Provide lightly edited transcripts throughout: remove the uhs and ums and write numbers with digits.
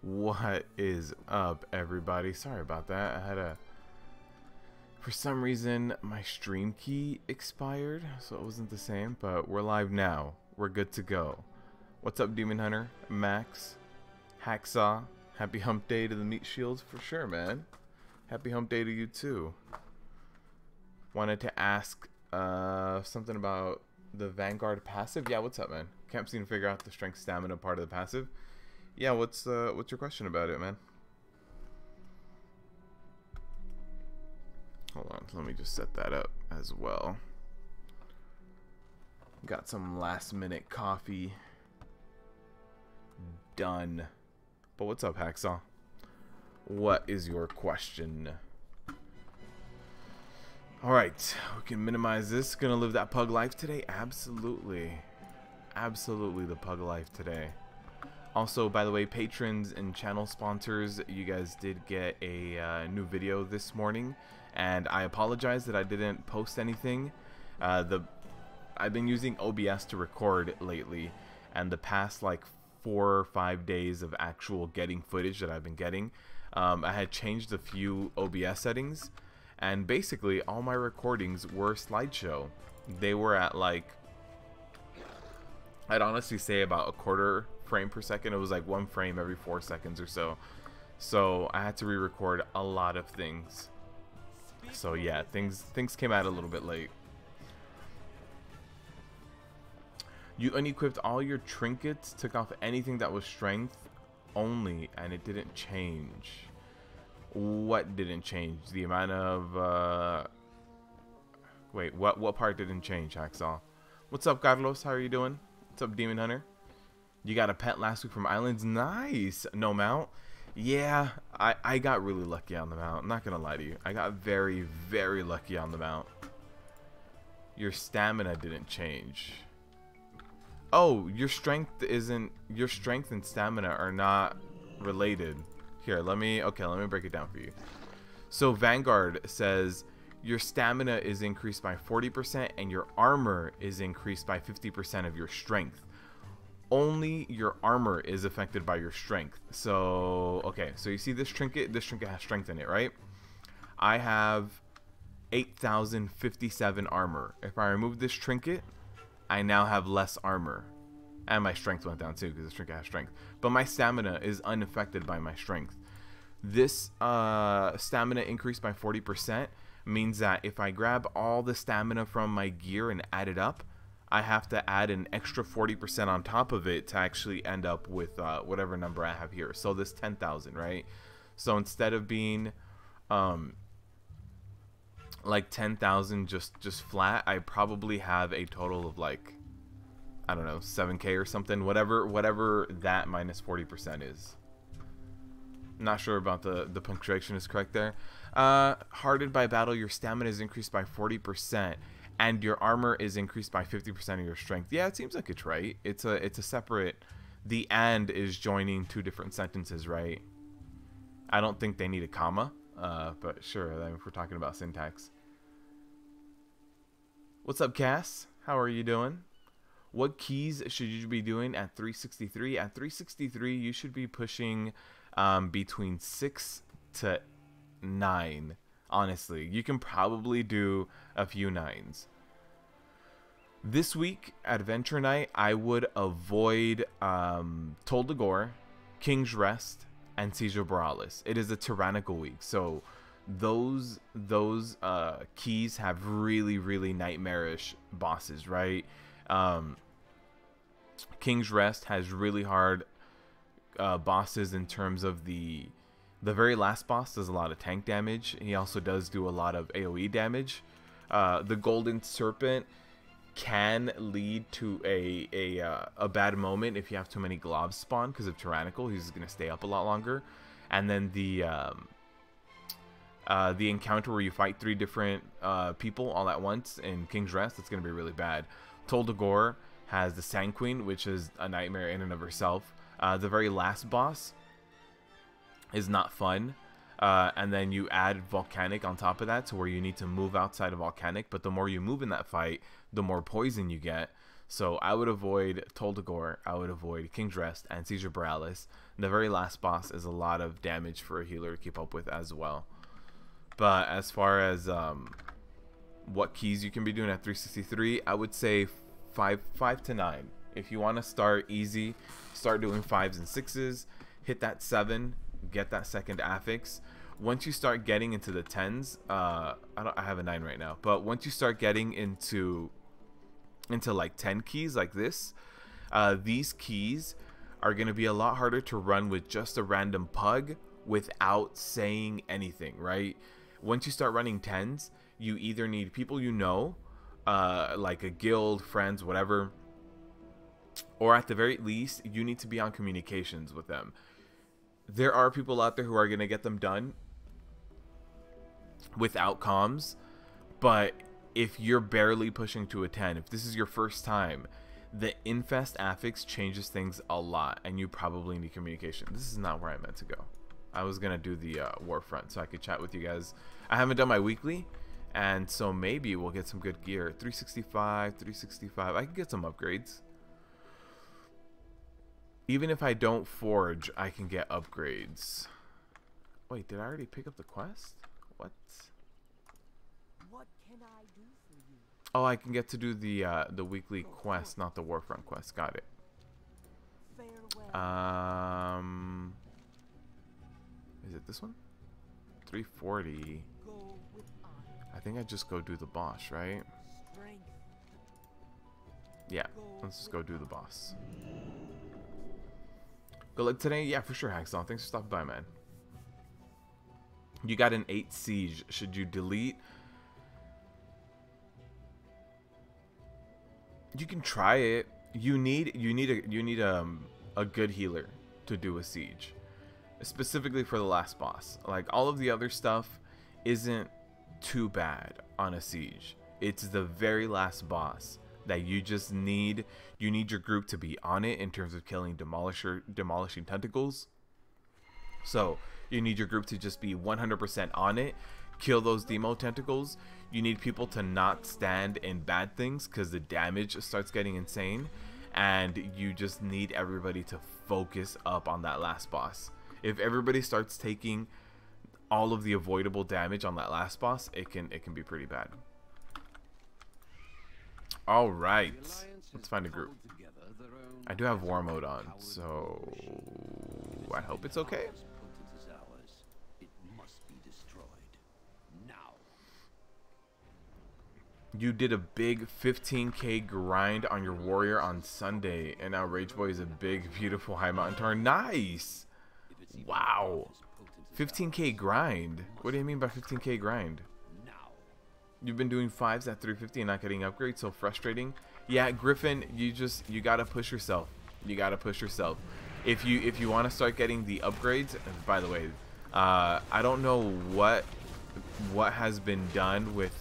What is up, everybody? Sorry about that. I had for some reason my stream key expired, so it wasn't the same, but we're live now. We're good to go. What's up, Demon Hunter, Max, Hacksaw? Happy hump day to the meat shields for sure, man. Happy hump day to you too. Wanted to ask something about the Vanguard passive. Yeah, what's up, man? Can't seem to figure out the strength stamina part of the passive. Yeah, what's your question about it, man? Hold on, let me just set that up as well. Got some last minute coffee done. But what's up, Hacksaw? What is your question? Alright, we can minimize this. Gonna live that pug life today? Absolutely. Absolutely the pug life today. Also, by the way, patrons and channel sponsors, you guys did get a new video this morning, and I apologize that I didn't post anything. I've been using OBS to record lately, and the past like 4 or 5 days of actual getting footage that I've been getting, I had changed a few OBS settings, and basically all my recordings were slideshow. They were at like, I'd honestly say about a quarter frame per second. It was like 1 frame every 4 seconds or so. So I had to re-record a lot of things. So yeah, things came out a little bit late. You unequipped all your trinkets, took off anything that was strength only, and it didn't change. What didn't change? The amount of wait, what part didn't change, Hacksaw? What's up, Carlos? How are you doing? What's up, Demon Hunter? You got a pet last week from Islands? Nice. No mount? Yeah, I got really lucky on the mount. I'm not gonna lie to you. I got very, very lucky on the mount. Your stamina didn't change. Oh, your strength isn't. Your strength and stamina are not related. Here, let me break it down for you. So Vanguard says your stamina is increased by 40% and your armor is increased by 50% of your strength. Only your armor is affected by your strength. So, okay, so you see this trinket? This trinket has strength in it, right? I have 8,057 armor. If I remove this trinket, I now have less armor. And my strength went down too, because this trinket has strength. But my stamina is unaffected by my strength. This stamina increase by 40% means that if I grab all the stamina from my gear and add it up, I have to add an extra 40% on top of it to actually end up with whatever number I have here. So this 10,000, right? So instead of being like 10,000 just flat, I probably have a total of like, I don't know, 7k or something, whatever that minus 40% is. Not sure about the punctuation is correct there. Hardened by battle, your stamina is increased by 40%. And your armor is increased by 50% of your strength. Yeah, it seems like it's right. It's a separate. The and is joining 2 different sentences, right? I don't think they need a comma, but sure. I mean, if we're talking about syntax. What's up, Cass? How are you doing? What keys should you be doing at 363? At 363, you should be pushing between 6 to 9. Honestly, you can probably do a few 9s. This week, Adventure Night, I would avoid Tol Dagor, King's Rest, and Siege of Borealis. It is a tyrannical week, so those keys have really, really nightmarish bosses, right? King's Rest has really hard bosses in terms of the very last boss does a lot of tank damage. He also does do a lot of AoE damage. The Golden Serpent can lead to a bad moment if you have too many globs spawn because of Tyrannical. He's going to stay up a lot longer. And then the encounter where you fight 3 different people all at once in King's Rest, that's going to be really bad. Tol Dagor has the Sand Queen, which is a nightmare in and of herself. The very last boss is not fun, and then you add Volcanic on top of that to where you need to move outside of Volcanic, but the more you move in that fight, the more poison you get. So I would avoid Tol Dagor, I would avoid King's Rest, and Caesar Borealis. And the very last boss is a lot of damage for a healer to keep up with as well. But as far as what keys you can be doing at 363, I would say 5 to 9. If you want to start easy, start doing 5s and 6s, hit that 7, get that second affix. Once you start getting into the 10s, I have a 9 right now, but once you start getting into like 10 keys like this, these keys are going to be a lot harder to run with just a random pug without saying anything, right? Once you start running 10s, you either need people you know, like a guild, friends, whatever, or at the very least, you need to be on communications with them. There are people out there who are going to get them done without comms, but if you're barely pushing to a 10, if this is your first time, the Infest affix changes things a lot, and you probably need communication. This is not where I meant to go. I was going to do the Warfront so I could chat with you guys. I haven't done my weekly, and so maybe we'll get some good gear. 365, 365. I can get some upgrades. Even if I don't forge, I can get upgrades. Wait, did I already pick up the quest? What? What can I do for you? Oh, I can get to do the weekly quest, not the Warfront quest. Got it. Farewell. Is it this one? 340. Go with honor. I think I just go do the boss, right? Strength. Yeah, let's just go do the boss. Good luck today. Yeah, for sure, Hacksaw. Thanks for stopping by, man. You got an 8 siege. Should you delete? You can try it. You need a good healer to do a siege, specifically for the last boss. Like, all of the other stuff isn't too bad on a siege. It's the very last boss that you just need. You need your group to be on it in terms of killing demolishing tentacles. So you need your group to just be 100% on it, kill those demo tentacles. You need people to not stand in bad things because the damage starts getting insane, and you just need everybody to focus up on that last boss. If everybody starts taking all of the avoidable damage on that last boss, it can be pretty bad. All right, let's find a group. I do have war mode on, so I hope it's okay. You did a big 15k grind on your warrior on Sunday, and now Rage Boy is a big, beautiful high mountain tar. Nice! Wow. 15k grind? What do you mean by 15k grind? You've been doing 5s at 350 and not getting upgrades, so frustrating. Yeah, Griffin, you gotta push yourself. You gotta push yourself. If you want to start getting the upgrades, and by the way, I don't know what has been done with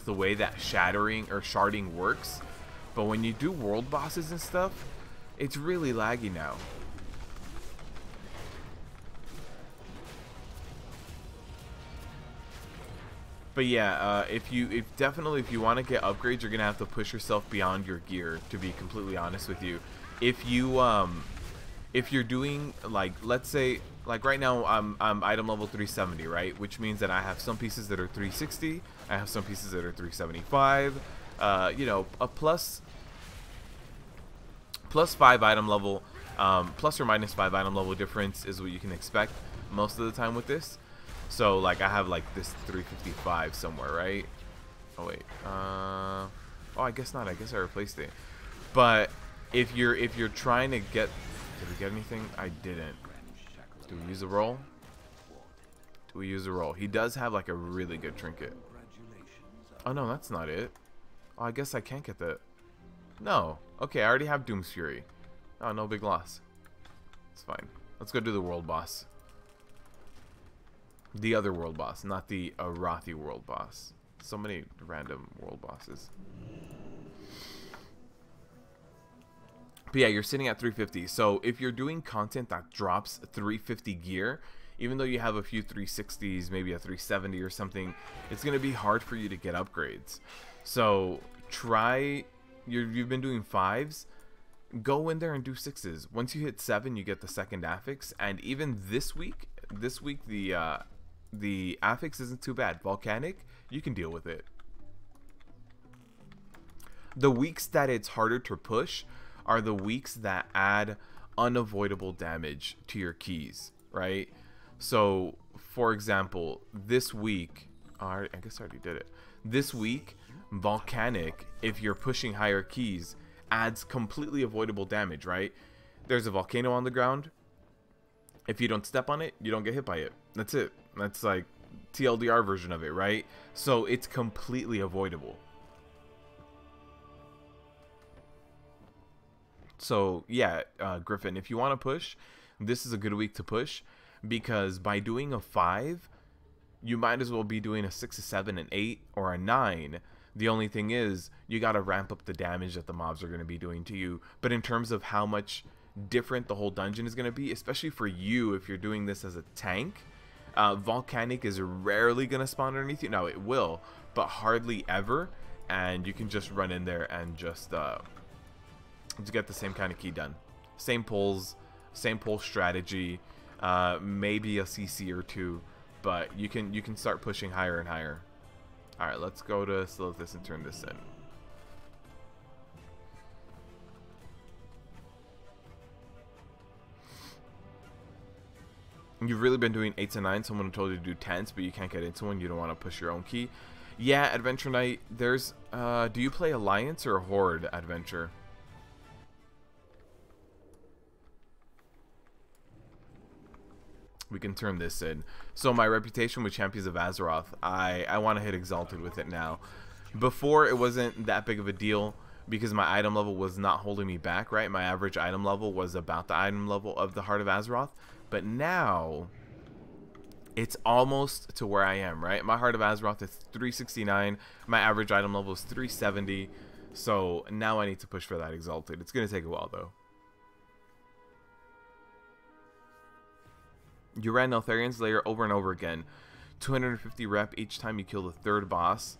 the way that sharding works, but when you do world bosses and stuff, it's really laggy now. But yeah, if you want to get upgrades, you're gonna have to push yourself beyond your gear. To be completely honest with you, if you're doing, like, let's say, like right now I'm item level 370, right? Which means that I have some pieces that are 360, I have some pieces that are 375. You know, a plus 5 item level, plus or minus 5 item level difference is what you can expect most of the time with this. So like I have like this 355 somewhere, right? Oh wait, oh, I guess not. I guess I replaced it. But if you're trying to get, did we get anything? I didn't. Do we use a roll? Do we use a roll? He does have like a really good trinket. Oh no, that's not it. Oh, I guess I can't get that. No. Okay, I already have Doom's Fury. Oh, no big loss. It's fine. Let's go do the world boss. The other world boss, not the Arathi world boss. So many random world bosses. But yeah, you're sitting at 350. So if you're doing content that drops 350 gear, even though you have a few 360s, maybe a 370 or something, it's going to be hard for you to get upgrades. So try, you've been doing 5s, go in there and do 6s. Once you hit 7, you get the second affix. And even this week the affix isn't too bad. Volcanic, you can deal with it. The weeks that it's harder to push are the weeks that add unavoidable damage to your keys, right? So, for example, this week, I guess I already did it. This week, Volcanic, if you're pushing higher keys, adds completely avoidable damage, right? There's a volcano on the ground. If you don't step on it, you don't get hit by it. That's it. That's like TLDR version of it, right? So it's completely avoidable. So yeah, Griffin, if you want to push, this is a good week to push, because by doing a 5, you might as well be doing a 6, a 7, an 8, or a 9. The only thing is, you got to ramp up the damage that the mobs are going to be doing to you. But in terms of how much different the whole dungeon is going to be, especially for you if you're doing this as a tank, Volcanic is rarely going to spawn underneath you. Now, it will, but hardly ever. And you can just run in there and just get the same kind of key done. Same pulls, same pull strategy, maybe a CC or 2, but you can start pushing higher and higher. All right, let's go to Silithus and turn this in. You've really been doing 8s and 9s. Someone told you to do 10s, but you can't get into one. You don't want to push your own key. Yeah, Adventure Night. There's do you play Alliance or Horde, Adventure? We can turn this in. So my reputation with Champions of Azeroth, I want to hit Exalted with it now. Before, it wasn't that big of a deal because my item level was not holding me back, right? My average item level was about the item level of the Heart of Azeroth. But now, it's almost to where I am, right? My Heart of Azeroth is 369. My average item level is 370. So now I need to push for that Exalted. It's going to take a while, though. You ran Neltharian's Lair over and over again. 250 rep each time you kill the 3rd boss.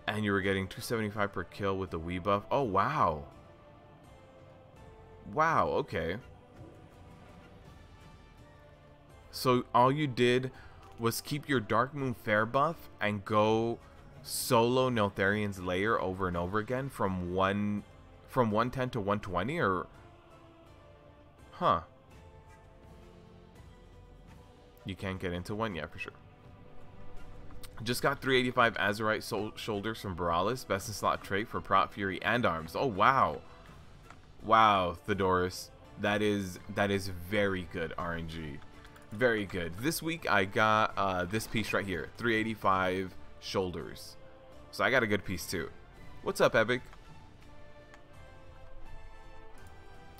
And you were getting 275 per kill with the Wii buff. Oh, wow. Wow, okay. So all you did was keep your Dark Moon Fair buff and go solo Neltharian's Lair over and over again from 110 to 120, or... Huh. You can't get into one? Yeah, for sure. Just got 385 Azerite shoulders from Boralis. Best in slot trait for Prot, Fury, and Arms. Oh, wow. Wow, Theodorus. That is very good RNG. Very good. This week, I got this piece right here. 385 shoulders. So I got a good piece, too. What's up, Epic?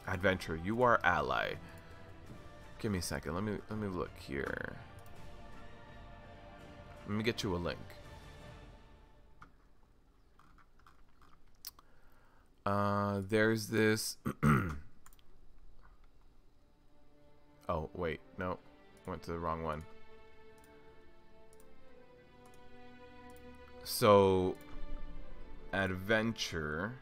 Adventure, you are ally. Give me a second. Let me look here. Let me get you a link. There's this. Oh wait, no, went to the wrong one. So, Adventure.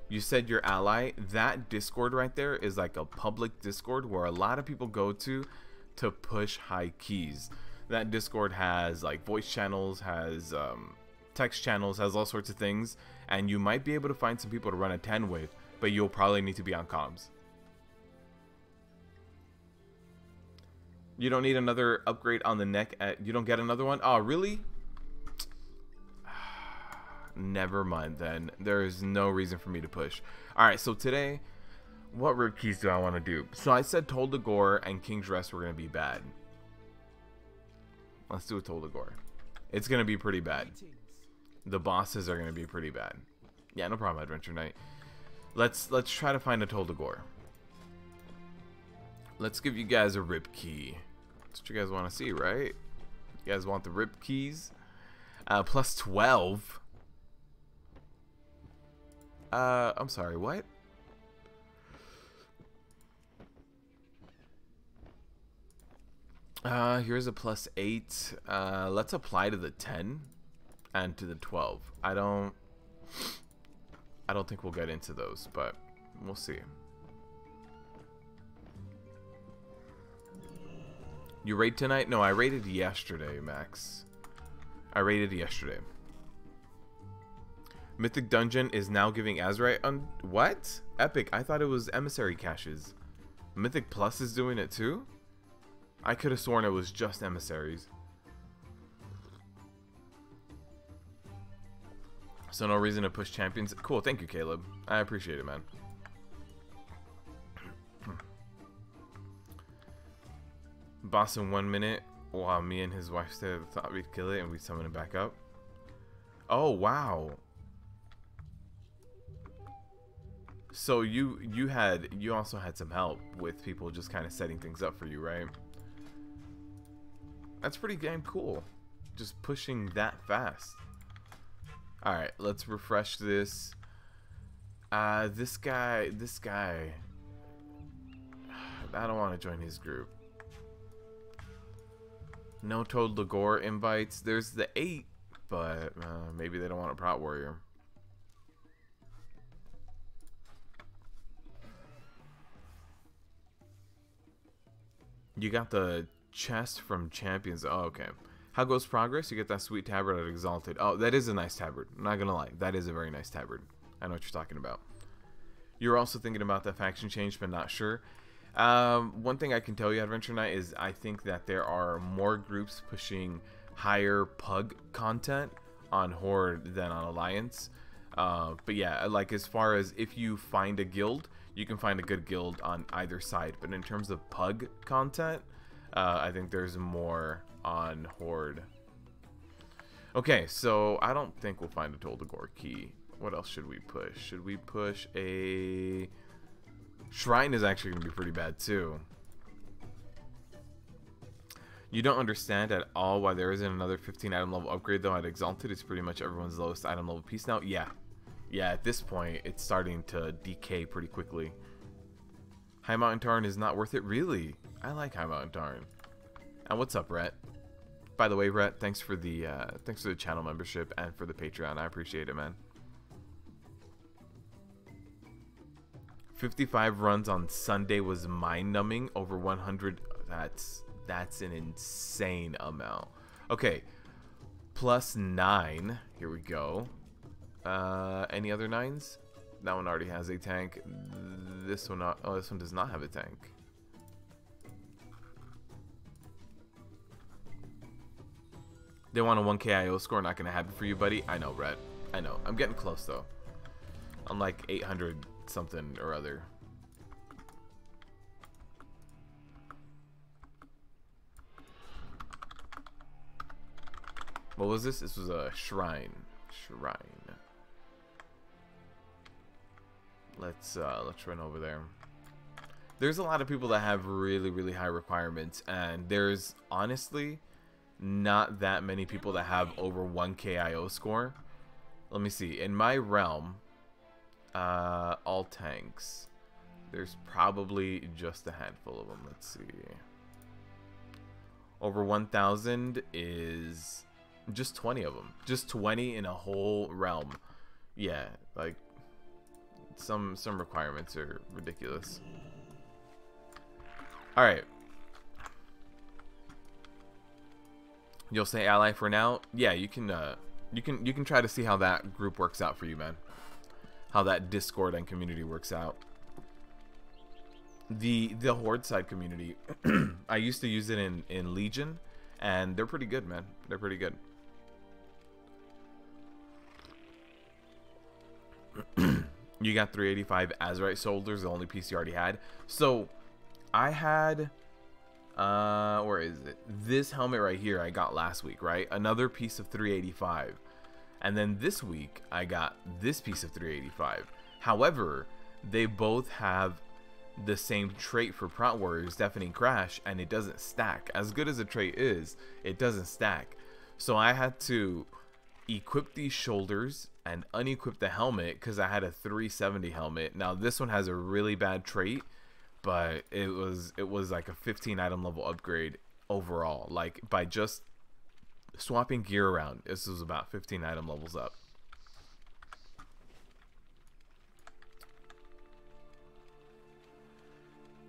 You said your ally. That Discord right there is like a public Discord where a lot of people go to push high keys. That Discord has like voice channels, has text channels, has all sorts of things, and you might be able to find some people to run a 10 with, but you'll probably need to be on comms. You don't need another upgrade on the neck. You don't get another one? Oh, really? Never mind then. There is no reason for me to push. Alright, so today, what rib keys do I want to do? So I said Tol Dagor and King's Rest were going to be bad. Let's do a Tol Dagor. It's going to be pretty bad. The bosses are going to be pretty bad. Yeah, no problem, Adventure Night. Let's try to find a Tol Dagor. Let's give you guys a rib key. That's what you guys want to see, right? You guys want the rib keys? Plus 12. I'm sorry, what? Here's a plus 8. Let's apply to the 10 and to the 12. I don't... I don't think we'll get into those, but we'll see. You raid tonight? No, I raided yesterday, Max. I raided yesterday. Mythic Dungeon is now giving Azerite on... What? Epic. I thought it was emissary caches. Mythic Plus is doing it too? I could have sworn it was just emissaries. So no reason to push champions. Cool. Thank you, Caleb. I appreciate it, man. Boss in 1 minute while me and his wife thought we'd kill it and we'd summon it back up. Oh, wow. So you also had some help with people just kind of setting things up for you, right? That's pretty damn cool. Just pushing that fast. Alright, let's refresh this. This guy. I don't want to join his group. No Tol Dagor invites. There's the 8, but maybe they don't want a Prot warrior. You got the chest from Champions. Oh, okay. How goes progress? You get that sweet tabard at Exalted. Oh, that is a nice tabard. I'm not gonna lie. That is a very nice tabard. I know what you're talking about. You're also thinking about that faction change, but not sure. One thing I can tell you, Adventure Night, is I think that there are more groups pushing higher pug content on Horde than on Alliance. But yeah, like as far as if you find a guild, you can find a good guild on either side. But in terms of pug content, I think there's more on Horde. Okay, so I don't think we'll find a Tol Dagor key. What else should we push? Should we push a... Shrine is actually going to be pretty bad too. You don't understand at all why there isn't another 15 item level upgrade though at Exalted. It's pretty much everyone's lowest item level piece now. Yeah, at this point it's starting to decay pretty quickly. High Mountain Tarn is not worth it. Really? I like High Mountain Tarn. And what's up, Rhett? By the way, Rhett, thanks for the channel membership and for the Patreon. I appreciate it, man. 55 runs on Sunday was mind-numbing. Over 100. That's an insane amount. Okay, +9. Here we go. Any other 9s? That one already has a tank. This one, oh, this one does not have a tank. They want a 1K IO score. Not gonna happen for you, buddy. I know, Red. I know. I'm getting close though. I'm like 800 something or other. What was this? This was a shrine. Let's run over there. There's a lot of people that have really high requirements, and there's honestly not that many people that have over 1K IO score. Let me see. In my realm, all tanks, there's probably just a handful of them. Let's see. Over 1,000 is just 20 of them. Just 20 in a whole realm. Yeah, like some requirements are ridiculous. All right. You'll say ally for now. Yeah, you can try to see how that group works out for you, man. How that Discord and community works out. The Horde side community, I used to use it in Legion, and they're pretty good, man. They're pretty good. You got 385 Azerite Soldiers, the only piece you already had. So I had where is it? This helmet right here I got last week, right? Another piece of 385. And then this week I got this piece of 385. However, they both have the same trait for Prot Warriors, Deafening Crash, and it doesn't stack. As good as the trait is, it doesn't stack. So I had to equip these shoulders and unequip the helmet because I had a 370 helmet. Now this one has a really bad trait, but it was like a 15 item level upgrade overall. Like by just swapping gear around, this was about 15 item levels up.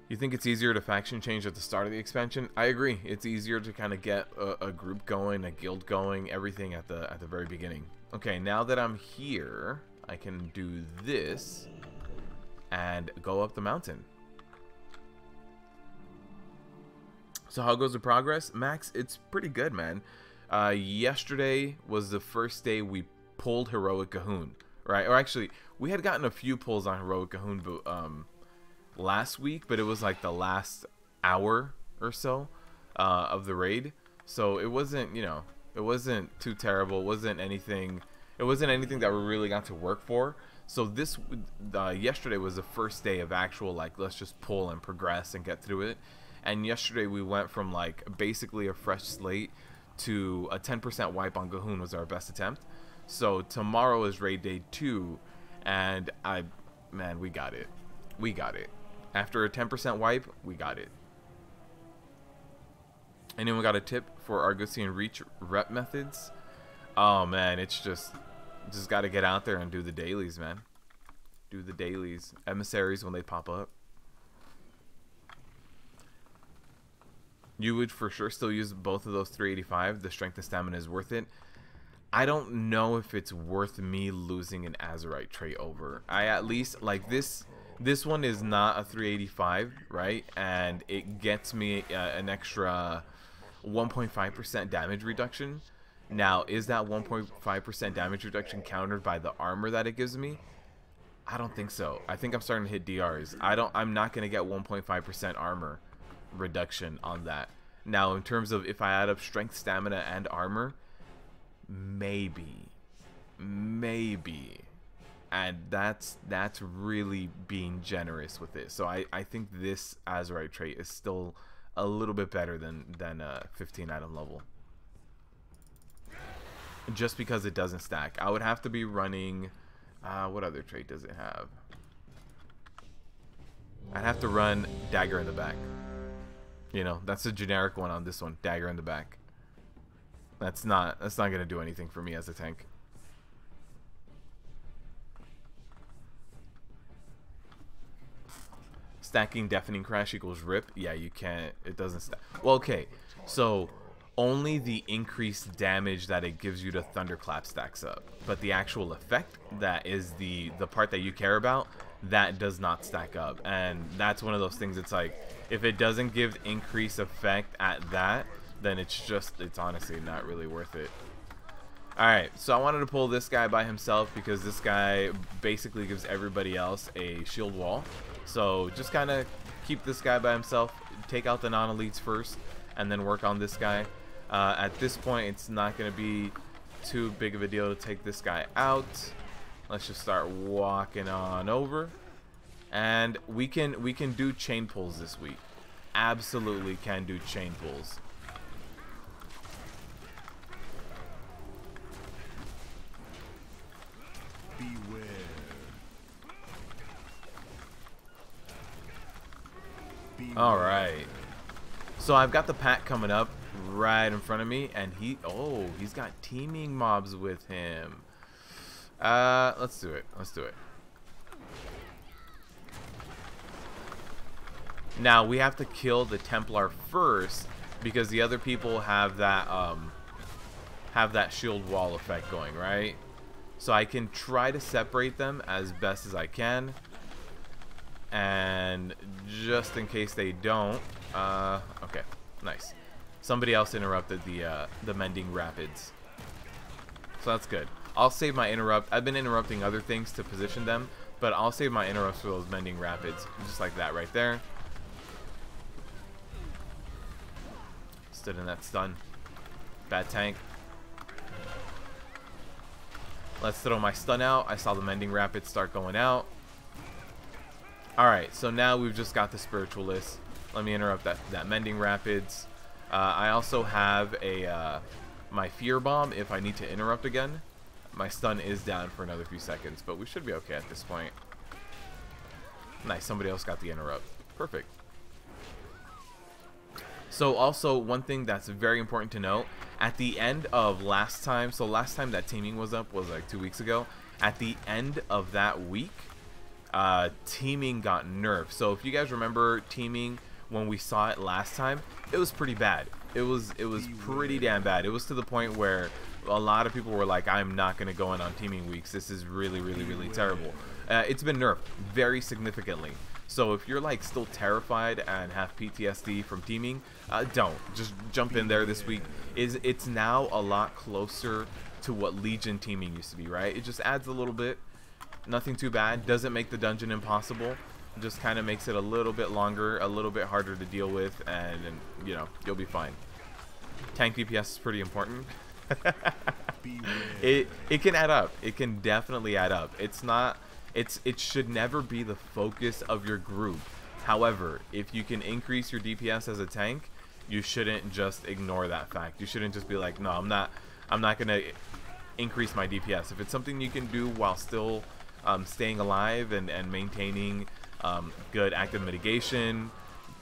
You think it's easier to faction change at the start of the expansion? I agree. It's easier to kind of get a group going, a guild going, everything at the very beginning. Okay, now that I'm here, I can do this and go up the mountain. So how goes the progress? Max, it's pretty good, man. Yesterday was the first day we pulled Heroic Cahoon, right? Or actually, we had gotten a few pulls on Heroic Cahoon, but last week, but it was like the last hour or so of the raid, so it wasn't, you know, it wasn't too terrible. It wasn't anything that we really got to work for. So this yesterday was the first day of actual, like, let's just pull and progress and get through it. And yesterday we went from like basically a fresh slate to a 10% wipe on Cahoon was our best attempt. So tomorrow is raid day 2, and man, we got it. After a 10% wipe, we got it. Anyone got a tip for Argosian reach rep methods? Oh man, it's just got to get out there and do the dailies, man. Do the dailies. Emissaries when they pop up. You would for sure still use both of those 385. The strength and stamina is worth it. I don't know if it's worth me losing an Azurite trait over. I at least like this. This one is not a 385, right? And it gets me an extra 1.5% damage reduction. Now, is that 1.5% damage reduction countered by the armor that it gives me? I don't think so. I think I'm starting to hit DRs. I'm not going to get 1.5% armor reduction on that. Now, in terms of if I add up strength, stamina, and armor, maybe. And that's really being generous with it. So I think this Azurite trait is still a little bit better than 15 item level, just because it doesn't stack. I would have to be running what other trait does it have? I'd have to run Dagger in the back. You know, that's a generic one on this one, Dagger in the back. That's not gonna do anything for me as a tank. Stacking Deafening Crash equals rip. Yeah, you can't. It doesn't stack. Well, okay. So only the increased damage that it gives you to Thunderclap stacks up, but the actual effect, that is the part that you care about, that does not stack up. And that's one of those things. It's like, if it doesn't give increased effect at that, then it's honestly not really worth it. Alright, so I wanted to pull this guy by himself because this guy basically gives everybody else a shield wall. So just kind of keep this guy by himself, take out the non-elites first, and then work on this guy. At this point, it's not going to be too big of a deal to take this guy out. Let's just start walking on over. And we can do chain pulls this week. Absolutely can do chain pulls. Beware. All right. So I've got the pack coming up right in front of me, and he's got teaming mobs with him. Let's do it. Now we have to kill the Templar first because the other people have that shield wall effect going, right? So I can try to separate them as best as I can, and just in case they don't, okay, nice. Somebody else interrupted the Mending Rapids, so that's good. I'll save my interrupt. I've been interrupting other things to position them, but I'll save my interrupts for those Mending Rapids, just like that right there. Stood in that stun. Bad tank. Let's throw my stun out. I saw the Mending Rapids start going out. Alright, so now we've just got the Spiritualist. Let me interrupt that Mending Rapids. I also have my Fear Bomb if I need to interrupt again. My stun is down for another few seconds, but we should be okay at this point. Nice, somebody else got the interrupt. Perfect. So also, one thing that's very important to note, at the end of last time, so last time that teaming was up was like 2 weeks ago, at the end of that week, teaming got nerfed. So if you guys remember teaming when we saw it last time, it was pretty bad. It was pretty damn bad. It was to the point where a lot of people were like, I'm not going to go in on teaming weeks. This is really, really, really terrible. It's been nerfed very significantly. So if you're like still terrified and have PTSD from teaming, don't. Just jump in there this week. It's now a lot closer to what Legion teaming used to be, right? It just adds a little bit. Nothing too bad. Doesn't make the dungeon impossible. Just kind of makes it a little bit longer, a little bit harder to deal with, and you know, you'll be fine. Tank DPS is pretty important. it can add up. It can definitely add up. It should never be the focus of your group. However, if you can increase your DPS as a tank, you shouldn't just ignore that fact. You shouldn't just be like, no, I'm not gonna increase my DPS. If it's something you can do while still staying alive and maintaining good active mitigation,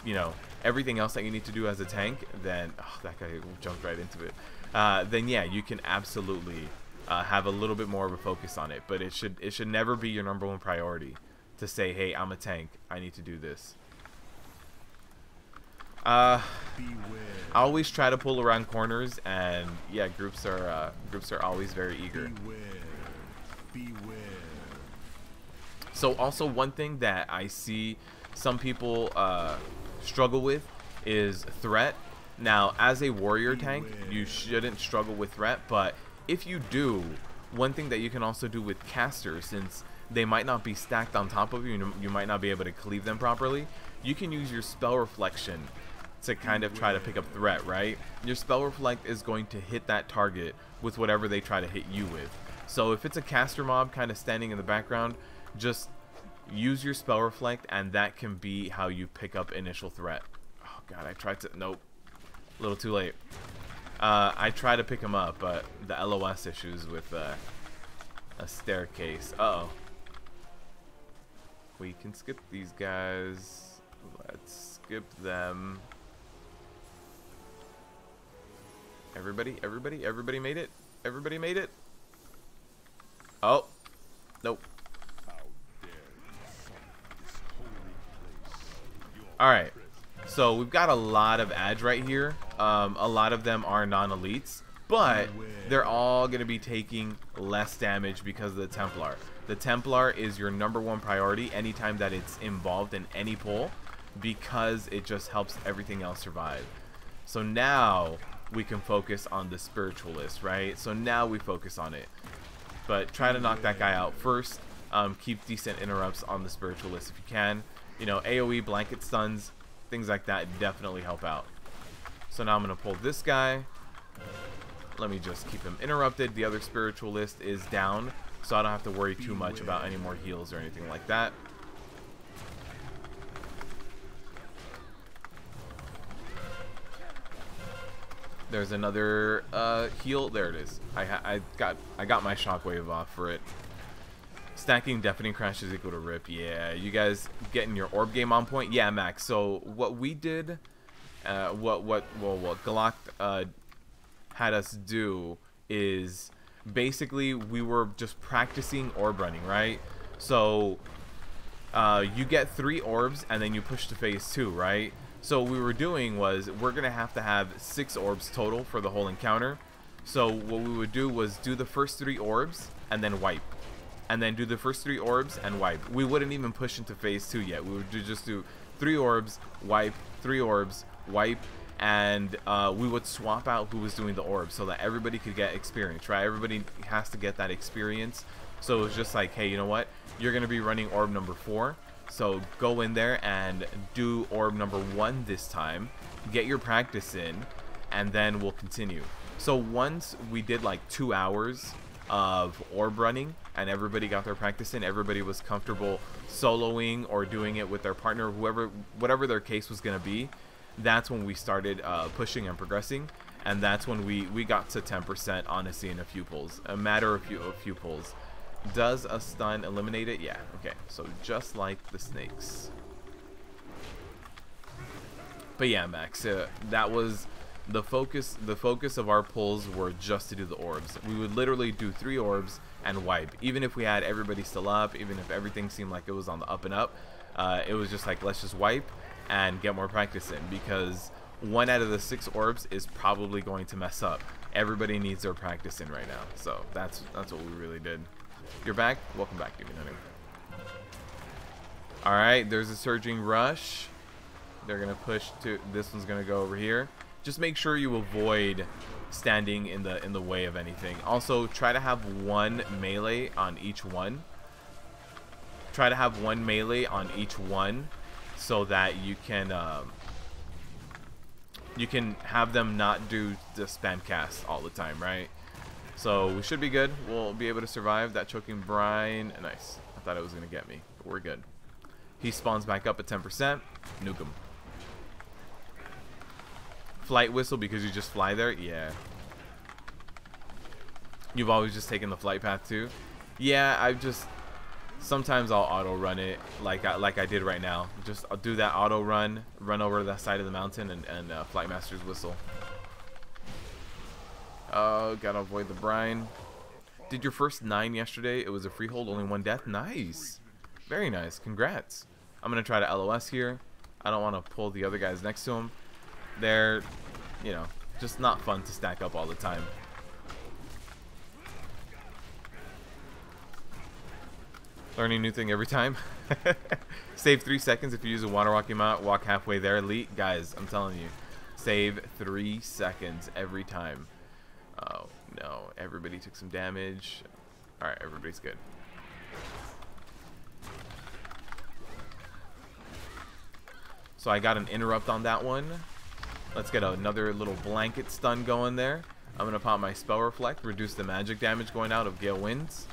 you know, everything else that you need to do as a tank, then that guy jumped right into it. Then yeah, you can absolutely have a little bit more of a focus on it, but it should never be your #1 priority to say, hey, I'm a tank, I need to do this. I always try to pull around corners, and yeah, groups are always very eager. Beware. So also one thing that I see some people struggle with is threat. Now, as a warrior tank, you shouldn't struggle with threat, but if you do, one thing that you can also do with casters, since they might not be stacked on top of you, you might not be able to cleave them properly, you can use your spell reflection to kind of try to pick up threat, right? Your spell reflect is going to hit that target with whatever they try to hit you with. So if it's a caster mob kind of standing in the background, just use your spell reflect, and that can be how you pick up initial threat. Oh god, I tried to, nope, a little too late. I tried to pick him up, but the LOS issues with a staircase. Uh-oh. We can skip these guys. Let's skip them. Everybody made it. Everybody made it. Oh, nope. All right. So we've got a lot of ads right here. A lot of them are non-elites, but they're all going to be taking less damage because of the Templar. The Templar is your #1 priority anytime that it's involved in any pull, because it just helps everything else survive. So now we can focus on the Spiritualist, right? So now we focus on it. But try to knock that guy out first. Keep decent interrupts on the Spiritualist if you can. You know, AoE, blanket stuns, things like that definitely help out. So now I'm going to pull this guy. Let me just keep him interrupted. The other Spiritualist is down, so I don't have to worry too much about any more heals or anything like that. There's another heal. There it is. I got my shockwave off for it. Stacking deafening crash is equal to rip. Yeah, you guys getting your orb game on point? Yeah, Max. So what we did, what Galak had us do is basically we were just practicing orb running, right? So you get 3 orbs and then you push to phase 2, right? So what we were doing was we're gonna have to have 6 orbs total for the whole encounter. So what we would do was do the first 3 orbs and then wipe, and then do the first 3 orbs and wipe. We wouldn't even push into phase 2 yet. We would just do 3 orbs, wipe, 3 orbs, wipe, and we would swap out who was doing the orbs so that everybody could get experience, right? Everybody has to get that experience. So it was just like, hey, you know what? You're gonna be running orb number 4. So go in there and do orb number 1 this time, get your practice in, and then we'll continue. So once we did like 2 hours of orb running and everybody got their practice in, everybody was comfortable soloing or doing it with their partner, whatever their case was going to be, that's when we started pushing and progressing, and that's when we got to 10% honestly in a few pulls, a matter of a few pulls. Does a stun eliminate it? Yeah. Okay. So just like the snakes. But yeah, Max, that was the focus of our pulls were just to do the orbs. We would literally do 3 orbs and wipe. Even if we had everybody still up, even if everything seemed like it was on the up and up, it was just like, let's just wipe and get more practice in, because 1 out of the 6 orbs is probably going to mess up. Everybody needs their practice in right now, so that's what we really did. You're back? Welcome back, Demon Hunter. Alright, there's a surging rush. They're gonna push to, this one's gonna go over here. Just make sure you avoid standing in the way of anything. Also, try to have 1 melee on each one. Try to have 1 melee on each one, so that you can have them not do the spam cast all the time, right? So we should be good. We'll be able to survive that choking brine. Nice. I thought it was gonna get me, but we're good. He spawns back up at 10%. Nuke him. Flight whistle because you just fly there? Yeah. You've always just taken the flight path too? Yeah, I've just... Sometimes I'll auto run it like I did right now. Just I'll do that auto run over to that side of the mountain, and Flight Master's whistle. Oh, gotta avoid the brine. Did your first 9 yesterday? It was a freehold, only 1 death. Nice. Very nice. Congrats. I'm gonna try to LOS here. I don't want to pull the other guys next to him. They're, you know, just not fun to stack up all the time. Learning a new thing every time. Save 3 seconds if you use a water walking mount. Walk halfway there. Elite. Guys, I'm telling you. Save 3 seconds every time. Oh, no. Everybody took some damage. Alright, everybody's good. So I got an interrupt on that one. Let's get another little blanket stun going there. I'm going to pop my Spell Reflect. Reduce the magic damage going out of Gale Winds.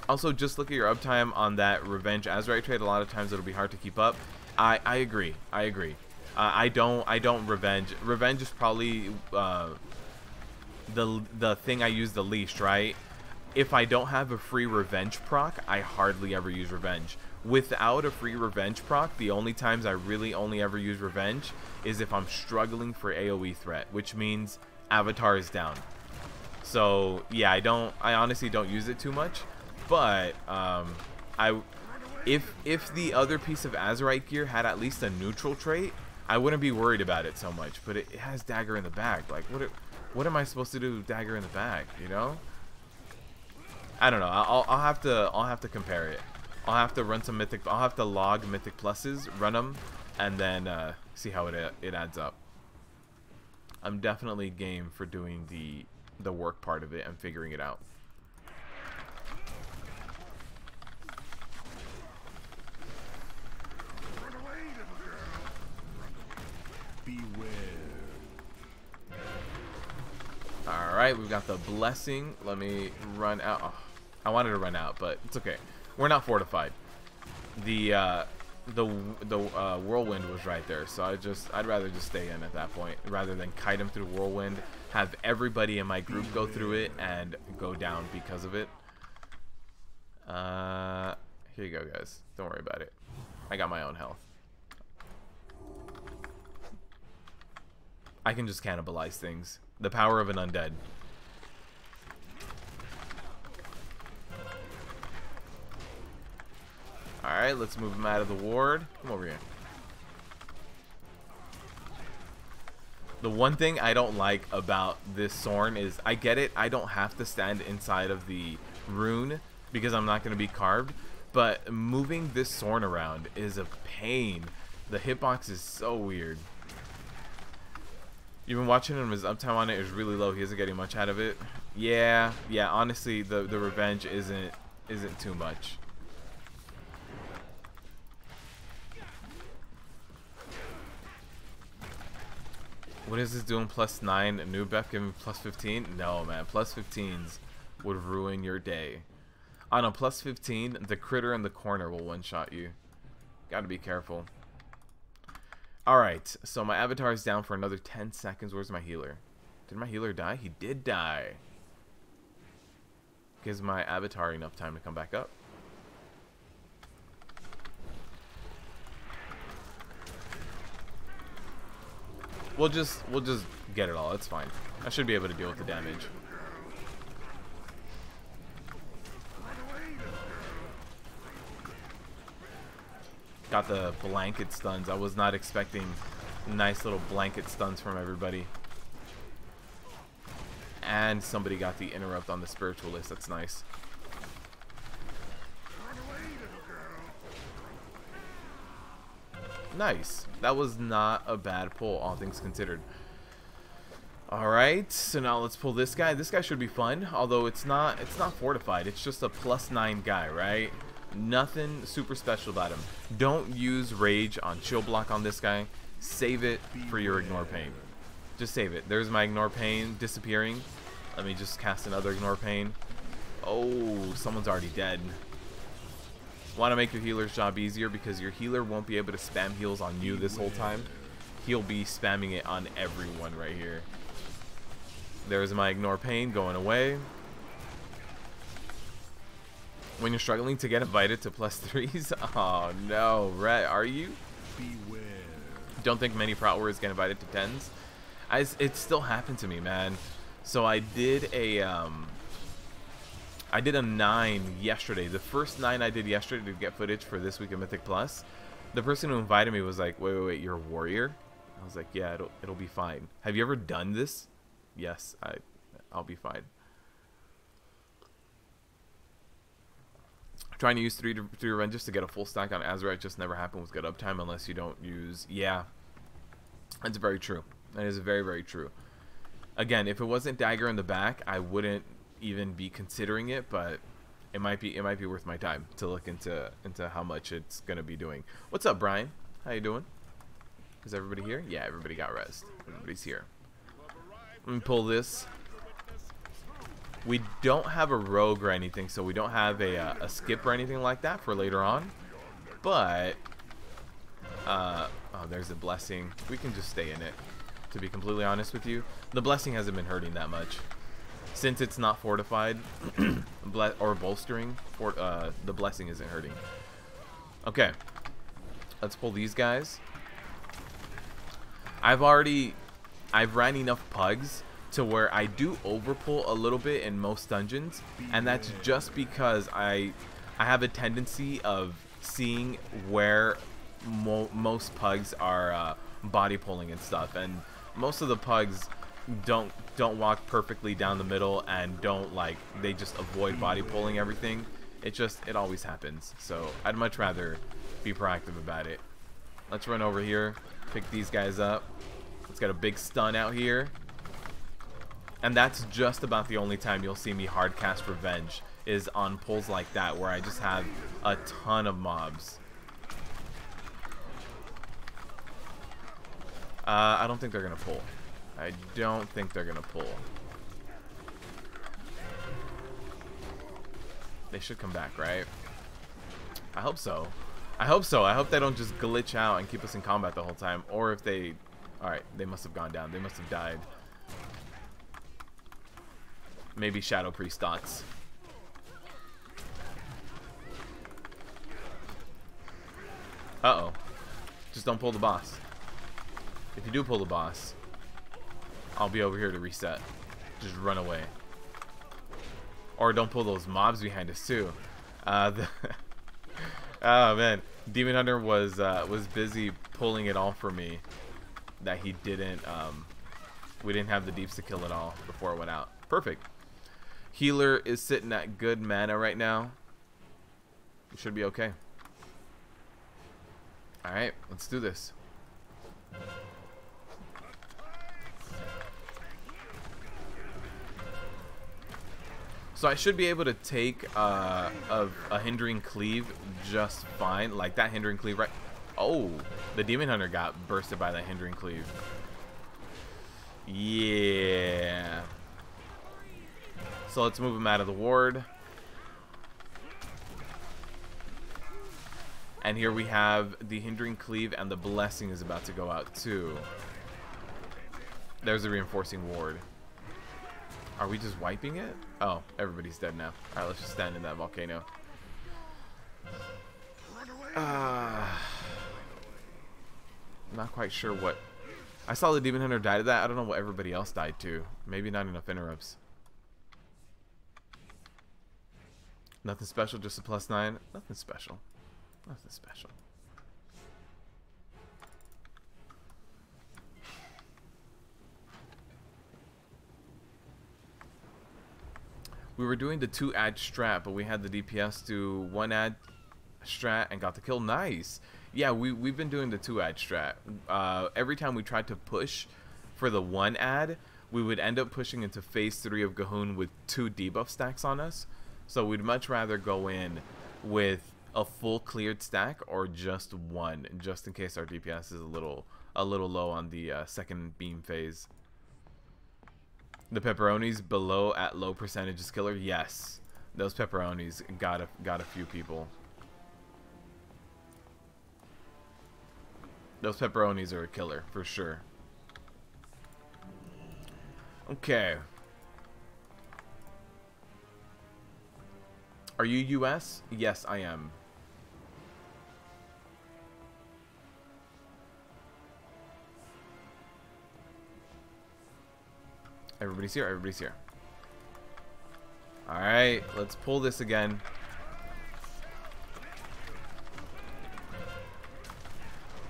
Also, just look at your uptime on that Revenge Azurite trade. A lot of times it'll be hard to keep up. I agree. I agree. I don't Revenge. Revenge is probably the thing I use the least, right? If I don't have a free Revenge proc, I hardly ever use Revenge. Without a free Revenge proc, the only times I really only ever use Revenge is if I'm struggling for AoE threat, which means Avatar is down. So yeah, I honestly don't use it too much. But if the other piece of Azurite gear had at least a neutral trait, I wouldn't be worried about it so much. But it has dagger in the back. Like what am I supposed to do with dagger in the back? You know? I don't know. I'll have to compare it. I'll have to run some Mythic. I'll have to log Mythic pluses, run them, and then see how it adds up. I'm definitely game for doing the work part of it and figuring it out. Alright, we've got the blessing. Let me run out. Oh, I wanted to run out, but it's okay. We're not fortified. The whirlwind was right there, so I'd rather just stay in at that point rather than kite him through whirlwind, have everybody in my group go through it and go down because of it. Here you go, guys. Don't worry about it. I got my own health. I can just cannibalize things. The power of an undead. Alright, let's move him out of the ward. Come over here. The one thing I don't like about this Sorn is, I get it, I don't have to stand inside of the rune because I'm not going to be carved, but moving this Sorn around is a pain. The hitbox is so weird. You've been watching him, his uptime on it is really low. He isn't getting much out of it. Yeah, honestly, the revenge isn't too much. What is this doing? +9, a new buff giving +15? No, man. +15s would ruin your day. On a +15, the critter in the corner will one-shot you. Gotta be careful. Alright, so my avatar is down for another 10 seconds. Where's my healer? Did my healer die? He did die. Gives my avatar enough time to come back up. We'll just get it all. It's fine. I should be able to deal with the damage. Got the blanket stuns. I was not expecting nice little blanket stuns from everybody. And somebody got the interrupt on the spiritualist. That's nice. Nice. That was not a bad pull, all things considered. Alright, so now let's pull this guy. This guy should be fun, although it's not fortified. It's just a +9 guy, right? Nothing super special about him. Don't use rage on chill block on this guy. Save it for your ignore pain. Just save it. There's my ignore pain disappearing. Let me just cast another ignore pain. Oh, someone's already dead. Want to make your healer's job easier because your healer won't be able to spam heals on you this whole time. He'll be spamming it on everyone right here. There's my ignore pain going away. When you're struggling to get invited to +3s, oh no, Rhett, are you? Beware. Don't think many Prot warriors get invited to 10s. It still happened to me, man. So I did a 9 yesterday. The first 9 I did yesterday to get footage for this week of Mythic Plus. The person who invited me was like, wait, you're a warrior? I was like, yeah, it'll be fine. Have you ever done this? Yes, I'll be fine. Trying to use 3 Revenges to get a full stack on Azurite just never happened with good uptime unless you don't use... Yeah, that's very true. That is very, very true. Again, if it wasn't Dagger in the back, I wouldn't even be considering it, but it might be worth my time to look into how much it's gonna be doing. What's up, Brian? How you doing? Is everybody here? Yeah, everybody got rest. Everybody's here. Let me pull this. We don't have a rogue or anything, so we don't have a skip or anything like that for later on. But oh, there's a blessing. We can just stay in it. To be completely honest with you, the blessing hasn't been hurting that much since it's not fortified or bolstering. The blessing isn't hurting. Okay, let's pull these guys. I've ran enough pugs to where I do overpull a little bit in most dungeons, and that's just because I have a tendency of seeing where most pugs are body pulling and stuff, and most of the pugs don't walk perfectly down the middle and they just avoid body pulling everything. It always happens. So I'd much rather be proactive about it. Let's run over here, pick these guys up. Let's get a big stun out here. And that's just about the only time you'll see me hard cast Revenge, is on pulls like that where I just have a ton of mobs. I don't think they're gonna pull. I don't think they're gonna pull. They should come back, right? I hope so. I hope so. I hope they don't just glitch out and keep us in combat the whole time. Or if they... Alright, they must have gone down. They must have died. Maybe Shadow Priest dots. Uh-oh. Just don't pull the boss. If you do pull the boss, I'll be over here to reset. Just run away. Or don't pull those mobs behind us too. Oh man, Demon Hunter was busy pulling it all for me. That he didn't. We didn't have the deeps to kill it all before it went out. Perfect. Healer is sitting at good mana right now. We should be okay. All right, let's do this. So I should be able to take a hindering cleave just fine. Like that hindering cleave, right? Oh, the Demon Hunter got bursted by that hindering cleave. Yeah. So let's move him out of the ward. And here we have the hindering cleave, and the blessing is about to go out too. There's a reinforcing ward. Are we just wiping it? Oh, everybody's dead now. Alright, let's just stand in that volcano. Not quite sure what I saw the Demon Hunter die to that. I don't know what everybody else died to. Maybe not enough interrupts. Nothing special, just a +9. Nothing special. Nothing special. We were doing the 2-ad strat, but we had the DPS do 1-ad strat and got the kill. Nice. Yeah, we've been doing the 2-ad strat. Every time we tried to push for the 1-ad, we would end up pushing into phase 3 of Gahun with 2 debuff stacks on us. So we'd much rather go in with a full cleared stack or just one, just in case our DPS is a little low on the second beam phase. The pepperonis below at low percentages killer. Yes, those pepperonis got a few people. Those pepperonis are a killer for sure. Okay. Are you US? Yes, I am. Everybody's here. Everybody's here. All right, let's pull this again.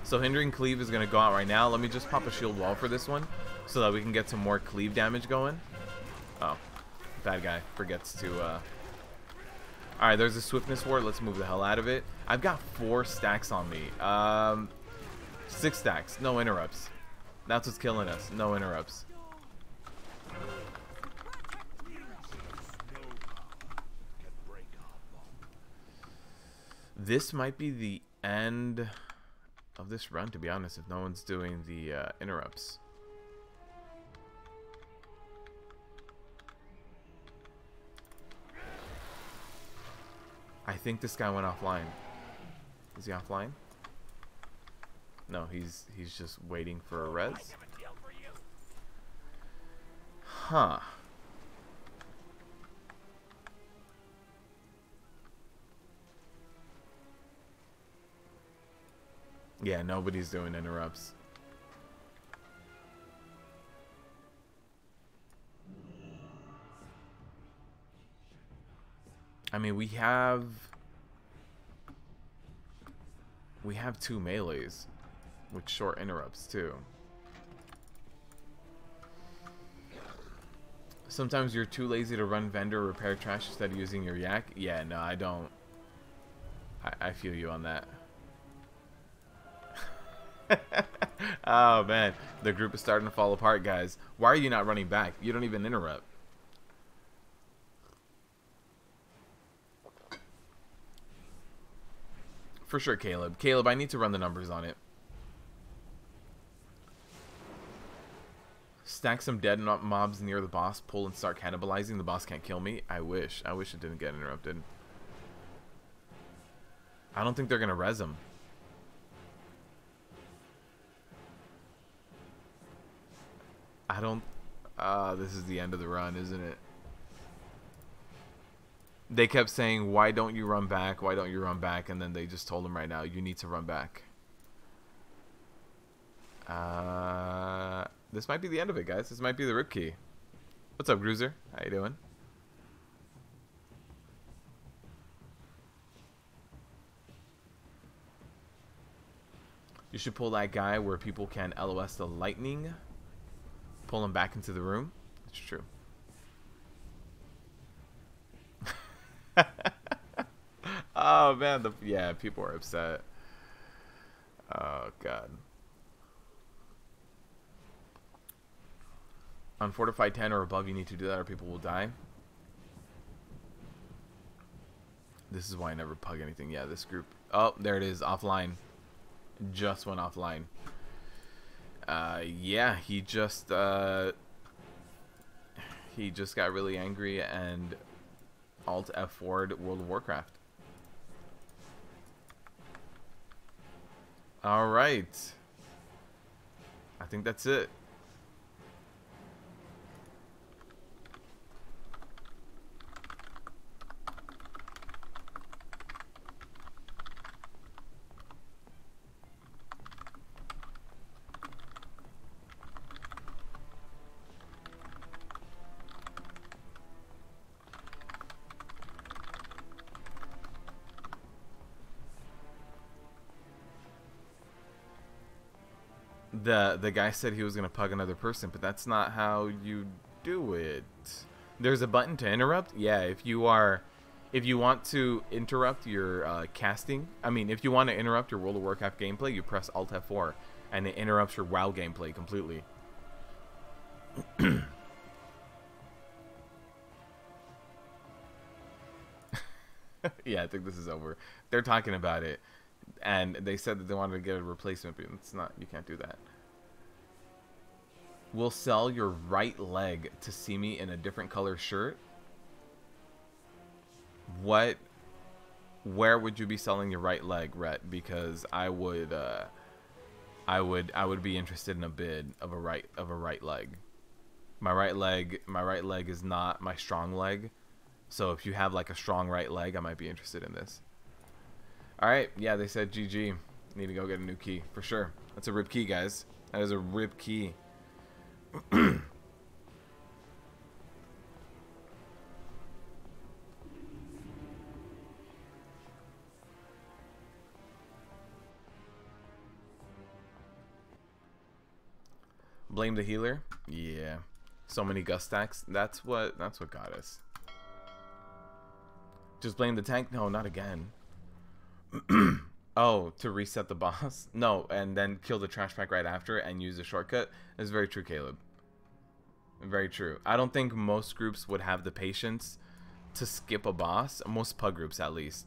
So hindering cleave is going to go out right now. Let me just pop a shield wall for this one so that we can get some more cleave damage going. Oh, bad guy forgets to... Alright, there's a swiftness ward. Let's move the hell out of it. I've got 4 stacks on me. 6 stacks. No interrupts. That's what's killing us. No interrupts. This might be the end of this run, to be honest, if no one's doing the interrupts. I think this guy went offline. Is he offline? No, he's just waiting for a res. Huh. Yeah, nobody's doing interrupts. I mean, we have 2 melees with short interrupts too. Sometimes you're too lazy to run vendor or repair trash instead of using your yak. Yeah, no, I don't. I feel you on that. Oh man, the group is starting to fall apart, guys. Why are you not running back? You don't even interrupt. For sure, Caleb. Caleb, I need to run the numbers on it. Stack some dead mobs near the boss, pull and start cannibalizing. The boss can't kill me. I wish. I wish it didn't get interrupted. I don't think they're going to res him. I don't... this is the end of the run, isn't it? They kept saying, why don't you run back? Why don't you run back? And then they just told him right now, you need to run back. This might be the end of it, guys. This might be the rip key. What's up, Bruiser? How you doing? You should pull that guy where people can LOS the lightning. Pull him back into the room. It's true. Oh man, yeah, people are upset. Oh god. On fortified 10 or above, you need to do that or people will die. This is why I never pug anything. Yeah, this group. Oh, there it is, offline. Just went offline. Yeah, he just got really angry and Alt F4'd World of Warcraft. All right. I think that's it. The guy said he was gonna pug another person, but that's not how you do it. There's a button to interrupt. Yeah, if you want to interrupt your casting, I mean, if you want to interrupt your World of Warcraft gameplay, you press Alt F4, and it interrupts your WoW gameplay completely. Yeah, I think this is over. They're talking about it, and they said that they wanted to get a replacement, but it's not. You can't do that. We'll sell your right leg to see me in a different color shirt. What? Where would you be selling your right leg, Rhett? Because I would be interested in a bid of a right leg. My right leg is not my strong leg. So if you have like a strong right leg, I might be interested in this. All right, yeah, they said GG. Need to go get a new key for sure. That's a rip key, guys. That is a rip key. Blame the healer. Yeah, so many gust stacks. That's what got us. Just blame the tank? No, not again. Oh, to reset the boss? No, and then kill the trash pack right after and use the shortcut. That's very true, Caleb. Very true. I don't think most groups would have the patience to skip a boss. Most pug groups, at least.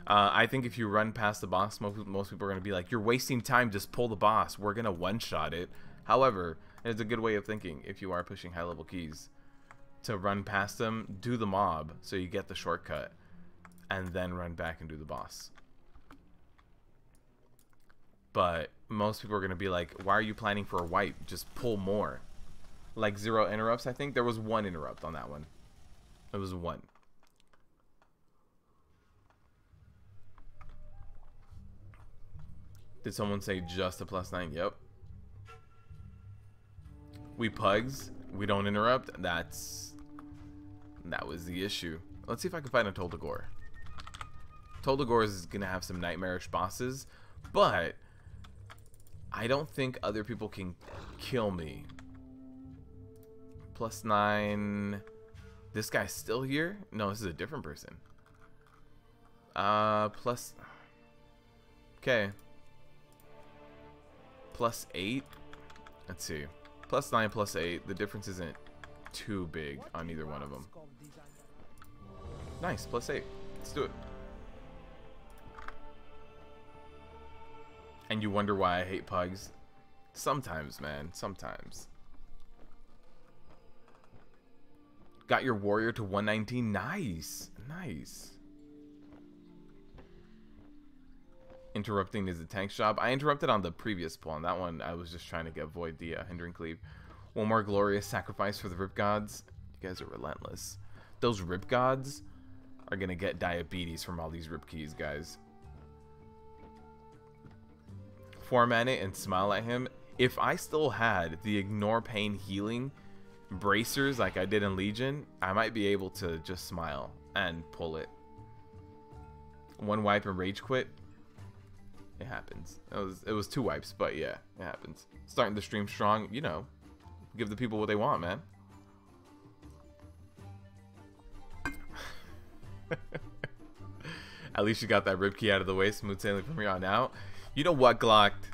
I think if you run past the boss, most people are going to be like, you're wasting time, just pull the boss. We're going to one-shot it. However, it's a good way of thinking if you are pushing high-level keys. To run past them, do the mob, so you get the shortcut. And then run back and do the boss. But most people are going to be like, why are you planning for a wipe? Just pull more. Like 0 interrupts, I think. There was 1 interrupt on that one. It was 1. Did someone say just a +9? Yep. We pugs. We don't interrupt. That was the issue. Let's see if I can find a Tol Dagor. Tol Dagor is going to have some nightmarish bosses, but I don't think other people can kill me. +9. This guy's still here? No, this is a different person. Plus. Okay. +8. Let's see. +9, +8. The difference isn't too big on either one of them. Nice. +8. Let's do it. And you wonder why I hate pugs? Sometimes, man. Sometimes. Got your warrior to 119. Nice. Nice. Interrupting is a tank's job. I interrupted on the previous pull. On that one, I was just trying to avoid the hindering cleave. One more glorious sacrifice for the Rip Gods. You guys are relentless. Those Rip Gods are going to get diabetes from all these Rip Keys, guys. Format it and smile at him. If I still had the ignore pain healing bracers like I did in Legion, I might be able to just smile and pull it. 1 wipe and rage quit. It happens. It was 2 wipes, but yeah, it happens. Starting the stream strong, you know, give the people what they want, man. At least you got that rib key out of the way. Smooth sailing from here on out. You know what, Glocked?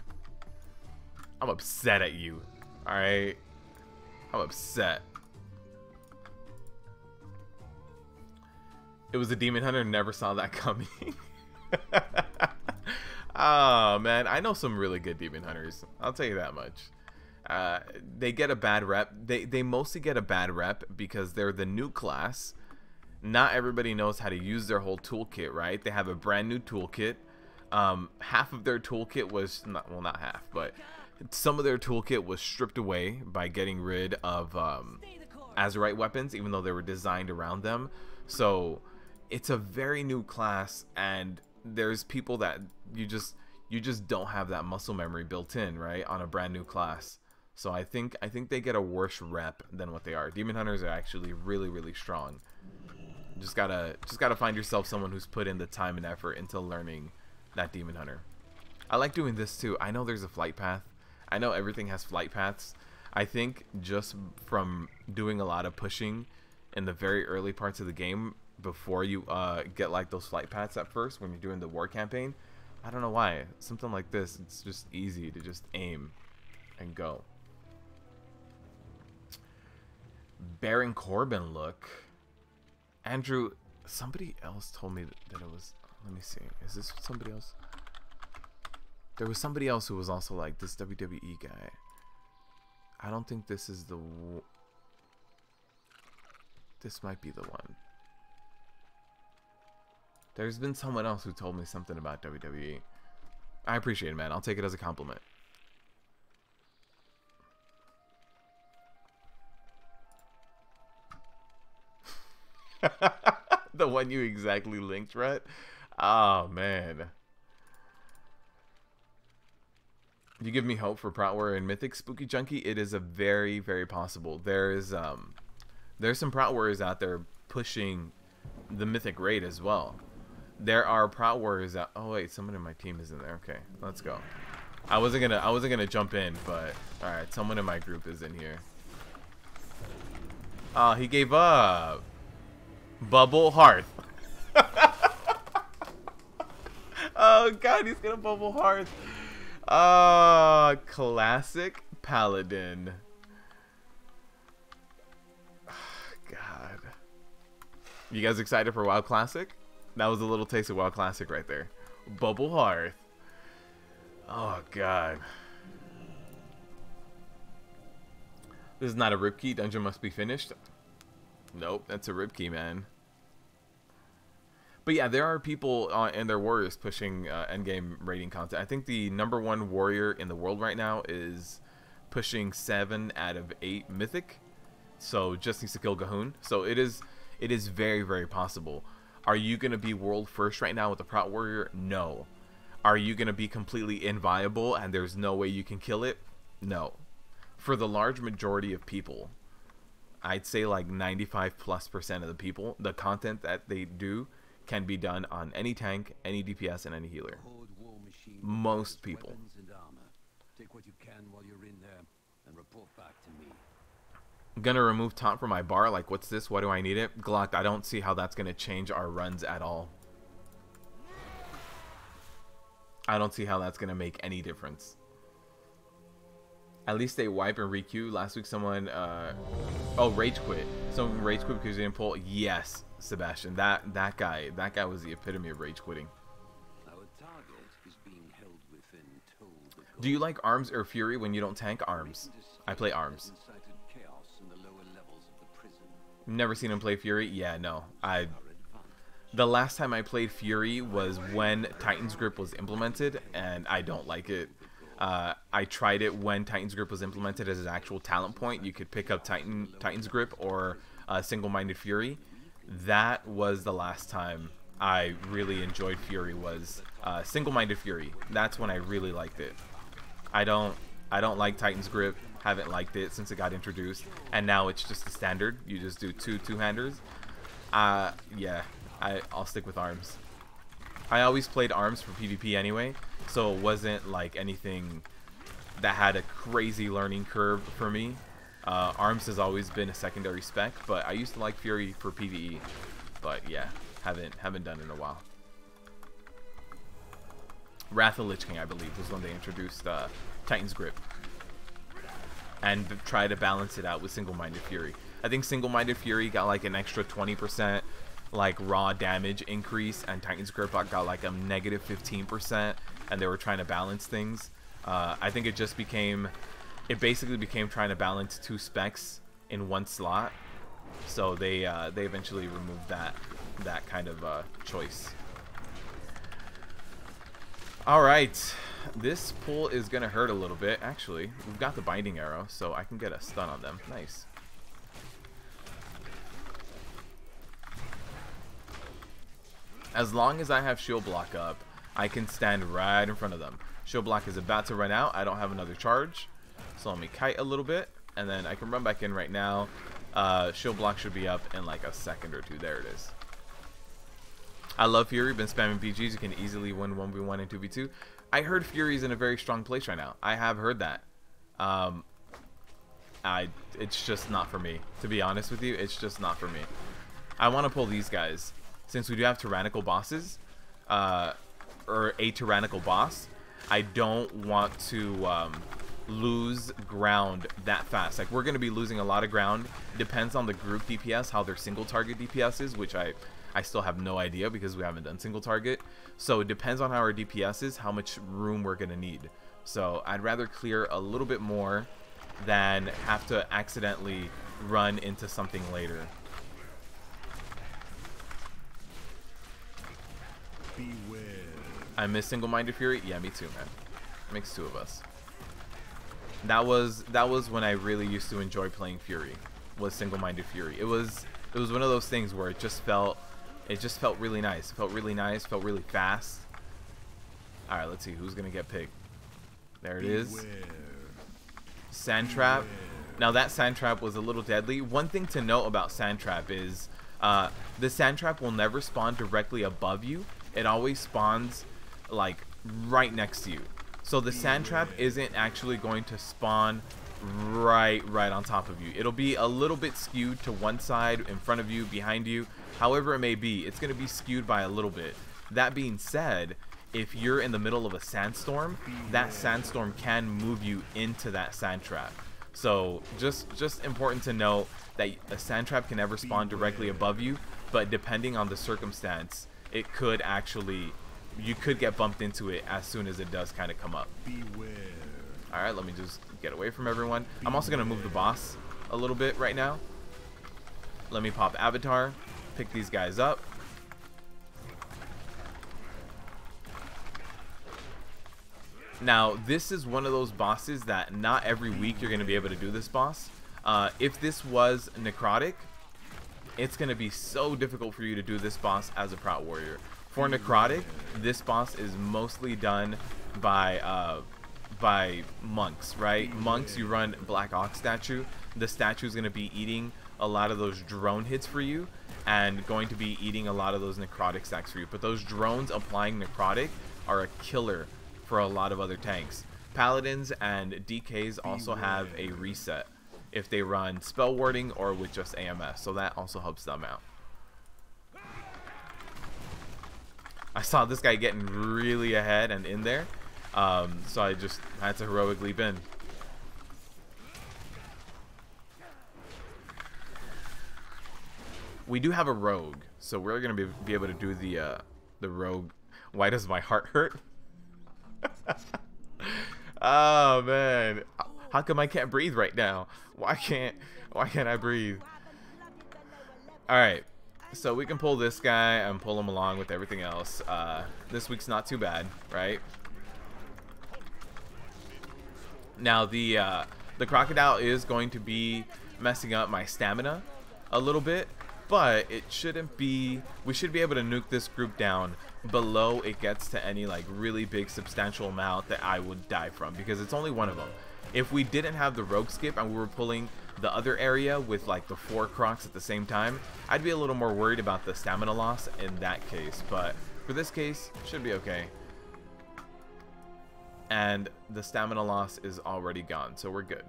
I'm upset at you. Alright? I'm upset. It was a demon hunter. Never saw that coming. Oh, man. I know some really good demon hunters. I'll tell you that much. They get a bad rep. They mostly get a bad rep because they're the new class. Not everybody knows how to use their whole toolkit, right? They have a brand new toolkit. Half of their toolkit was not half, but some of their toolkit was stripped away by getting rid of Azurite weapons, even though they were designed around them. So it's a very new class, and there's people that you just don't have that muscle memory built in, right, on a brand new class. So I think they get a worse rep than what they are. Demon hunters are actually really strong. Just gotta find yourself someone who's put in the time and effort into learning that demon hunter. I like doing this too. I know there's a flight path. I know everything has flight paths. I think just from doing a lot of pushing in the very early parts of the game before you get like those flight paths at first when you're doing the war campaign, I don't know why. Something like this, it's just easy to just aim and go. Baron Corbin look. Andrew, somebody else told me that it was, let me see, is this somebody else? There was somebody else who was also like this WWE guy. I don't think this is the, this might be the one. There's been someone else who told me something about WWE. I appreciate it, man. I'll take it as a compliment. The one you exactly linked, right? Oh, man. You give me hope for Prot Warrior and Mythic, Spooky Junkie. It is a very, very possible. There's some Prot Warriors out there pushing the Mythic raid as well. There are Prot Warriors that, oh wait, someone in my team is in there. Okay, let's go. I wasn't gonna jump in, but all right, someone in my group is in here. Oh, he gave up. Bubble Hearth. Oh god, he's gonna Bubble Hearth. Classic Paladin. God. You guys excited for WoW Classic? That was a little taste of WoW Classic right there. Bubble Hearth. Oh god. This is not a rip key. Dungeon must be finished. Nope, that's a rip key, man. But yeah, there are people and their warriors pushing endgame raiding content. I think the #1 warrior in the world right now is pushing 7 out of 8 Mythic. So just needs to kill Gahoon. So it is very, very possible. Are you going to be world first right now with the Prot Warrior? No. Are you going to be completely inviable and there's no way you can kill it? No. For the large majority of people, I'd say like 95+% of the people, the content that they do can be done on any tank, any DPS, and any healer. Most people. Take what you can while you're in there and report back to me. I'm gonna remove taunt from my bar. Like, what's this? Why do I need it? Glock, I don't see how that's gonna change our runs at all. I don't see how that's gonna make any difference. At least they wipe and re-queue. Last week someone oh, rage quit. Someone rage quit because he didn't pull. Yes, Sebastian. That guy was the epitome of rage quitting. Our target is being held within Tol Dagor. Do you like arms or fury when you don't tank? Arms. I play arms. Never seen him play fury? Yeah, no. The last time I played fury was when Titan's Grip was implemented, and I don't like it. I tried it when Titan's Grip was implemented as an actual talent point. You could pick up Titan's Grip or Single-Minded Fury. That was the last time I really enjoyed Fury, was Single-Minded Fury. That's when I really liked it. I don't like Titan's Grip. Haven't liked it since it got introduced, and now it's just the standard. You just do two-handers. Yeah, I'll stick with arms. I always played arms for PvP anyway, so it wasn't like anything that had a crazy learning curve for me. Arms has always been a secondary spec, but I used to like Fury for PvE. But yeah, haven't done it in a while. Wrath of Lich King, I believe, was when they introduced Titan's Grip and try to balance it out with Single-Minded Fury. I think Single-Minded Fury got like an extra 20% like raw damage increase, and Titan's Grip got like a negative 15%, and they were trying to balance things. I think it basically became trying to balance 2 specs in 1 slot. So they eventually removed that kind of choice. All right, this pull is gonna hurt a little bit. Actually, we've got the binding arrow, so I can get a stun on them. Nice. As long as I have shield block up, I can stand right in front of them. Shield block is about to run out. I don't have another charge, so let me kite a little bit, and then I can run back in right now. Shield block should be up in like a second or two. There it is. I love Fury. Been spamming PGs. You can easily win 1v1 and 2v2. I heard Fury's in a very strong place right now. I have heard that. It's just not for me, to be honest with you. It's just not for me. I want to pull these guys since we do have tyrannical bosses, or a tyrannical boss. I don't want to lose ground that fast. Like, we're going to be losing a lot of ground. Depends on the group DPS, how their single target DPS is, which I still have no idea because we haven't done single target. So it depends on how our DPS is, how much room we're going to need. So I'd rather clear a little bit more than have to accidentally run into something later. Beware. I miss single-minded fury. Yeah, me too, man. Makes two of us. That was when I really used to enjoy playing Fury. Was single-minded fury. It was one of those things where it just felt really nice. It felt really nice. Felt really fast. All right, let's see who's gonna get picked. There it is. Sand trap. Now that sand trap was a little deadly. One thing to note about sand trap is the sand trap will never spawn directly above you. It always spawns like right next to you. So the sand trap isn't actually going to spawn right on top of you. It'll be a little bit skewed to one side, in front of you, behind you, however it may be. It's going to be skewed by a little bit. That being said, if you're in the middle of a sandstorm, that sandstorm can move you into that sand trap. So just important to know that a sand trap can never spawn directly above you, but depending on the circumstance, it could actually, you could get bumped into it as soon as it does kind of come up. All right, let me just get away from everyone. I'm also gonna move the boss a little bit right now. Let me pop avatar, pick these guys up. Now, this is one of those bosses that not every week you're going to be able to do this boss. If this was necrotic, it's going to be so difficult for you to do this boss as a Prot warrior. For necrotic, this boss is mostly done by monks, right? Monks, you run Black Ox statue. The statue is going to be eating a lot of those drone hits for you and going to be eating a lot of those necrotic stacks for you. But those drones applying necrotic are a killer for a lot of other tanks. Paladins and DKs also have a reset if they run spell warding or with just AMS, so that also helps them out. I saw this guy getting really ahead and in there, so I just had to heroic leap in. We do have a rogue, so we're gonna be able to do the rogue. Why does my heart hurt? Oh man, how come I can't breathe right now? Why can't I breathe? All right, so we can pull this guy and pull him along with everything else. This week's not too bad, right? Now the crocodile is going to be messing up my stamina a little bit, but it shouldn't be. We should be able to nuke this group down below it gets to any like really big substantial amount that I would die from, because it's only one of them. If we didn't have the rogue skip and we were pulling the other area with like the 4 crocs at the same time, I'd be a little more worried about the stamina loss in that case, but for this case should be okay. And the stamina loss is already gone, so we're good.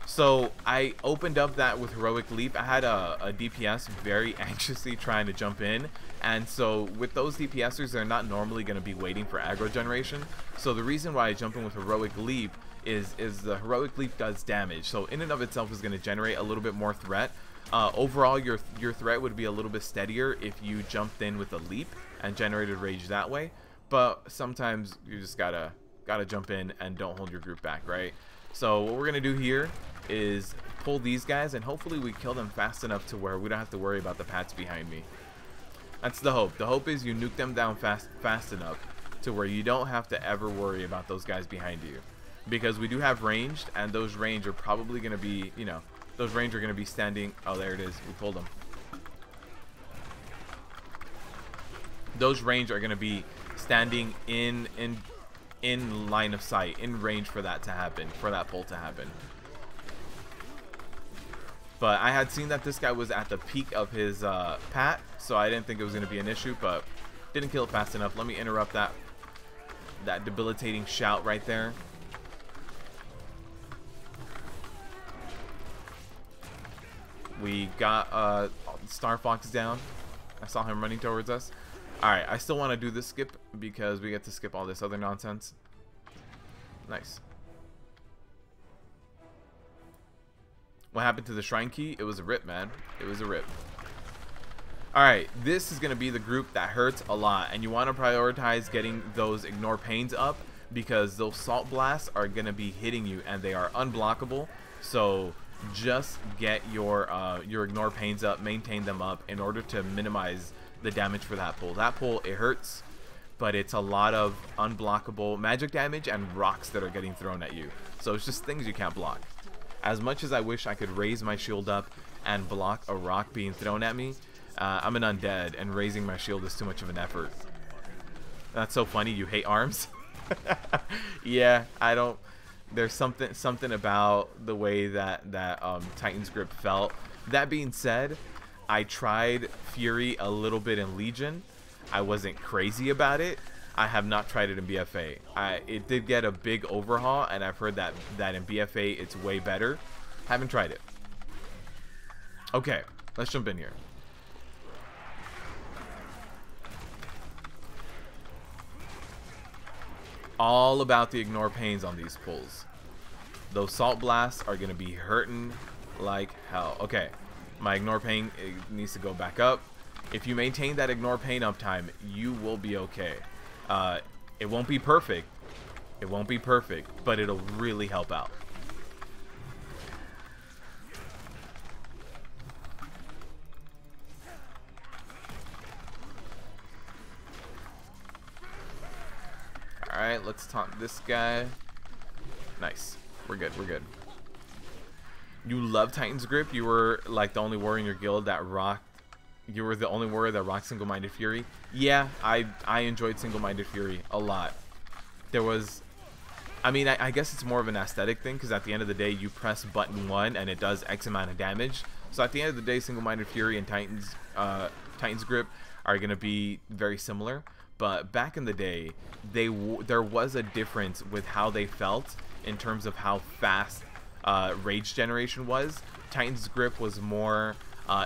So I opened up that with heroic leap. I had a DPS very anxiously trying to jump in, and so with those DPSers, they're not normally going to be waiting for aggro generation. So the reason why I jump in with heroic leap is the heroic leap does damage, so in and of itself is going to generate a little bit more threat. Overall, your threat would be a little bit steadier if you jumped in with a leap and generated rage that way, but sometimes you just gotta jump in and don't hold your group back, right? So what we're gonna do here is pull these guys, and hopefully we kill them fast enough to where we don't have to worry about the pats behind me. That's the hope. The hope is you nuke them down fast enough to where you don't have to ever worry about those guys behind you, because we do have ranged, and those range are probably going to be, you know, those range are going to be standing. Oh, there it is. We pulled them. Those range are going to be standing in line of sight, in range for that to happen, for that pull to happen. But I had seen that this guy was at the peak of his pat, so I didn't think it was going to be an issue, but didn't kill it fast enough. Let me interrupt that that debilitating shout right there. We got Star Fox down. I saw him running towards us. Alright, I still want to do this skip because we get to skip all this other nonsense. Nice. What happened to the Shrine Key? It was a rip, man. It was a rip. Alright, this is going to be the group that hurts a lot. And you want to prioritize getting those Ignore Pains up because those Salt Blasts are going to be hitting you and they are unblockable. So just get your Ignore Pains up, maintain them up in order to minimize the damage for that pull. That pull, it hurts, but it's a lot of unblockable magic damage and rocks that are getting thrown at you. So it's just things you can't block. As much as I wish I could raise my shield up and block a rock being thrown at me, I'm an undead, and raising my shield is too much of an effort. That's so funny. You hate arms? Yeah, I don't. There's something about the way that Titan's Grip felt. That being said, I tried Fury a little bit in Legion. I wasn't crazy about it. I have not tried it in BFA. It did get a big overhaul, and I've heard that in BFA it's way better. Haven't tried it. Okay, let's jump in here. All about the Ignore Pains on these pulls. Those Salt Blasts are going to be hurting like hell. Okay, my Ignore Pain, it needs to go back up. If you maintain that Ignore Pain uptime, you will be okay. It won't be perfect. It won't be perfect, but it'll really help out. Alright, let's taunt this guy. Nice. We're good, we're good. You love Titan's Grip? You were like the only warrior in your guild that rocked. You were the only warrior that rocked Single-Minded Fury? Yeah, I enjoyed Single-Minded Fury a lot. There was... I mean, I guess it's more of an aesthetic thing, because at the end of the day, you press button 1 and it does X amount of damage. So at the end of the day, Single-Minded Fury and Titan's Grip are going to be very similar. But back in the day, there was a difference with how they felt in terms of how fast rage generation was. Titan's Grip was more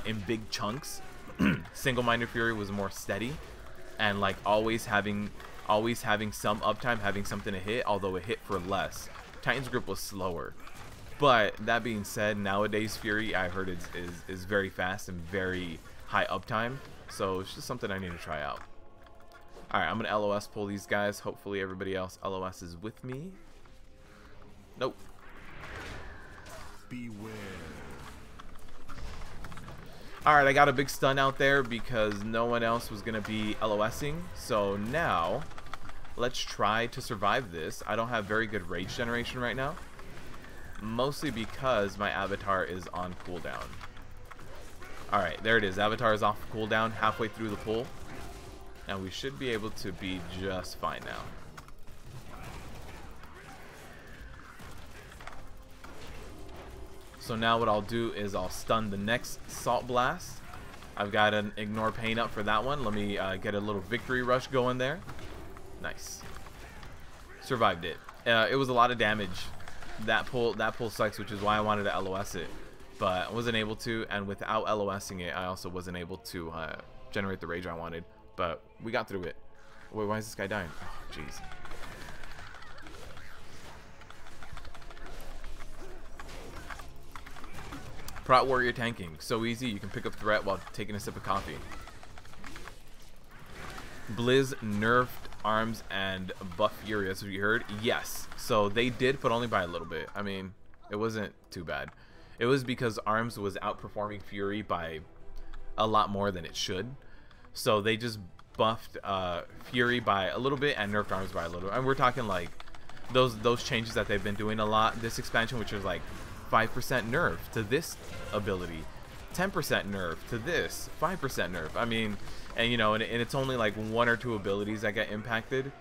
in big chunks. Single-Minded Fury was more steady, and like always having some uptime, having something to hit, although it hit for less. Titan's Grip was slower. But that being said, nowadays Fury, I heard, is very fast and very high uptime. So it's just something I need to try out. Alright, I'm going to LOS pull these guys. Hopefully everybody else LOS is with me. Nope. Beware. Alright, I got a big stun out there because no one else was going to be LOSing. So now, let's try to survive this. I don't have very good rage generation right now. Mostly because my avatar is on cooldown. Alright, there it is. Avatar is off cooldown halfway through the pull. And we should be able to be just fine now. So now what I'll do is I'll stun the next Salt Blast. I've got an Ignore Pain up for that one. Let me get a little victory rush going there. Nice. Survived it. It was a lot of damage. That pull sucks, which is why I wanted to LOS it. But I wasn't able to, and without LOSing it, I also wasn't able to generate the rage I wanted. But we got through it. Wait, why is this guy dying? Oh, jeez. Prot warrior tanking. So easy, you can pick up threat while taking a sip of coffee. Blizz nerfed arms and buff Fury, that's what you heard? Yes. So they did, but only by a little bit. I mean, it wasn't too bad. It was because arms was outperforming Fury by a lot more than it should. So they just buffed Fury by a little bit and nerfed arms by a little. And we're talking like those changes that they've been doing a lot this expansion, which is like 5% nerf to this ability, 10% nerf to this, 5% nerf. I mean, and you know, and it's only like 1 or 2 abilities that get impacted.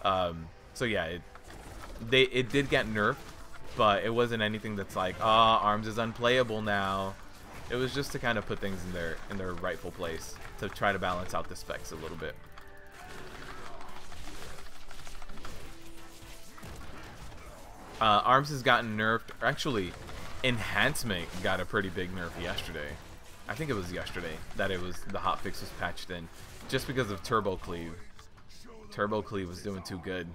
So yeah, it did get nerfed, but it wasn't anything that's like, arms is unplayable now. It was just to kind of put things in their rightful place, to try to balance out the specs a little bit. Arms has gotten nerfed. Actually, enhancement got a pretty big nerf yesterday. I think it was yesterday that the hotfix was patched in, just because of Turbo Cleave. Turbo Cleave was doing too good.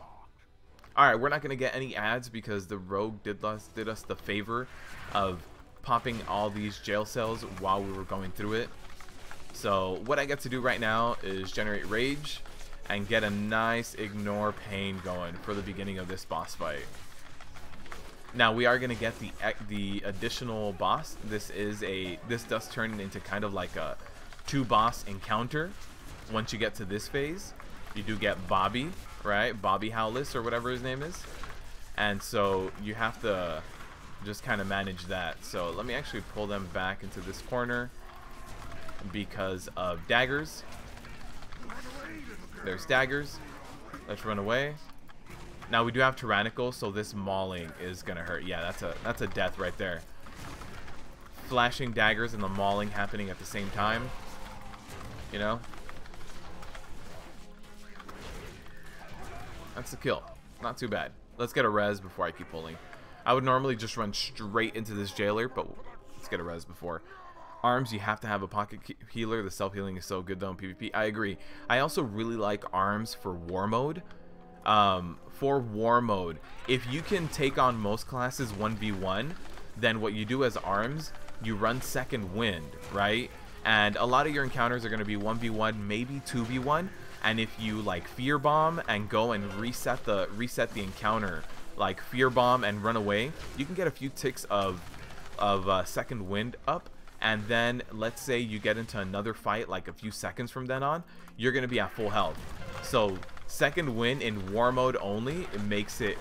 Alright, we're not going to get any ads because the rogue did us the favor of popping all these jail cells while we were going through it. So what I get to do right now is generate rage and get a nice ignore pain going for the beginning of this boss fight. Now we are going to get the additional boss. This does turn into kind of like a 2-boss encounter. Once you get to this phase, you do get Bobby, right? Bobby Howlis or whatever his name is. And so you have to just kind of manage that. So let me actually pull them back into this corner because of daggers. There's daggers. Let's run away. Now we do have tyrannical, so this mauling is gonna hurt. Yeah, that's a death right there. Flashing daggers and the mauling happening at the same time. You know? That's the kill. Not too bad. Let's get a res before I keep pulling. I would normally just run straight into this jailer, but let's get a res before. Arms, you have to have a pocket healer. The self-healing is so good though in PvP. I agree. I also really like arms for war mode. For war mode, if you can take on most classes 1v1, then what you do as arms, you run second wind, right? And a lot of your encounters are going to be 1v1, maybe 2v1. And if you like fear bomb and go and reset the encounter, like fear bomb and run away, you can get a few ticks of second wind up. And then let's say you get into another fight like a few seconds from then on, you're going to be at full health. So second wind in war mode only, it makes it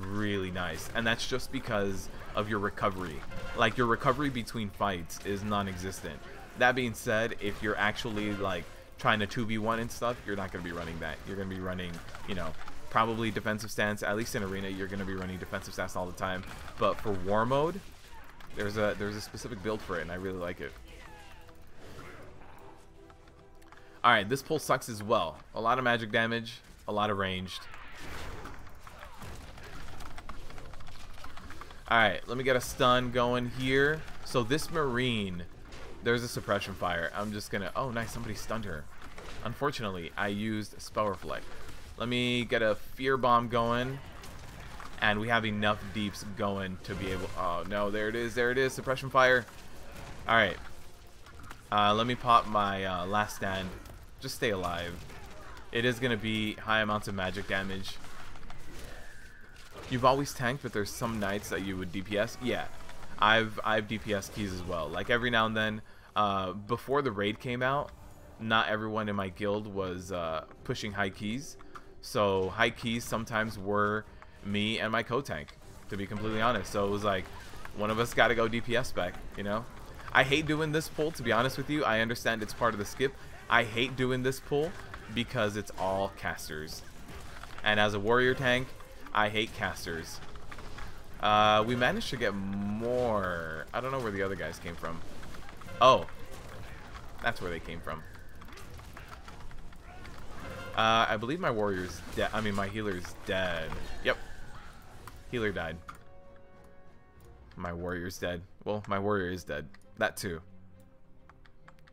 really nice. And that's just because of your recovery. Like your recovery between fights is non-existent. That being said, if you're actually like trying to 2v1 and stuff, you're not going to be running that. You're going to be running, you know, probably defensive stance. At least in arena, you're going to be running defensive stance all the time. But for war mode, there's a specific build for it, and I really like it. Alright, this pull sucks as well. A lot of magic damage, a lot of ranged. Alright, let me get a stun going here. So this Marine, there's a suppression fire. I'm just gonna... Oh, nice, somebody stunned her. Unfortunately, I used Spell Reflect. Let me get a Fear Bomb going. And we have enough deeps going to be able... Oh, no, there it is, suppression fire. Alright. Let me pop my last stand. Just stay alive. It is going to be high amounts of magic damage. You've always tanked, but there's some nights that you would DPS. Yeah, I've DPS keys as well. Like every now and then, before the raid came out, not everyone in my guild was pushing high keys. So high keys sometimes were me and my co-tank, to be completely honest. So it was like, one of us got to go DPS back, you know? I hate doing this pull, to be honest with you. I understand it's part of the skip. I hate doing this pull because it's all casters. And as a warrior tank, I hate casters. We managed to get more. I don't know where the other guys came from. Oh, that's where they came from. I believe my warrior's dead. I mean, my healer's dead. Yep. Healer died. My warrior's dead. Well, my warrior is dead. That too.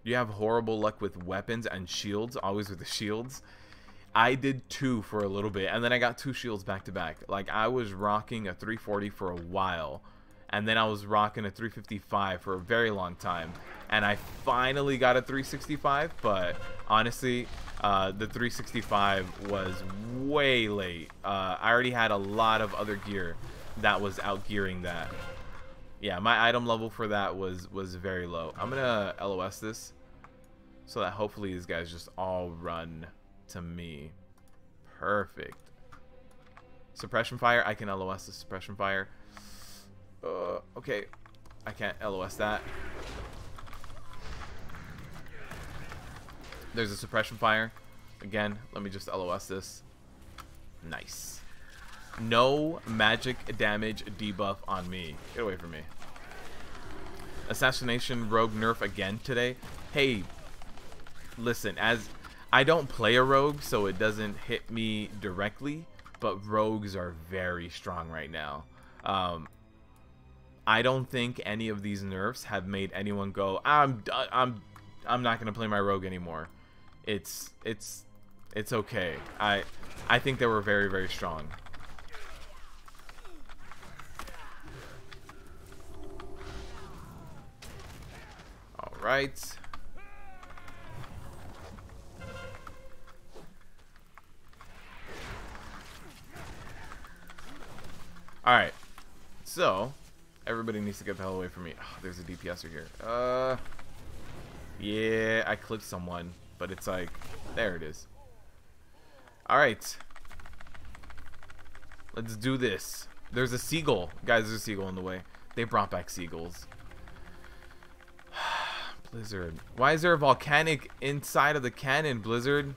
You have horrible luck with weapons and shields. Always with the shields. I did 2 for a little bit, and then I got 2 shields back to back. Like, I was rocking a 340 for a while, and then I was rocking a 355 for a very long time, and I finally got a 365, but honestly, the 365 was way late. I already had a lot of other gear that was outgearing that. Yeah, my item level for that was very low. I'm gonna LOS this so that hopefully these guys just all run to me. Perfect. Suppression fire. I can LOS the suppression fire. Okay. I can't LOS that. There's a suppression fire. Again, let me just LOS this. Nice. No magic damage debuff on me. Get away from me. Assassination rogue nerf again today. Hey, listen, as I don't play a rogue, so it doesn't hit me directly, but rogues are very strong right now. I don't think any of these nerfs have made anyone go, I'm not gonna play my rogue anymore. It's okay. I think they were very, very strong. All right. All right. So everybody needs to get the hell away from me. Oh, there's a DPSer here. Yeah, I clipped someone, but it's like, there it is. All right. Let's do this. There's a seagull. Guys, there's a seagull in the way. They brought back seagulls. Blizzard. Why is there a volcanic inside of the cannon, Blizzard?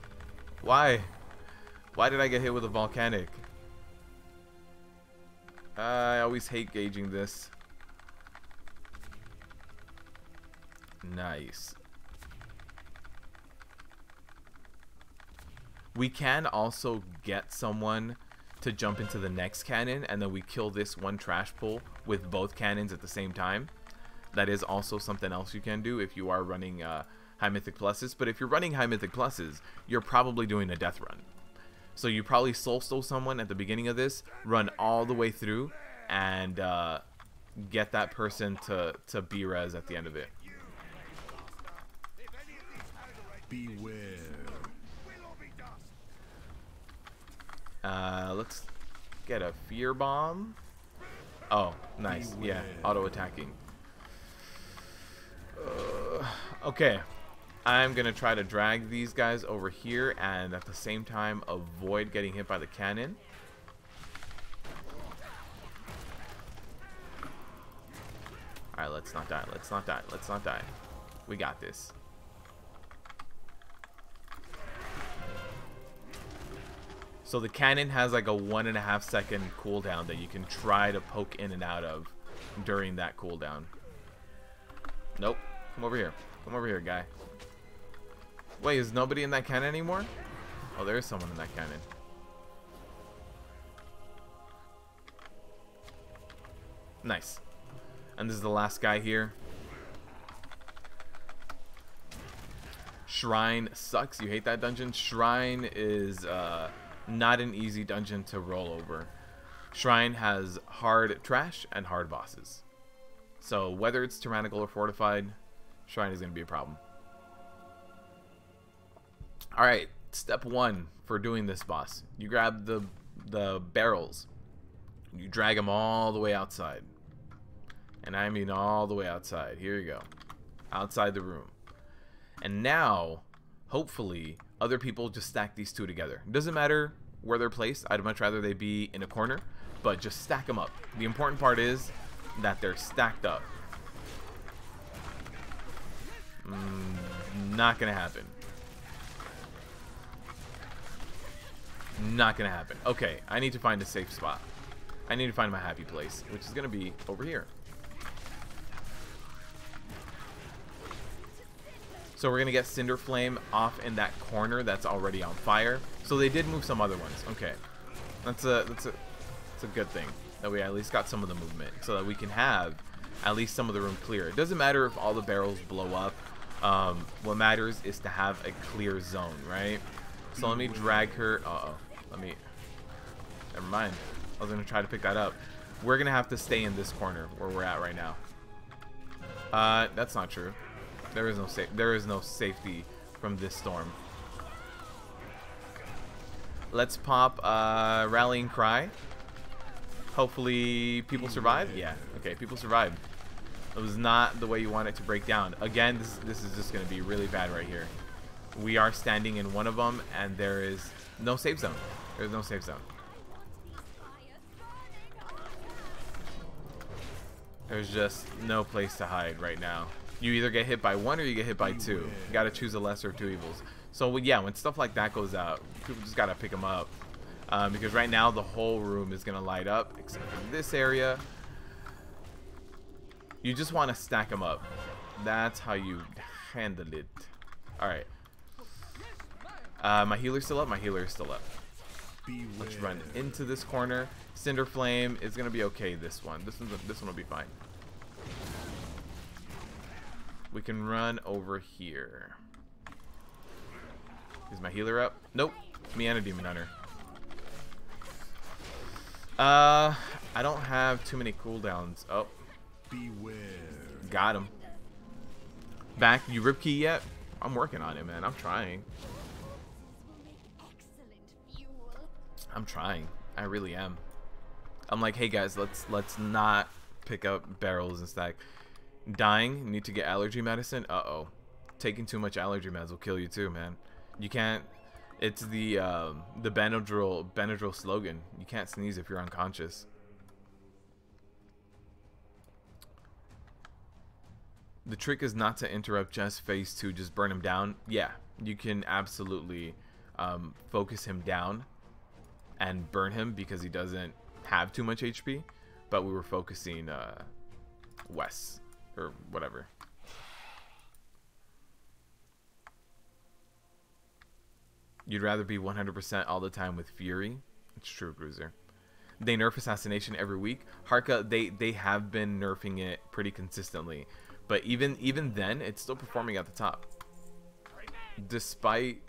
Why? Why did I get hit with a volcanic? I always hate gauging this. Nice. We can also get someone to jump into the next cannon, and then we kill this one trash pull with both cannons at the same time. That is also something else you can do if you are running high mythic pluses. But if you're running high mythic pluses, you're probably doing a death run. So you probably soul stole someone at the beginning of this, run all the way through, and get that person to B-res at the end of it. Beware. Let's get a fear bomb. Oh, nice. Yeah, auto attacking. Okay. I'm gonna try to drag these guys over here and at the same time avoid getting hit by the cannon. Alright, let's not die. Let's not die. Let's not die. We got this. So the cannon has like a 1.5 second cooldown that you can try to poke in and out of during that cooldown. Nope. Come over here. Come over here, guy. Wait, is nobody in that cannon anymore? Oh, there is someone in that cannon. Nice. And this is the last guy here. Shrine sucks. You hate that dungeon? Shrine is not an easy dungeon to roll over. Shrine has hard trash and hard bosses. So whether it's tyrannical or fortified, Shrine is going to be a problem. Alright, step 1 for doing this boss. You grab the barrels. You drag them all the way outside. And I mean all the way outside. Here you go. Outside the room. And now, hopefully, other people just stack these two together. It doesn't matter where they're placed. I'd much rather they be in a corner. But just stack them up. The important part is that they're stacked up. Not gonna happen. Not gonna happen. Okay, I need to find a safe spot. I need to find my happy place, which is gonna be over here. So we're gonna get Cinder Flame off in that corner that's already on fire. So they did move some other ones. Okay, that's a good thing that we at least got some of the movement, so that we can have at least some of the room clear. It doesn't matter if all the barrels blow up. What matters is to have a clear zone, right? So let me drag her. Never mind. I was gonna try to pick that up. We're gonna have to stay in this corner where we're at right now. That's not true. There is no safety from this storm. Let's pop Rallying Cry. Hopefully people survive. Yeah. Okay, people survived. It was not the way you want it to break down. Again, this is just going to be really bad right here. We are standing in one of them, and there is no safe zone. There's no safe zone. There's just no place to hide right now. You either get hit by one or you get hit by two. You got to choose the lesser of two evils. So yeah, when stuff like that goes out, people just got to pick them up. Because right now the whole room is going to light up, except for this area. You just want to stack them up. That's how you handle it. Alright. My healer's still up. My healer is still up. Let's run into this corner. Cinder Flame is gonna be okay. This one will be fine. We can run over here. Is my healer up? Nope. Me and a Demon Hunter. I don't have too many cooldowns. Oh. Beware. Got him. Back. You Ripkey yet? I'm working on it, man. I'm trying. I'm trying. I really am. I'm like, hey guys, let's not pick up barrels and stack. Dying. Need to get allergy medicine. Uh-oh. Taking too much allergy meds will kill you too, man. You can't. It's the Benadryl slogan. You can't sneeze if you're unconscious. The trick is not to interrupt just phase 2, just burn him down. Yeah, you can absolutely focus him down and burn him because he doesn't have too much HP. But we were focusing Wes or whatever. You'd rather be 100% all the time with Fury. It's true, Bruiser. They nerf Assassination every week. Harka, they have been nerfing it pretty consistently. But even then, it's still performing at the top. Despite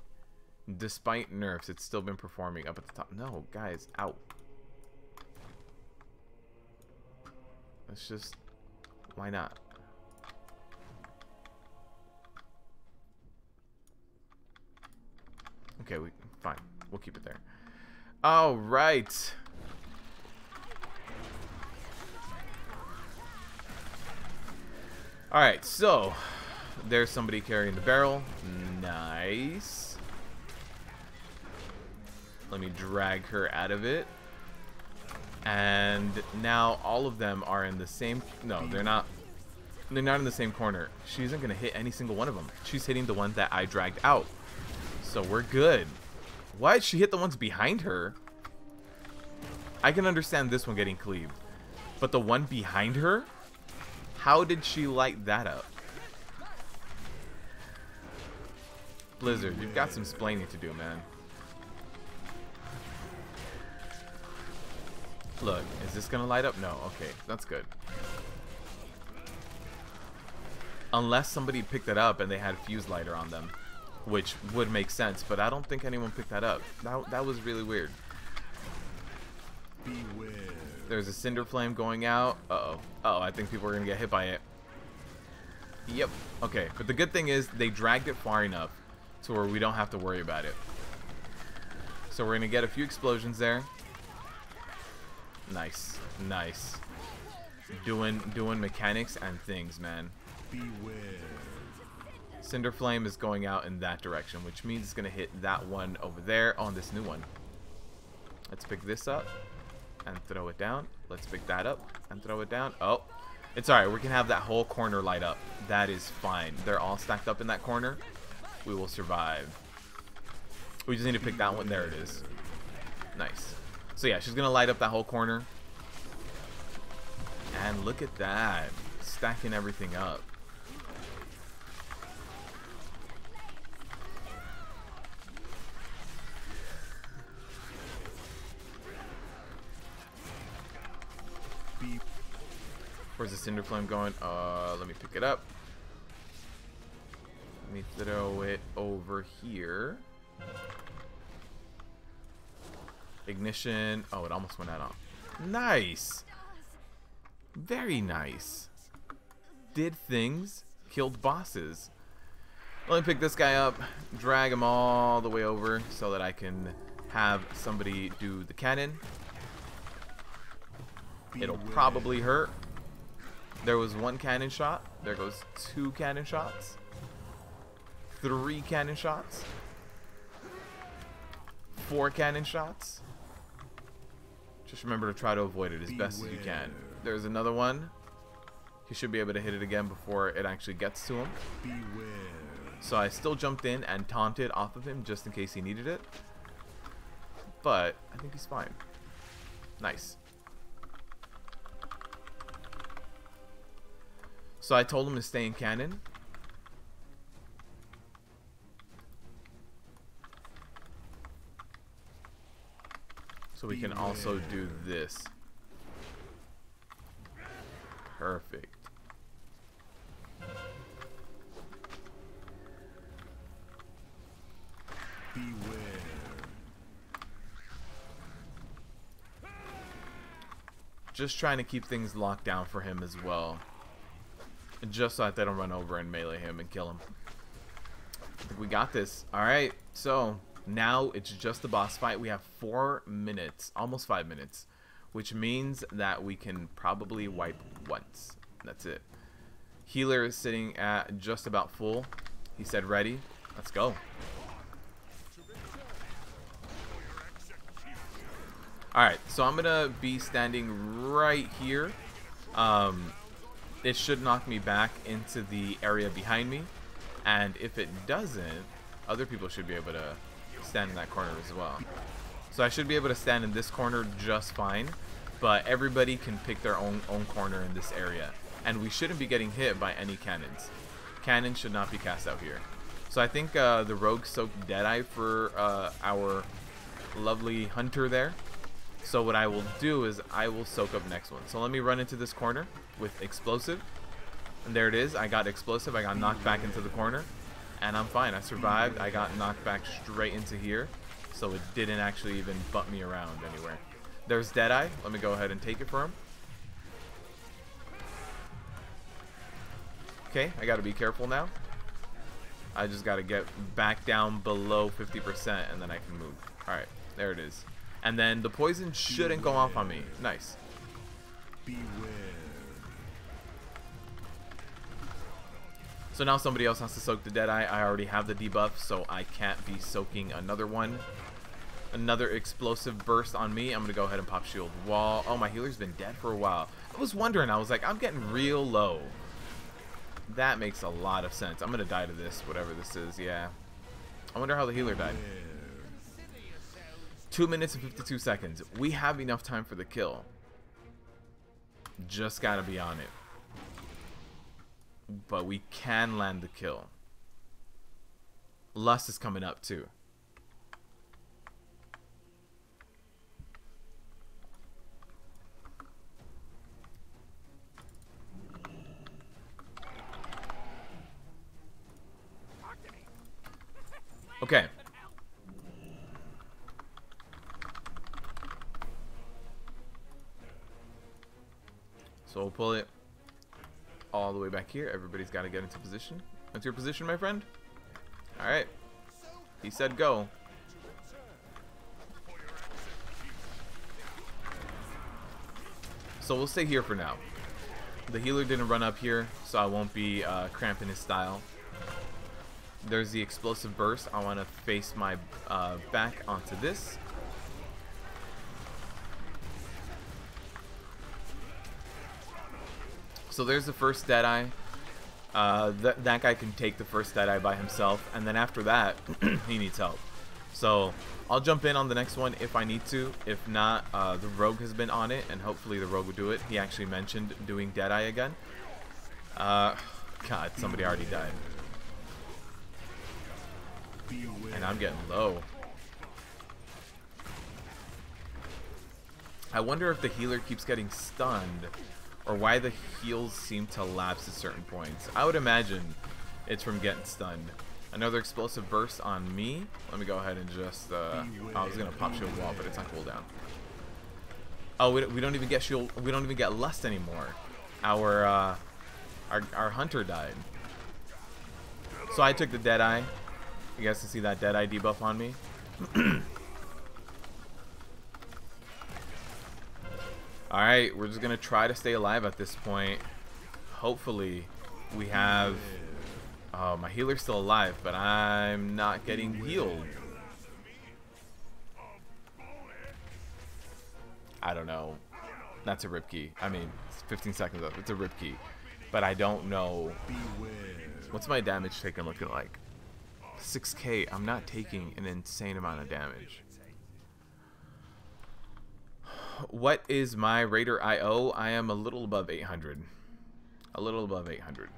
nerfs, it's still been performing up at the top. No, guys, out. Let's just, why not? Okay, fine. We'll keep it there. All right. All right, so there's somebody carrying the barrel. Nice. Let me drag her out of it. And now all of them are in the same. No, they're not. They're not in the same corner. She isn't gonna hit any single one of them. She's hitting the one that I dragged out. So we're good. What? She hit the ones behind her? I can understand this one getting cleaved. But the one behind her? How did she light that up? Blizzard, you've got some splaining to do, man. Look, is this gonna light up? No, okay, that's good. Unless somebody picked it up and they had fuse lighter on them. Which would make sense, but I don't think anyone picked that up. That was really weird. Beware. There's a Cinder Flame going out. Uh-oh. Uh-oh, I think people are going to get hit by it. Yep. Okay, but the good thing is they dragged it far enough to where we don't have to worry about it. So we're going to get a few explosions there. Nice. Nice. Doing mechanics and things, man. Beware. Cinder Flame is going out in that direction, which means it's going to hit that one over there on this new one. Let's pick this up and throw it down. Let's pick that up and throw it down. Oh, it's alright. We can have that whole corner light up. That is fine. They're all stacked up in that corner. We will survive. We just need to pick that one. There it is. Nice. So yeah, she's going to light up that whole corner. And look at that. Stacking everything up. Where's the Cinder Flame going? Let me pick it up. Let me throw it over here. Ignition. Oh, it almost went out on. Nice. Very nice. Did things. Killed bosses. Let me pick this guy up. Drag him all the way over so that I can have somebody do the cannon. It'll probably hurt. There was one cannon shot. There goes 2 cannon shots. 3 cannon shots. 4 cannon shots. Just remember to try to avoid it as best as you can. There's another one. He should be able to hit it again before it actually gets to him. So I still jumped in and taunted off of him just in case he needed it. But I think he's fine. Nice. So I told him to stay in cannon. So we can also do this. Perfect. Beware. Just trying to keep things locked down for him as well. Just so that they don't run over and melee him and kill him. I think we got this. Alright, so now it's just the boss fight. We have 4 minutes, almost 5 minutes, which means that we can probably wipe once. That's it. Healer is sitting at just about full. He said ready. Let's go. Alright, so I'm gonna be standing right here. It should knock me back into the area behind me. And if it doesn't, other people should be able to stand in that corner as well. So I should be able to stand in this corner just fine. But everybody can pick their own corner in this area. And we shouldn't be getting hit by any cannons. Cannons should not be cast out here. So I think the rogue soaked Deadeye for our lovely hunter there. So what I will do is I will soak up next one. So let me run into this corner with explosive. And there it is. I got explosive. I got knocked back into the corner. And I'm fine. I survived. I got knocked back straight into here. So it didn't actually even butt me around anywhere. There's Deadeye. Let me go ahead and take it for him. Okay, I gotta be careful now. I just gotta get back down below 50% and then I can move. Alright, there it is. And then the poison shouldn't go off on me. Nice. Beware. So now somebody else has to soak the Deadeye. I already have the debuff, so I can't be soaking another one. Another explosive burst on me. I'm gonna go ahead and pop shield wall. Oh, my healer's been dead for a while. I was wondering, I was like, I'm getting real low. That makes a lot of sense. I'm gonna die to this, whatever this is, yeah. I wonder how the healer died. 2 minutes and 52 seconds. We have enough time for the kill. Just gotta be on it. But we can land the kill. Lust is coming up too. Okay. So we'll pull it all the way back here. Everybody's got to get into position. Into your position, my friend. All right. He said go. So we'll stay here for now. The healer didn't run up here, so I won't be cramping his style. There's the explosive burst. I want to face my back onto this. So there's the first Deadeye. That guy can take the first Deadeye by himself, and then after that, he needs help. So I'll jump in on the next one if I need to. If not, the Rogue has been on it, and hopefully the Rogue will do it. He actually mentioned doing Deadeye again. God, somebody already died. And I'm getting low. I wonder if the healer keeps getting stunned, or why the heals seem to lapse at certain points. I would imagine it's from getting stunned. Another explosive burst on me. Let me go ahead and just I was gonna pop shield wall, but it's on cooldown. Oh, we don't even get shield. We don't even get lust anymore. Our hunter died. So I took the Deadeye. You guys can see that Deadeye debuff on me. Alright, we're just going to try to stay alive at this point. Hopefully, we have... Oh, my healer's still alive, but I'm not getting healed. I don't know. That's a rip key. I mean, it's 15 seconds up. It's a rip key. But I don't know. What's my damage taken looking like? 6k. I'm not taking an insane amount of damage. What is my Raider IO? I am a little above 800. A little above 800.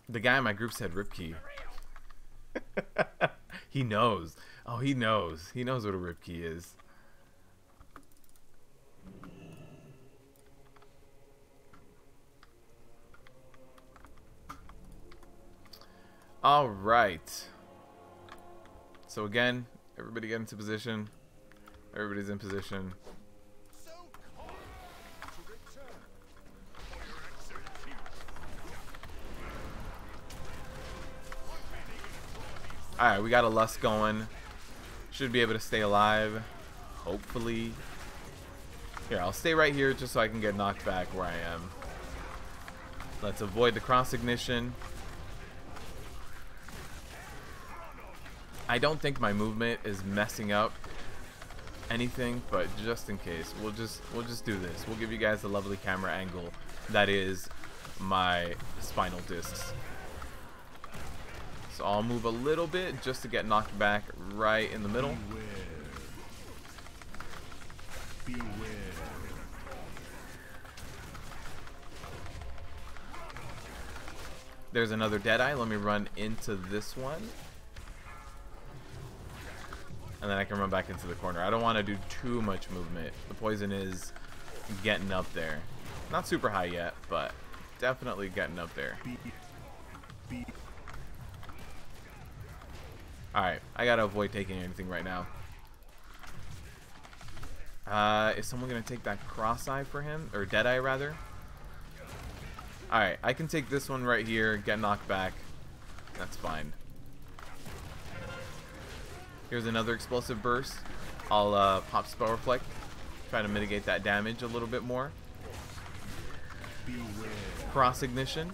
The guy in my group said rip key. He knows. Oh, he knows. He knows what a rip key is. All right. So again, everybody get into position. Everybody's in position. Alright, we got a lust going. Should be able to stay alive. Hopefully. Here, I'll stay right here just so I can get knocked back where I am. Let's avoid the cross ignition. I don't think my movement is messing up anything, but just in case, we'll just do this. We'll give you guys the lovely camera angle that is my spinal discs. So I'll move a little bit just to get knocked back right in the middle. Beware. There's another Deadeye. Let me run into this one. And then I can run back into the corner. I don't want to do too much movement. The poison is getting up there. Not super high yet, but definitely getting up there. Alright, I gotta avoid taking anything right now. Is someone gonna take that cross-eye for him? Or Deadeye, rather? Alright, I can take this one right here, get knocked back. That's fine. Here's another explosive burst. I'll pop Spell Reflect, try to mitigate that damage a little bit more. Beware. Cross ignition.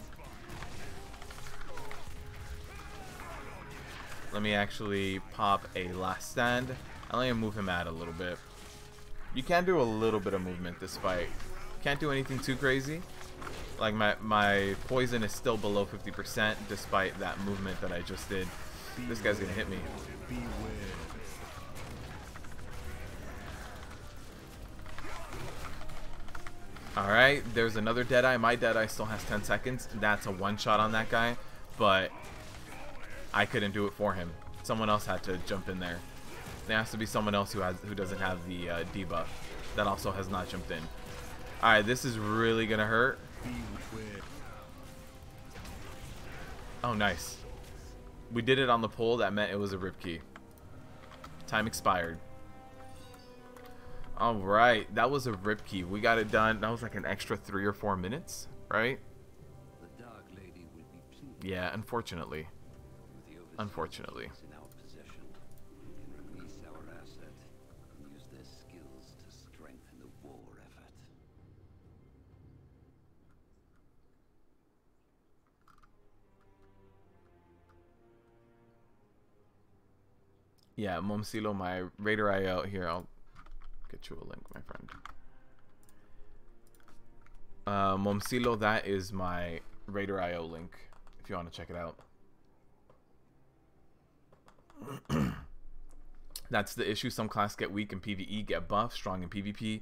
Let me actually pop a last stand. I'll let him move him out a little bit. You can do a little bit of movement this fight. Can't do anything too crazy. Like my poison is still below 50% despite that movement that I just did. This guy's gonna hit me. Beware. Alright, there's another Deadeye. My Deadeye still has 10 seconds. That's a one-shot on that guy, but I couldn't do it for him. Someone else had to jump in there. There has to be someone else who doesn't have the debuff that also has not jumped in. Alright, this is really gonna hurt. Beware. Oh, nice. We did it on the pole. That meant it was a rip key. Time expired. Alright, that was a rip key. We got it done. That was like an extra 3 or 4 minutes, right? The Dark Lady will be pleased. Yeah, unfortunately. With the overseas Unfortunately. in our possession, we can release our asset and use their skills to strengthen the war effort. Yeah, Momsilo, my Raider IO. Here, I'll get you a link, my friend. Momsilo, that is my Raider IO link, if you want to check it out. That's the issue. Some classes get weak in PvE, get buffed, strong in PvP.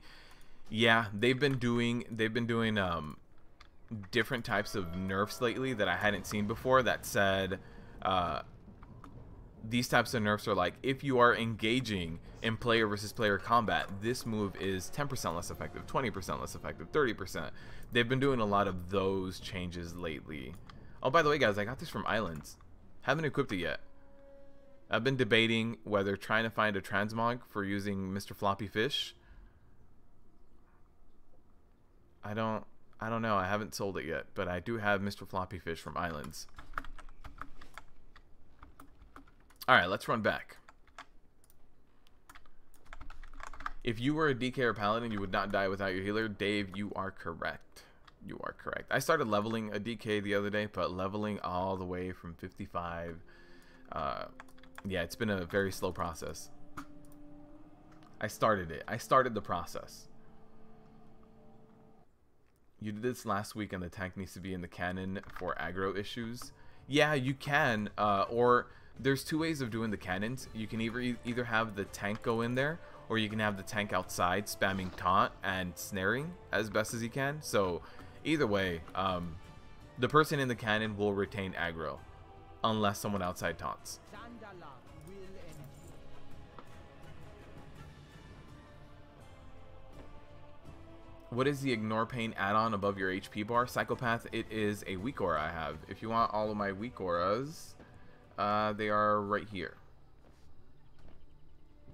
Yeah, they've been doing different types of nerfs lately that I hadn't seen before. That said, these types of nerfs are like, if you are engaging in player versus player combat, this move is 10% less effective, 20% less effective, 30%. They've been doing a lot of those changes lately. Oh, by the way, guys, I got this from Islands. Haven't equipped it yet. I've been debating whether trying to find a transmog for using Mr. Floppy Fish. I don't know. I haven't sold it yet, but I do have Mr. Floppy Fish from Islands. Alright, let's run back. If you were a DK or Paladin, you would not die without your healer. Dave, you are correct. You are correct. I started leveling a DK the other day, but leveling all the way from 55. Yeah, it's been a very slow process. I started it. I started the process. You did this last week and the tank needs to be in the cannon for aggro issues. Yeah, you can, or there's two ways of doing the cannons. You can either have the tank go in there, or you can have the tank outside spamming taunt and snaring as best as he can. So either way, the person in the cannon will retain aggro. unless someone outside taunts. Sandala will endure. What is the Ignore Pain add-on above your HP bar? Psychopath, it is a weak aura I have. If you want all of my weak auras, they are right here.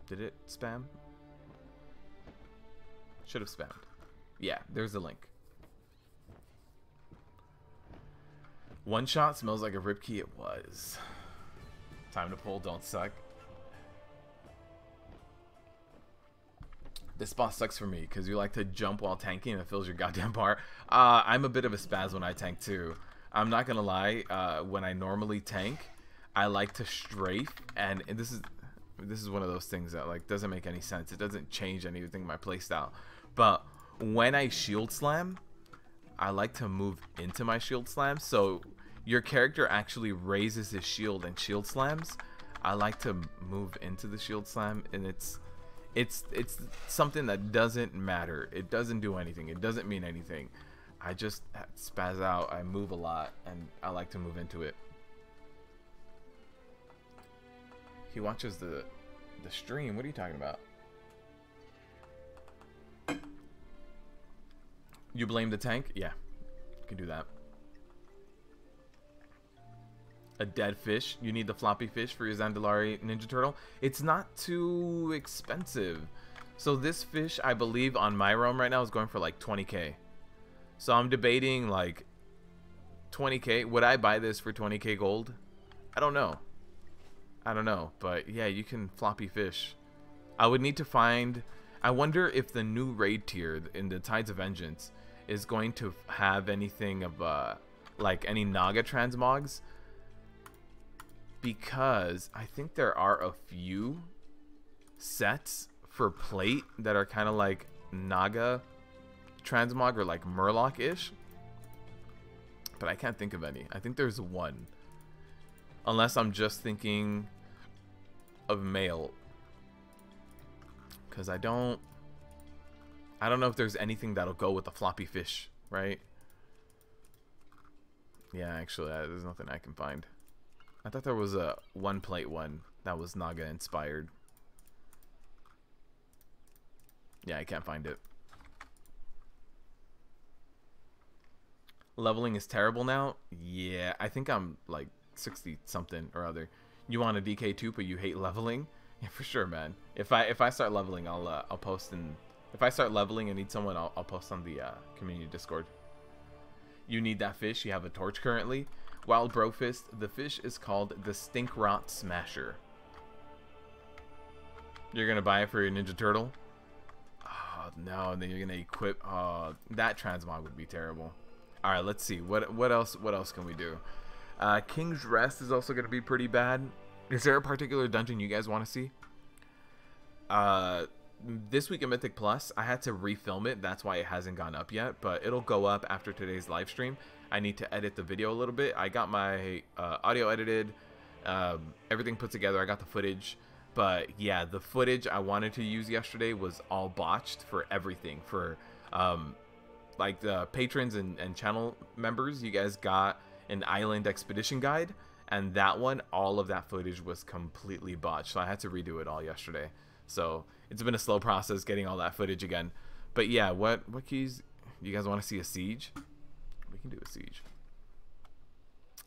Did it spam? Should have spammed. Yeah, there's the link. One shot smells like a ripkey. It was. Time to pull, don't suck. This boss sucks for me because you like to jump while tanking and it fills your goddamn bar. I'm a bit of a spaz when I tank too. I'm not gonna lie. When I normally tank, I like to strafe, and this is one of those things that like doesn't make any sense. It doesn't change anything in my playstyle. But when I shield slam, I like to move into my shield slam. So your character actually raises his shield and shield slams. I like to move into the shield slam, and it's something that doesn't matter. It doesn't do anything. It doesn't mean anything. I just spaz out. I move a lot, and I like to move into it. He watches the stream. What are you talking about? You blame the tank? Yeah, you can do that. A dead fish. You need the floppy fish for your Zandalari Ninja Turtle. It's not too expensive. So this fish, I believe, on my realm right now is going for like 20k. So I'm debating like 20k. Would I buy this for 20k gold? I don't know. I don't know. But yeah, you can floppy fish. I would need to find... I wonder if the new raid tier in the Tides of Vengeance is going to have anything of like any Naga transmogs. Because I think there are a few sets for plate that are kind of like Naga transmog or like Murloc-ish. But I can't think of any. I think there's one. Unless I'm just thinking of male. Because I don't know if there's anything that'll go with the floppy fish, right? Yeah, actually, there's nothing I can find. I thought there was a one plate one that was Naga inspired. Yeah, I can't find it. Leveling is terrible now? Yeah, I think I'm like 60 something or other. You want a DK2 but you hate leveling? Yeah, for sure, man. If I start leveling, I'll post in. If I start leveling and need someone, I'll post on the community Discord. You need that fish. You have a torch currently. Wild Brofist, the fish is called the Stink Rot Smasher. You're gonna buy it for your Ninja Turtle? Oh no, and then you're gonna equip. Oh, that transmog would be terrible. All right, let's see. What else can we do? King's Rest is also gonna be pretty bad. Is there a particular dungeon you guys want to see? This week in Mythic Plus, I had to refilm it. That's why it hasn't gone up yet, but it'll go up after today's live stream. I need to edit the video a little bit. I got my audio edited, everything put together. I got the footage, but yeah, the footage I wanted to use yesterday was all botched for everything. For like the patrons and channel members, you guys got an island expedition guide, and that one, all of that footage was completely botched. So I had to redo it all yesterday. So it's been a slow process getting all that footage again. But yeah, what keys? You guys want to see a siege? We can do a siege.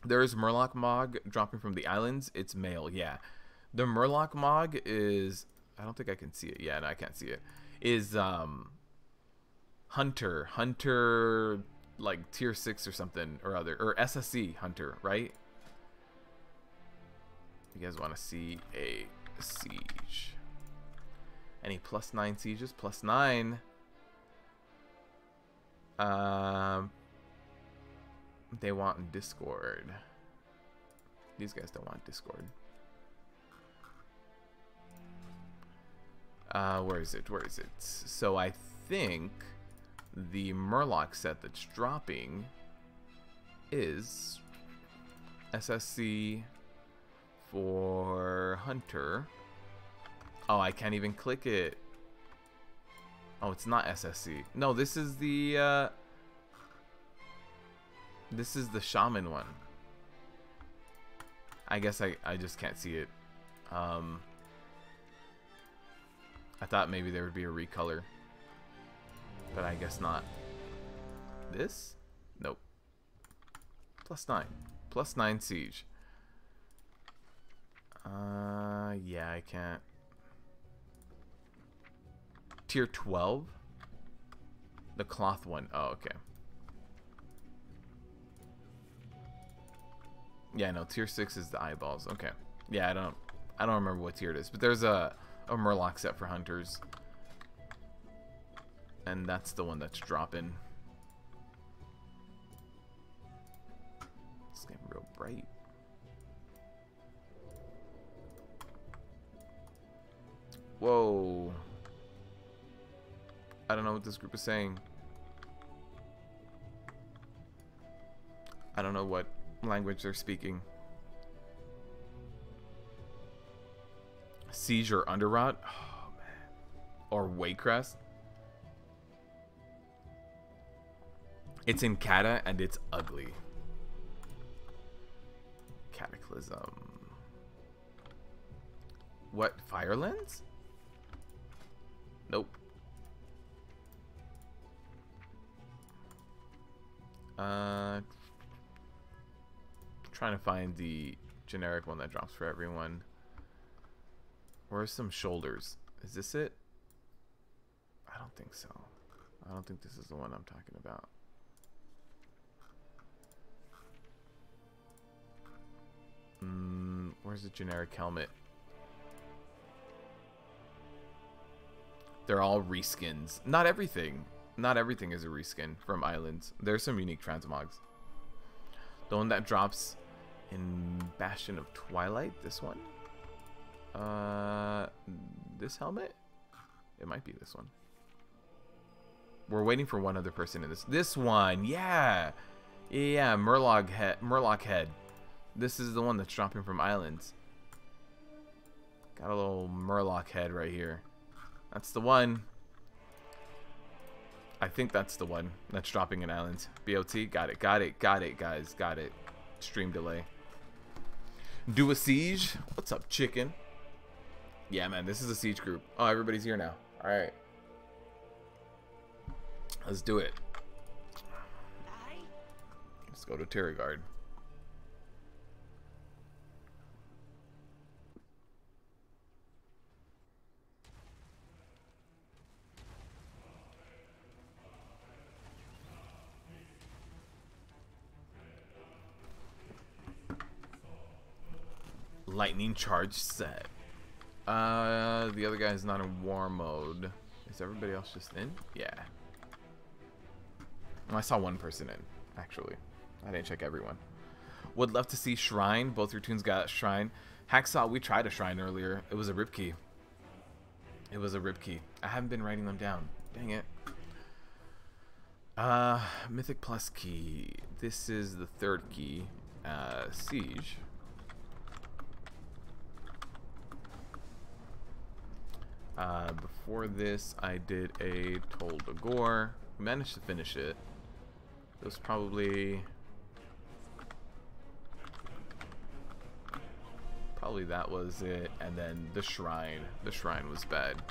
There's Murloc Mog dropping from the islands. It's male, yeah. The Murloc Mog is... I don't think I can see it. Yeah, no, I can't see it. Is Hunter, like tier 6 or something or other. Or SSC Hunter, right? You guys want to see a siege. Any +9 sieges? +9. They want Discord. These guys don't want Discord. Where is it? Where is it? So I think the Murloc set that's dropping is SSC for Hunter. Oh, I can't even click it. Oh, it's not SSC. No, this is the shaman one. I guess I just can't see it. I thought maybe there would be a recolor, but I guess not. This? Nope. +9. +9 siege. Yeah, I can't. Tier 12? The cloth one. Oh, okay. Yeah, no, tier 6 is the eyeballs. Okay. Yeah, I don't remember what tier it is, but there's a Murloc set for hunters. And that's the one that's dropping. It's getting real bright. Whoa. I don't know what this group is saying. I don't know what language they're speaking. Siege or Underrot? Oh, man. Or Waycrest? It's in Kata and it's ugly. Cataclysm. What? Fire Lens? Nope. Trying to find the generic one that drops for everyone. Where's some shoulders? Is this it? I don't think so. I don't think this is the one I'm talking about. Where's the generic helmet? They're all reskins. Not everything. Not everything is a reskin from Islands. There's some unique transmogs. The one that drops in Bastion of Twilight, this one? This helmet? It might be this one. We're waiting for one other person in this. This one, yeah! Yeah, Murloc head. This is the one that's dropping from Islands. Got a little Murloc head right here. That's the one. I think that's the one that's dropping in Islands. BOT, got it, guys, got it. Stream delay. Do a siege. What's up, chicken? Yeah, man, this is a siege group. Oh, everybody's here now. All right, let's do it. Let's go to Terragard. Lightning charge set. The other guy's not in war mode. Is everybody else just in? Yeah. Well, I saw one person in, actually. I didn't check everyone. Would love to see Shrine. Both your tunes got Shrine. Hacksaw, we tried a Shrine earlier. It was a rip key. It was a rip key. I haven't been writing them down. Dang it. Mythic +Key. This is the third key. Siege. Before this, I did a Tol Dagor. We managed to finish it. It was probably that was it, and then the Shrine. The Shrine was bad.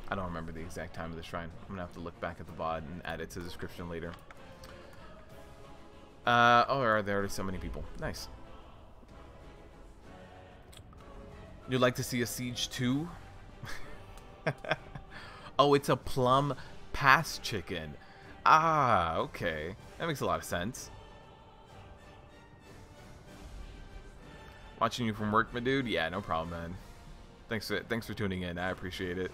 I don't remember the exact time of the Shrine. I'm gonna have to look back at the VOD and add it to the description later. Oh, are there already so many people? Nice. You'd like to see a Siege 2? Oh, it's a plum pass chicken. Ah, okay. That makes a lot of sense. Watching you from work, my dude? Yeah, no problem, man. Thanks for tuning in. I appreciate it.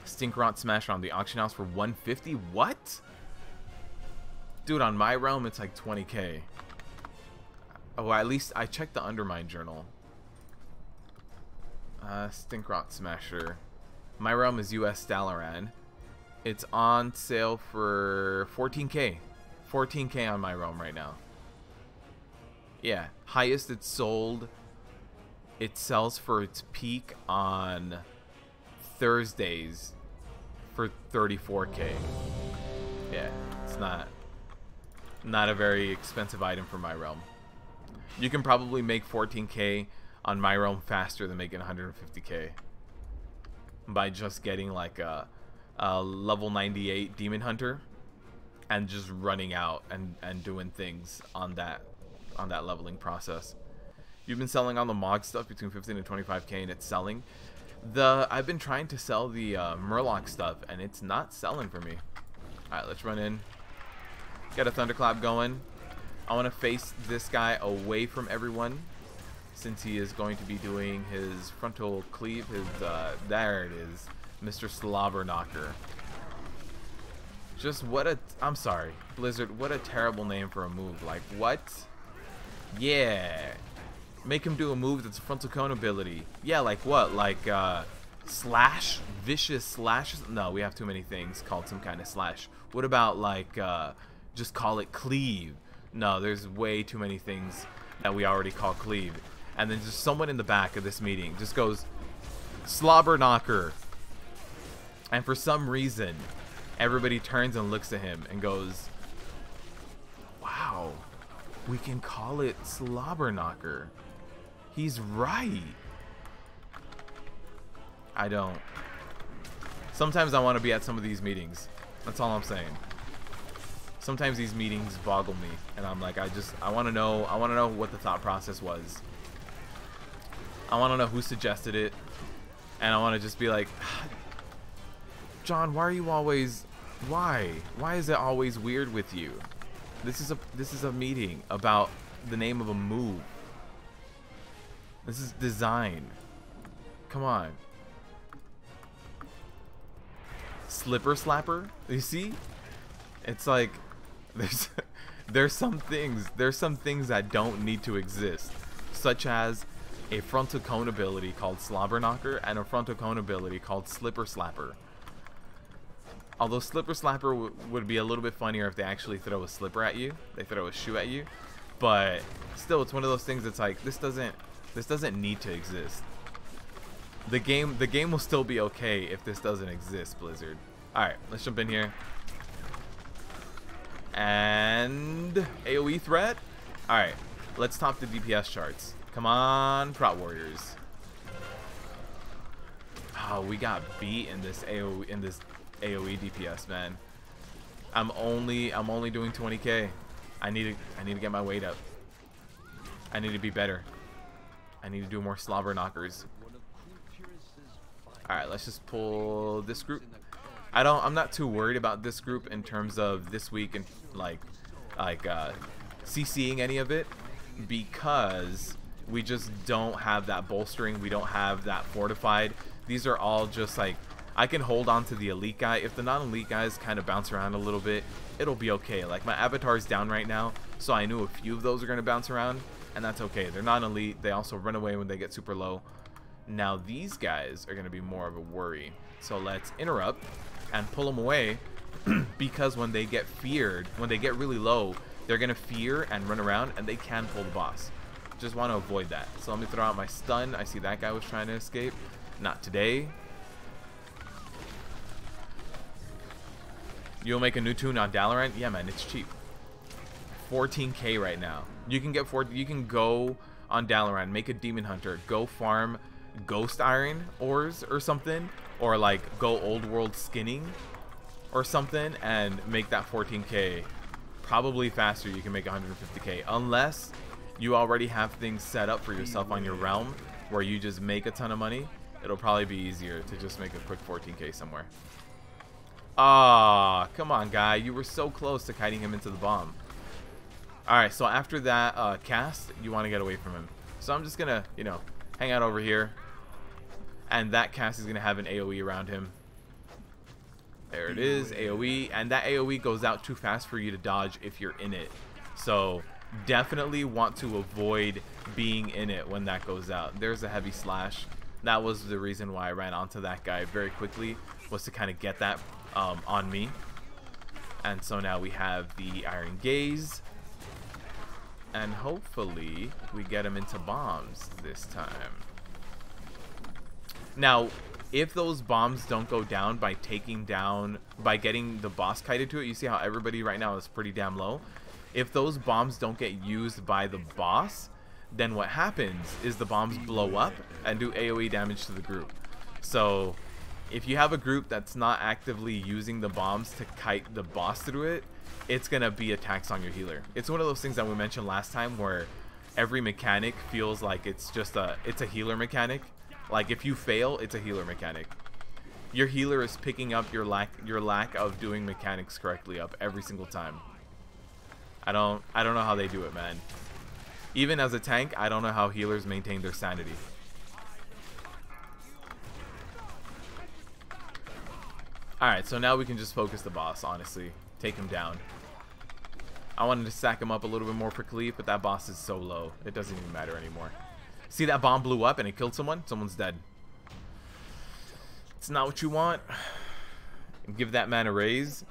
Stinkrot Smasher on the auction house for 150? What? Dude, on my realm, it's like 20k. Oh, at least I checked the Undermine journal. Stinkrot Smasher. My realm is US Dalaran. It's on sale for 14k. 14k on my realm right now. Yeah, highest it's sold. It sells for its peak on Thursdays for 34k. Yeah, It's not a very expensive item for my realm. You can probably make 14k on my realm faster than making 150k by just getting like a level 98 demon hunter and just running out and doing things on that leveling process. You've been selling on the Mog stuff between 15 and 25k, and it's selling. I've been trying to sell the Murloc stuff, and it's not selling for me. All right, let's run in. Get a thunderclap going. I want to face this guy away from everyone, since he is going to be doing his frontal cleave. There it is, Mr. Slobber Knocker. Just I'm sorry, Blizzard, what a terrible name for a move. Like, what? Yeah. Make him do a move that's a frontal cone ability. Yeah, like what? Like, slash? Vicious slashes? No, we have too many things called some kind of slash. What about, like, just call it cleave? No, there's way too many things that we already call cleave. And then just someone in the back of this meeting just goes, Slobber Knocker. And for some reason, everybody turns and looks at him and goes, wow, we can call it Slobber Knocker. He's right. I don't. Sometimes I want to be at some of these meetings. That's all I'm saying. Sometimes these meetings boggle me, and I'm like, I want to know what the thought process was. I want to know who suggested it, and I want to just be like, John, why are you always, why is it always weird with you? This is a meeting about the name of a move. This is design. Come on. Slipper slapper? You see? It's like there's some things that don't need to exist, such as a frontal cone ability called Slobber Knocker and a frontal cone ability called Slipper Slapper. Although Slipper Slapper would be a little bit funnier if they actually throw a slipper at you. They throw a shoe at you. But still, it's one of those things that's like, this doesn't need to exist. The game will still be okay if this doesn't exist, Blizzard. Alright, let's jump in here. And AoE threat? Alright, let's top the DPS charts. Come on, Prot Warriors. Oh, we got beat in this AoE DPS, man. I'm only doing 20k. I need to get my weight up. I need to be better. I need to do more Slobber Knockers. All right, let's just pull this group. I'm not too worried about this group in terms of this week and like CCing any of it, because we just don't have that bolstering. We don't have that fortified. These are all just like, I can hold on to the elite guy. If the non-elite guys kind of bounce around a little bit, it'll be okay. Like, my avatar is down right now, so I knew a few of those are going to bounce around, and that's okay. They're non-elite. They also run away when they get super low. Now these guys are going to be more of a worry. So let's interrupt and pull them away, because when they get feared, when they get really low, they're going to fear and run around, and they can pull the boss. Just want to avoid that. So let me throw out my stun. I see that guy was trying to escape. Not today. You'll make a new tune on Dalaran? Yeah, man, it's cheap. 14k right now. You can get you can go on Dalaran, make a demon hunter, go farm ghost iron ores or something, or like go old world skinning or something, and make that 14k. Probably faster. You can make 150k, unless you already have things set up for yourself on your realm where you just make a ton of money. It'll probably be easier to just make a quick 14k somewhere. Ah, come on, guy. You were so close to kiting him into the bomb. Alright, so after that cast, you want to get away from him. So I'm just going to, you know, hang out over here. And that cast is going to have an AoE around him. There it is, AoE. And that AoE goes out too fast for you to dodge if you're in it. So definitely want to avoid being in it when that goes out. There's a heavy slash. That was the reason why I ran onto that guy very quickly, was to kind of get that on me. And so now we have the Iron Gaze, and hopefully we get him into bombs this time. Now if those bombs don't go down by by getting the boss kited to it, you see how everybody right now is pretty damn low. If those bombs don't get used by the boss, then what happens is the bombs blow up and do AoE damage to the group. So if you have a group that's not actively using the bombs to kite the boss through it, it's gonna be attacks on your healer. It's one of those things that we mentioned last time where every mechanic feels like it's a healer mechanic. Like if you fail, it's a healer mechanic. Your healer is picking up your lack of doing mechanics correctly up every single time. I don't know how they do it, man. Even as a tank, I don't know how healers maintain their sanity. Alright, so now we can just focus the boss, honestly. Take him down. I wanted to stack him up a little bit more for PugLife, but that boss is so low. It doesn't even matter anymore. See that bomb blew up and it killed someone? Someone's dead. It's not what you want. Give that man a raise.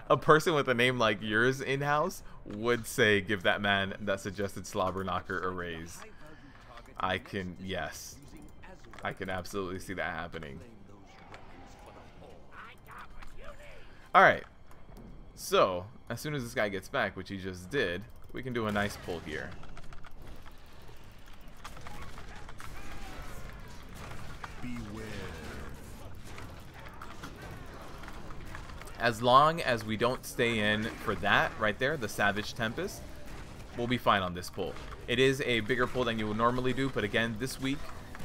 A person with a name like yours in-house would say give that man that suggested slobber knocker a raise. Yes. I can absolutely see that happening. Alright. So, as soon as this guy gets back, which he just did, we can do a nice pull here. Beware. As long as we don't stay in for that right there, the Savage Tempest, we'll be fine on this pull. It is a bigger pull than you would normally do, but again, this week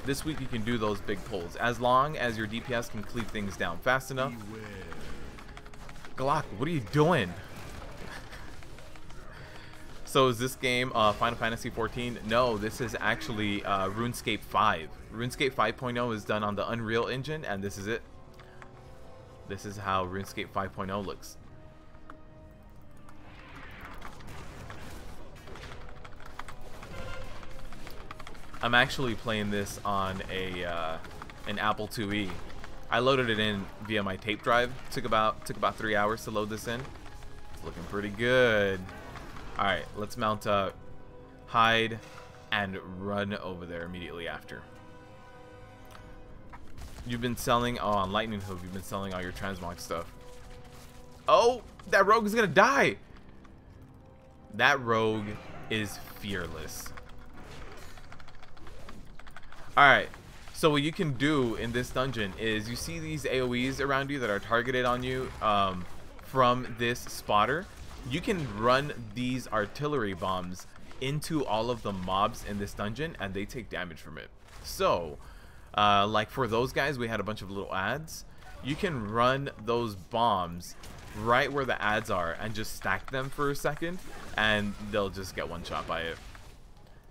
you can do those big pulls as long as your DPS can cleave things down fast enough. Beware. Glock, what are you doing? So is this game Final Fantasy 14? No, this is actually RuneScape 5. RuneScape 5.0 is done on the Unreal Engine, and this is it. This is how RuneScape 5.0 looks. I'm actually playing this on an Apple IIe. I loaded it in via my tape drive. Took about 3 hours to load this in. It's looking pretty good. All right, let's mount up, hide, and run over there immediately after. You've been selling on Lightning Hoof. You've been selling all your transmog stuff. Oh, that rogue is gonna die. That rogue is fearless. Alright, so what you can do in this dungeon is you see these AoEs around you that are targeted on you from this spotter. You can run these artillery bombs into all of the mobs in this dungeon and they take damage from it. So, like for those guys, we had a bunch of little ads. You can run those bombs right where the ads are and just stack them for a second and they'll just get one shot by it.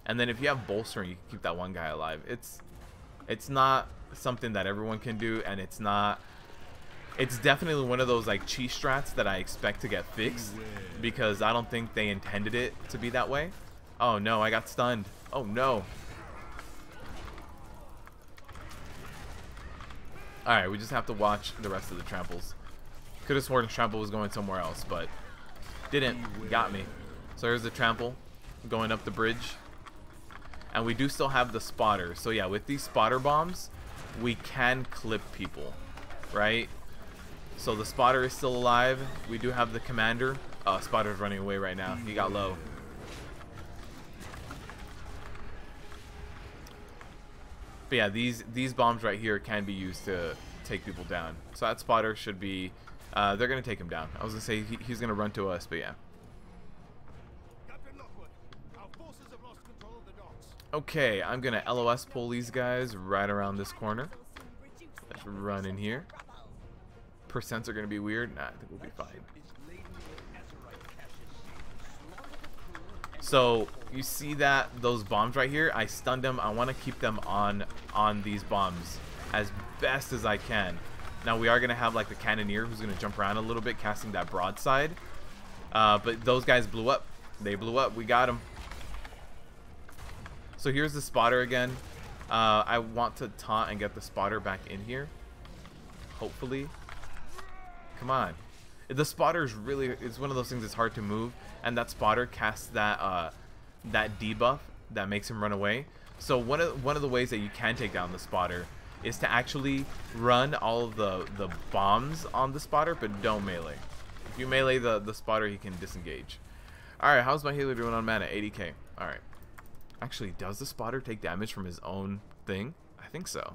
And then if you have bolstering, you can keep that one guy alive. It's not something that everyone can do, and it's definitely one of those like cheat strats that I expect to get fixed because I don't think they intended it to be that way. Oh no, I got stunned. Oh no. Alright, we just have to watch the rest of the tramples. Could have sworn trample was going somewhere else, but didn't. Got me. So here's the trample going up the bridge. And we do still have the spotter. So yeah, with these spotter bombs, we can clip people, right? So the spotter is still alive. We do have the commander. Spotter's running away right now. He got low. But yeah, these bombs right here can be used to take people down. So that spotter should be, they're going to take him down. I was going to say he's going to run to us, but yeah. Okay, I'm gonna LOS pull these guys right around this corner. Let's run in here. Percents are gonna be weird. Nah, I think we'll be fine. So you see that those bombs right here? I stunned them. I want to keep them on these bombs as best as I can. Now we are gonna have like the cannoneer who's gonna jump around a little bit, casting that broadside. But those guys blew up. They blew up. We got them. So here's the spotter again. I want to taunt and get the spotter back in here. Hopefully. Come on. The spotter is really, it's one of those things that's hard to move. And that spotter casts that that debuff that makes him run away. So one of the ways that you can take down the spotter is to actually run all of the bombs on the spotter, but don't melee. If you melee the spotter, he can disengage. Alright, how's my healer doing on mana? 80k. Alright. Actually, does the spotter take damage from his own thing? I think so.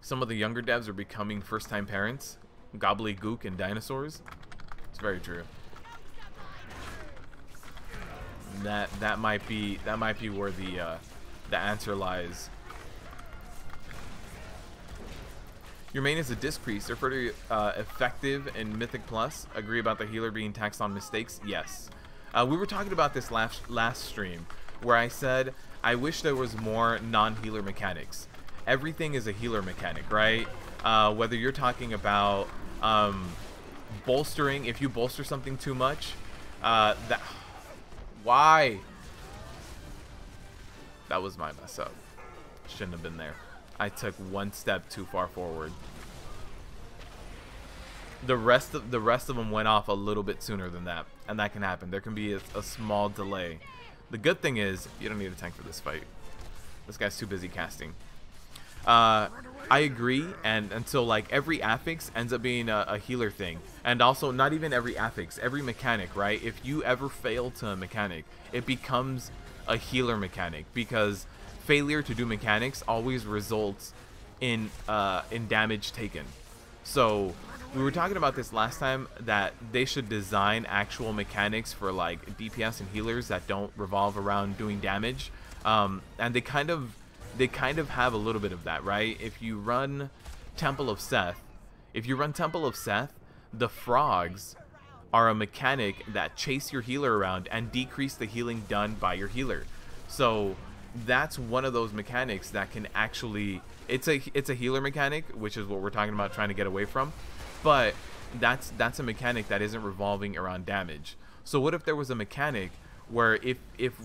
Some of the younger devs are becoming first-time parents. Gobbledygook and dinosaurs. It's very true. That might be where the answer lies. Your main is a disc priest. They're pretty effective in Mythic Plus. Agree about the healer being taxed on mistakes? Yes. We were talking about this last stream, where I said I wish there was more non-healer mechanics. Everything is a healer mechanic, right? Whether you're talking about bolstering, if you bolster something too much, why? That was my mess up. Shouldn't have been there. I took one step too far forward. The rest of them went off a little bit sooner than that, and that can happen. There can be a small delay. The good thing is you don't need a tank for this fight. This guy's too busy casting. I agree, and so like every affix ends up being a healer thing, and also not even every affix, every mechanic, right? If you ever fail to a mechanic, it becomes a healer mechanic, because failure to do mechanics always results in damage taken. So we were talking about this last time, that they should design actual mechanics for like DPS and healers that don't revolve around doing damage, and they kind of have a little bit of that, right? If you run Temple of Seth, the frogs are a mechanic that chase your healer around and decrease the healing done by your healer. So that's one of those mechanics that can actually, it's a healer mechanic, which is what we're talking about trying to get away from, but that's a mechanic that isn't revolving around damage. So what if there was a mechanic where if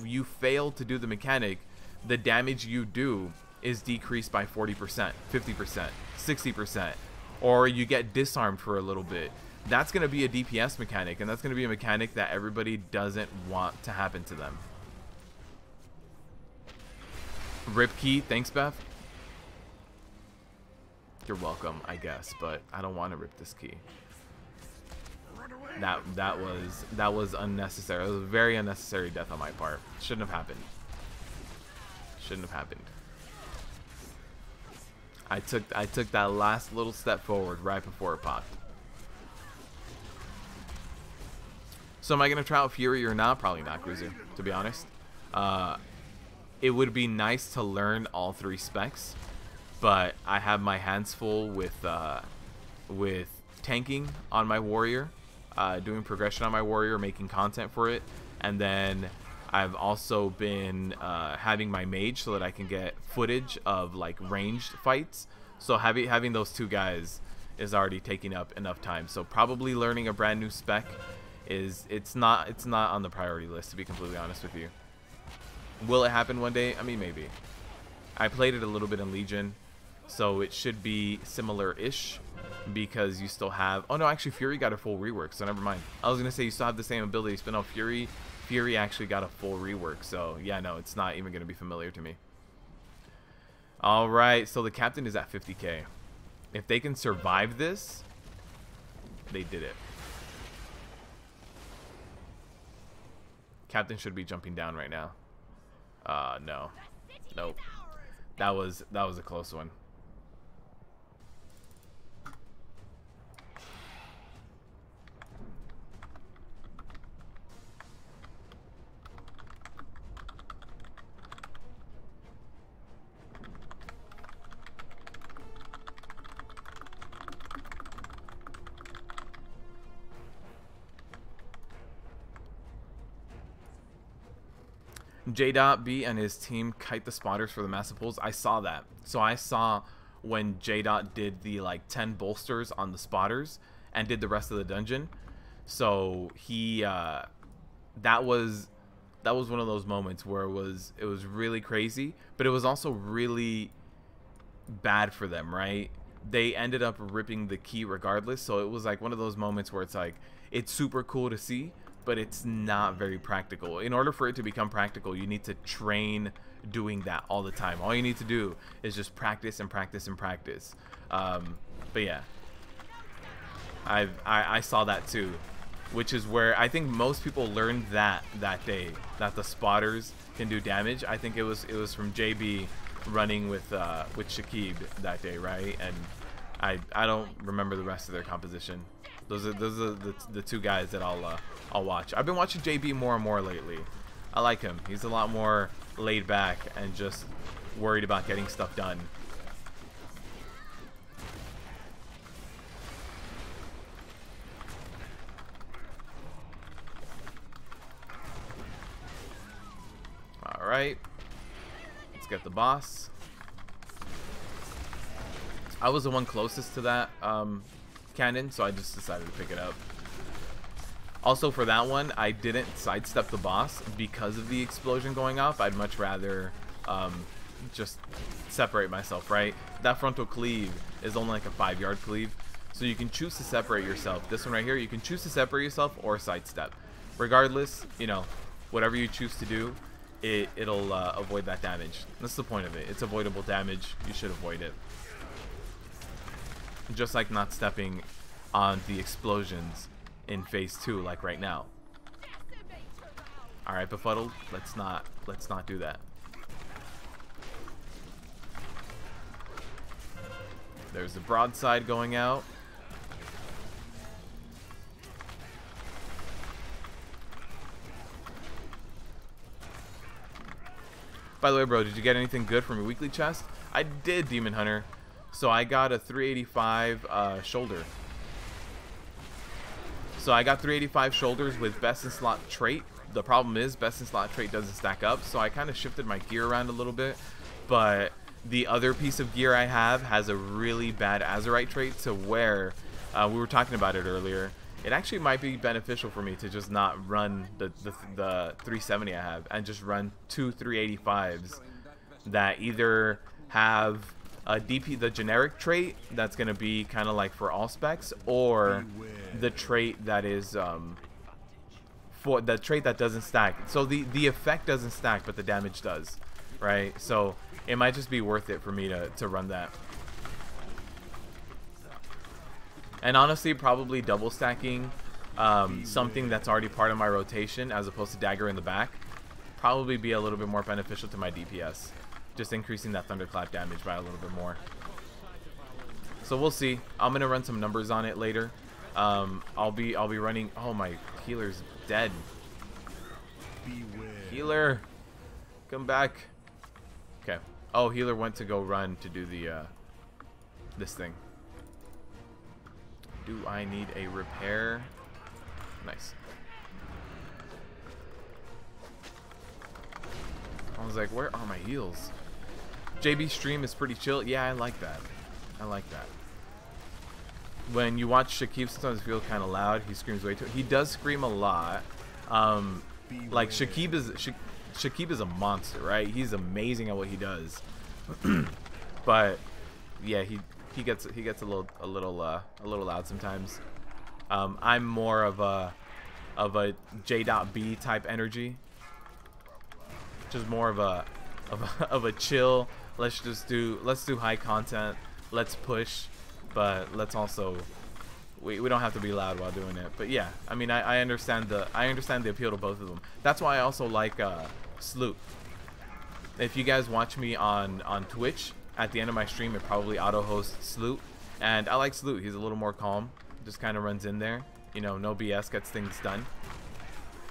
you fail to do the mechanic, the damage you do is decreased by 40%, 50%, 60%, or you get disarmed for a little bit? That's going to be a DPS mechanic, and that's going to be a mechanic that everybody doesn't want to happen to them. Rip Key, thanks Beth. You're welcome, I guess, but I don't want to rip this key. That was unnecessary. It was a very unnecessary death on my part. Shouldn't have happened. Shouldn't have happened. I took that last little step forward right before it popped. So am I gonna try out Fury or not? Probably not, Cruiser, to be honest. It would be nice to learn all three specs, but I have my hands full with tanking on my warrior, doing progression on my warrior, making content for it, and then I've also been having my mage so that I can get footage of like ranged fights. So having those two guys is already taking up enough time. So probably learning a brand new spec it's not on the priority list, to be completely honest with you. Will it happen one day? I mean, maybe. I played it a little bit in Legion, so it should be similar-ish, because you still have... Oh, no, actually, Fury got a full rework, so never mind. I was going to say you still have the same abilities, but no, Fury actually got a full rework, so yeah, no, it's not even going to be familiar to me. Alright, so the captain is at 50k. If they can survive this, they did it. Captain should be jumping down right now. No. Nope. That was a close one. J.B and his team kite the spotters for the massive pulls. I saw that. So I saw when J. did the like 10 bolsters on the spotters and did the rest of the dungeon. So he that was one of those moments where it was really crazy, but it was also really bad for them, right? They ended up ripping the key regardless. So it was like one of those moments where it's like, it's super cool to see, but it's not very practical. In order for it to become practical, you need to train doing that all the time. All you need to do is just practice and practice and practice. But yeah, I saw that too, which is where I think most people learned that day, that the spotters can do damage. I think it was from JB running with Shakib that day, right? And I don't remember the rest of their composition. Those are the two guys that I'll watch. I've been watching JB more and more lately. I like him. He's a lot more laid back and just worried about getting stuff done. All right, let's get the boss. I was the one closest to that cannon, so I just decided to pick it up. Also, for that one, I didn't sidestep the boss because of the explosion going off. I'd much rather just separate myself, right? That frontal cleave is only like a 5-yard cleave, so you can choose to separate yourself. This one right here, you can choose to separate yourself or sidestep. Regardless, you know, whatever you choose to do, it'll avoid that damage. That's the point of it. It's avoidable damage. You should avoid it. Just like not stepping on the explosions in phase 2, like right now. All right, Befuddled, let's not do that. There's the broadside going out. By the way, bro, did you get anything good from your weekly chest? I did, Demon Hunter. So I got a 385 shoulder. So I got 385 shoulders with best in slot trait. The problem is best in slot trait doesn't stack up, so I kind of shifted my gear around a little bit. But the other piece of gear I have has a really bad Azurite trait, to where we were talking about it earlier. It actually might be beneficial for me to just not run the 370 I have and just run 2 385s that either have a DP, the generic trait that's going to be kind of like for all specs, or the trait that is for the trait that doesn't stack. So the effect doesn't stack, but the damage does, right? So it might just be worth it for me to run that. And honestly, probably double stacking something that's already part of my rotation as opposed to dagger in the back probably be a little bit more beneficial to my DPS. Just increasing that thunderclap damage by a little bit more. So we'll see. I'm gonna run some numbers on it later. I'll be running. Oh, my healer's dead. Beware. Healer, come back. Okay. Oh, healer went to go run to do the this thing. Do I need a repair? Nice. I was like, where are my heals? JB's stream is pretty chill. Yeah, I like that. I like that. When you watch Shakib, sometimes it feels kind of loud. He screams way too. He does scream a lot. Like Shakib is a monster, right? He's amazing at what he does. But yeah, he gets a little loud sometimes. I'm more of a J.B type energy. Just more of a chill. Let's do high content. Let's push, but let's also we don't have to be loud while doing it. But yeah, I mean I understand the appeal to both of them. That's why I also like Sloot. If you guys watch me on Twitch, at the end of my stream it probably auto hosts Sloot, and I like Sloot. He's a little more calm. Just kind of runs in there. You know, no BS, gets things done.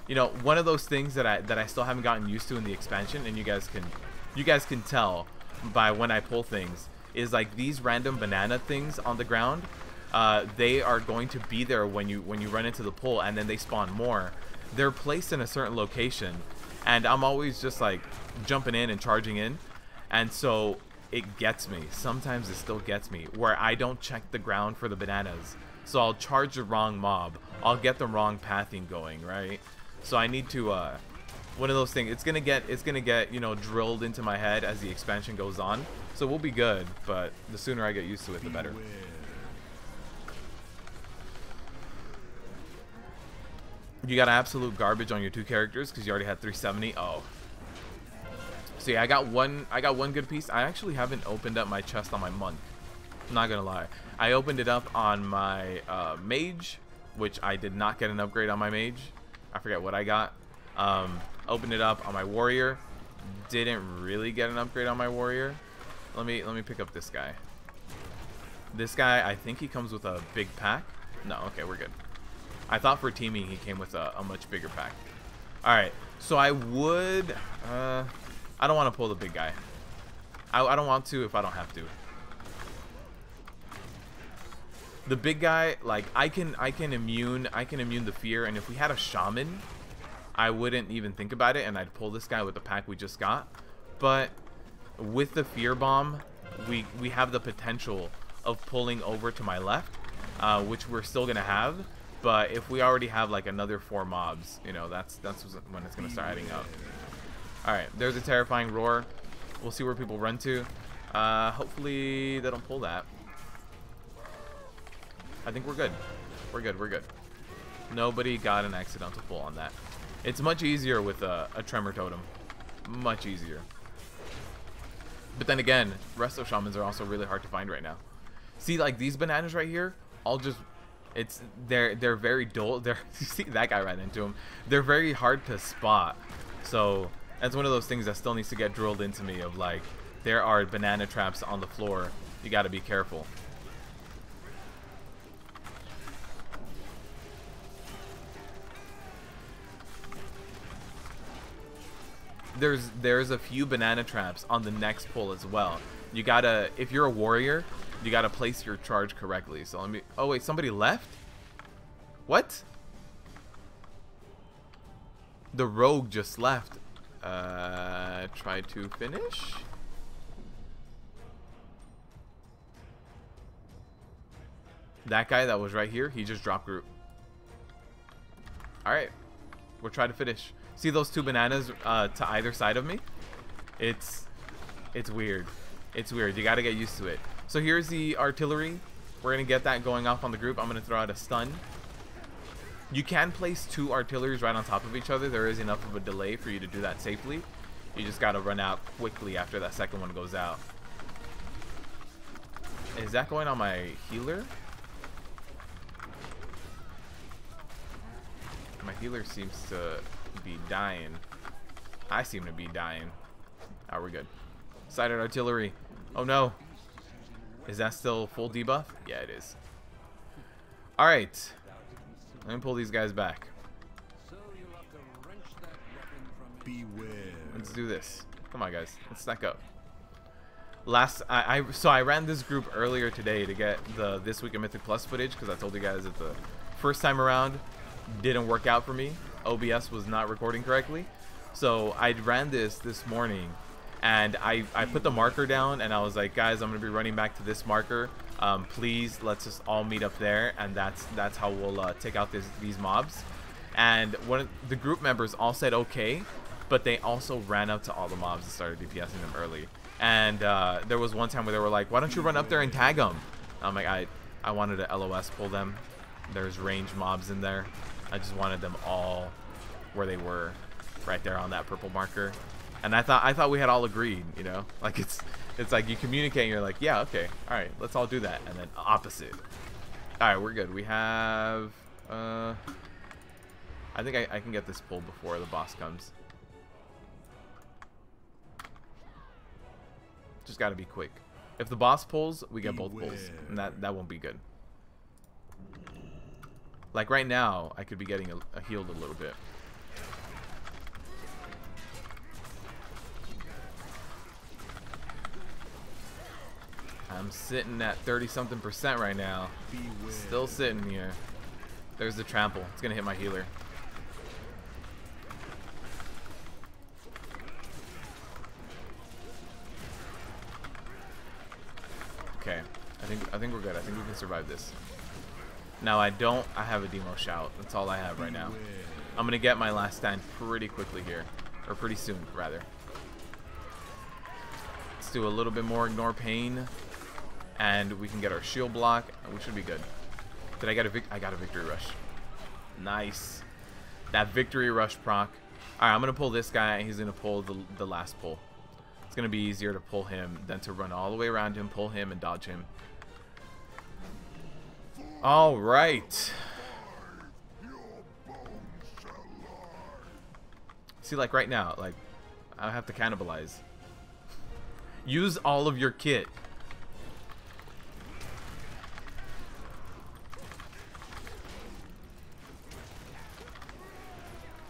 You know, one of those things that I still haven't gotten used to in the expansion, and you guys can tell by when I pull things, is like these random banana things on the ground. They are going to be there when you run into the pull, and then they spawn more. They're placed in a certain location, and I'm always just like jumping in and charging in, and so it gets me. Sometimes it still gets me where I don't check the ground for the bananas, so I'll charge the wrong mob. I'll get the wrong pathing going, right? So I need to one of those things. It's gonna get you know, drilled into my head as the expansion goes on. So we'll be good, but the sooner I get used to it, the better. You got absolute garbage on your 2 characters because you already had 370. Oh. So yeah, I got one good piece. I actually haven't opened up my chest on my monk. I'm not gonna lie. I opened it up on my mage, which I did not get an upgrade on my mage. I forget what I got. Opened it up on my warrior. Didn't really get an upgrade on my warrior. Let me pick up this guy. This guy, I think he comes with a big pack. No, okay, we're good. I thought for teaming he came with a much bigger pack. Alright, so I would... I don't want to pull the big guy. I don't want to if I don't have to. The big guy, like, I can immune the fear, and if we had a shaman, I wouldn't even think about it, and I'd pull this guy with the pack we just got. But with the fear bomb, we have the potential of pulling over to my left, which we're still gonna have. But if we already have like another 4 mobs, you know, that's when it's gonna start adding up. All right, there's a terrifying roar. We'll see where people run to. Hopefully they don't pull that. I think we're good. We're good. Nobody got an accidental pull on that. It's much easier with a tremor totem. Much easier. But then again, resto shamans are also really hard to find right now. See, like these bananas right here, I'll just... they're very dull. You see that guy ran into him. They're very hard to spot. So that's one of those things that still needs to get drilled into me of like, there are banana traps on the floor. You got to be careful. There's a few banana traps on the next pull as well. You gotta, if you're a warrior, you gotta place your charge correctly. So let me, oh wait, somebody left? What? The rogue just left. Try to finish? That guy that was right here, he just dropped group. Alright, we'll try to finish. See those 2 bananas to either side of me? It's weird. It's weird. You gotta get used to it. So here's the artillery. We're gonna get that going off on the group. I'm gonna throw out a stun. You can place 2 artilleries right on top of each other. There is enough of a delay for you to do that safely. You just gotta run out quickly after that second one goes out. Is that going on my healer? My healer seems to be dying. I seem to be dying. Oh, we're good. Sided artillery. Oh no. Is that still full debuff? Yeah, it is. Alright. Let me pull these guys back. Beware. Let's do this. Come on, guys. Let's stack up. So I ran this group earlier today to get the This Week in Mythic Plus footage, because I told you guys that the first time around didn't work out for me. OBS was not recording correctly. So I ran this morning, and I put the marker down, and I was like, guys, I'm gonna be running back to this marker. Please, let's just all meet up there, and that's how we'll take out these mobs. And one of the group members all said okay, but they also ran up to all the mobs and started DPSing them early. And there was one time where they were like, why don't you run up there and tag them? I'm like, I wanted to LOS pull them. There's ranged mobs in there. I just wanted them all where they were, right there on that purple marker. And I thought we had all agreed, you know, like it's like you communicate and you're like, yeah, okay, all right, let's all do that. And then opposite. All right, we're good. We have I think I can get this pulled before the boss comes. Just got to be quick. If the boss pulls, we get both pulls, and that won't be good. Like right now, I could be getting a healed a little bit. I'm sitting at 30-something% right now. Still sitting here. There's the trample. It's gonna hit my healer. Okay, I think we're good. I think we can survive this. Now I have a demo shout. That's all I have right now. I'm gonna get my last stand pretty quickly here, or pretty soon rather. Let's do a little bit more ignore pain, and we can get our shield block, and we should be good. Did I get a victory rush? Nice. That victory rush proc. Alright, I'm going to pull this guy, and he's going to pull the last pull. It's going to be easier to pull him than to run all the way around him, pull him, and dodge him. Alright. See, like right now, like, I have to cannibalize. Use all of your kit.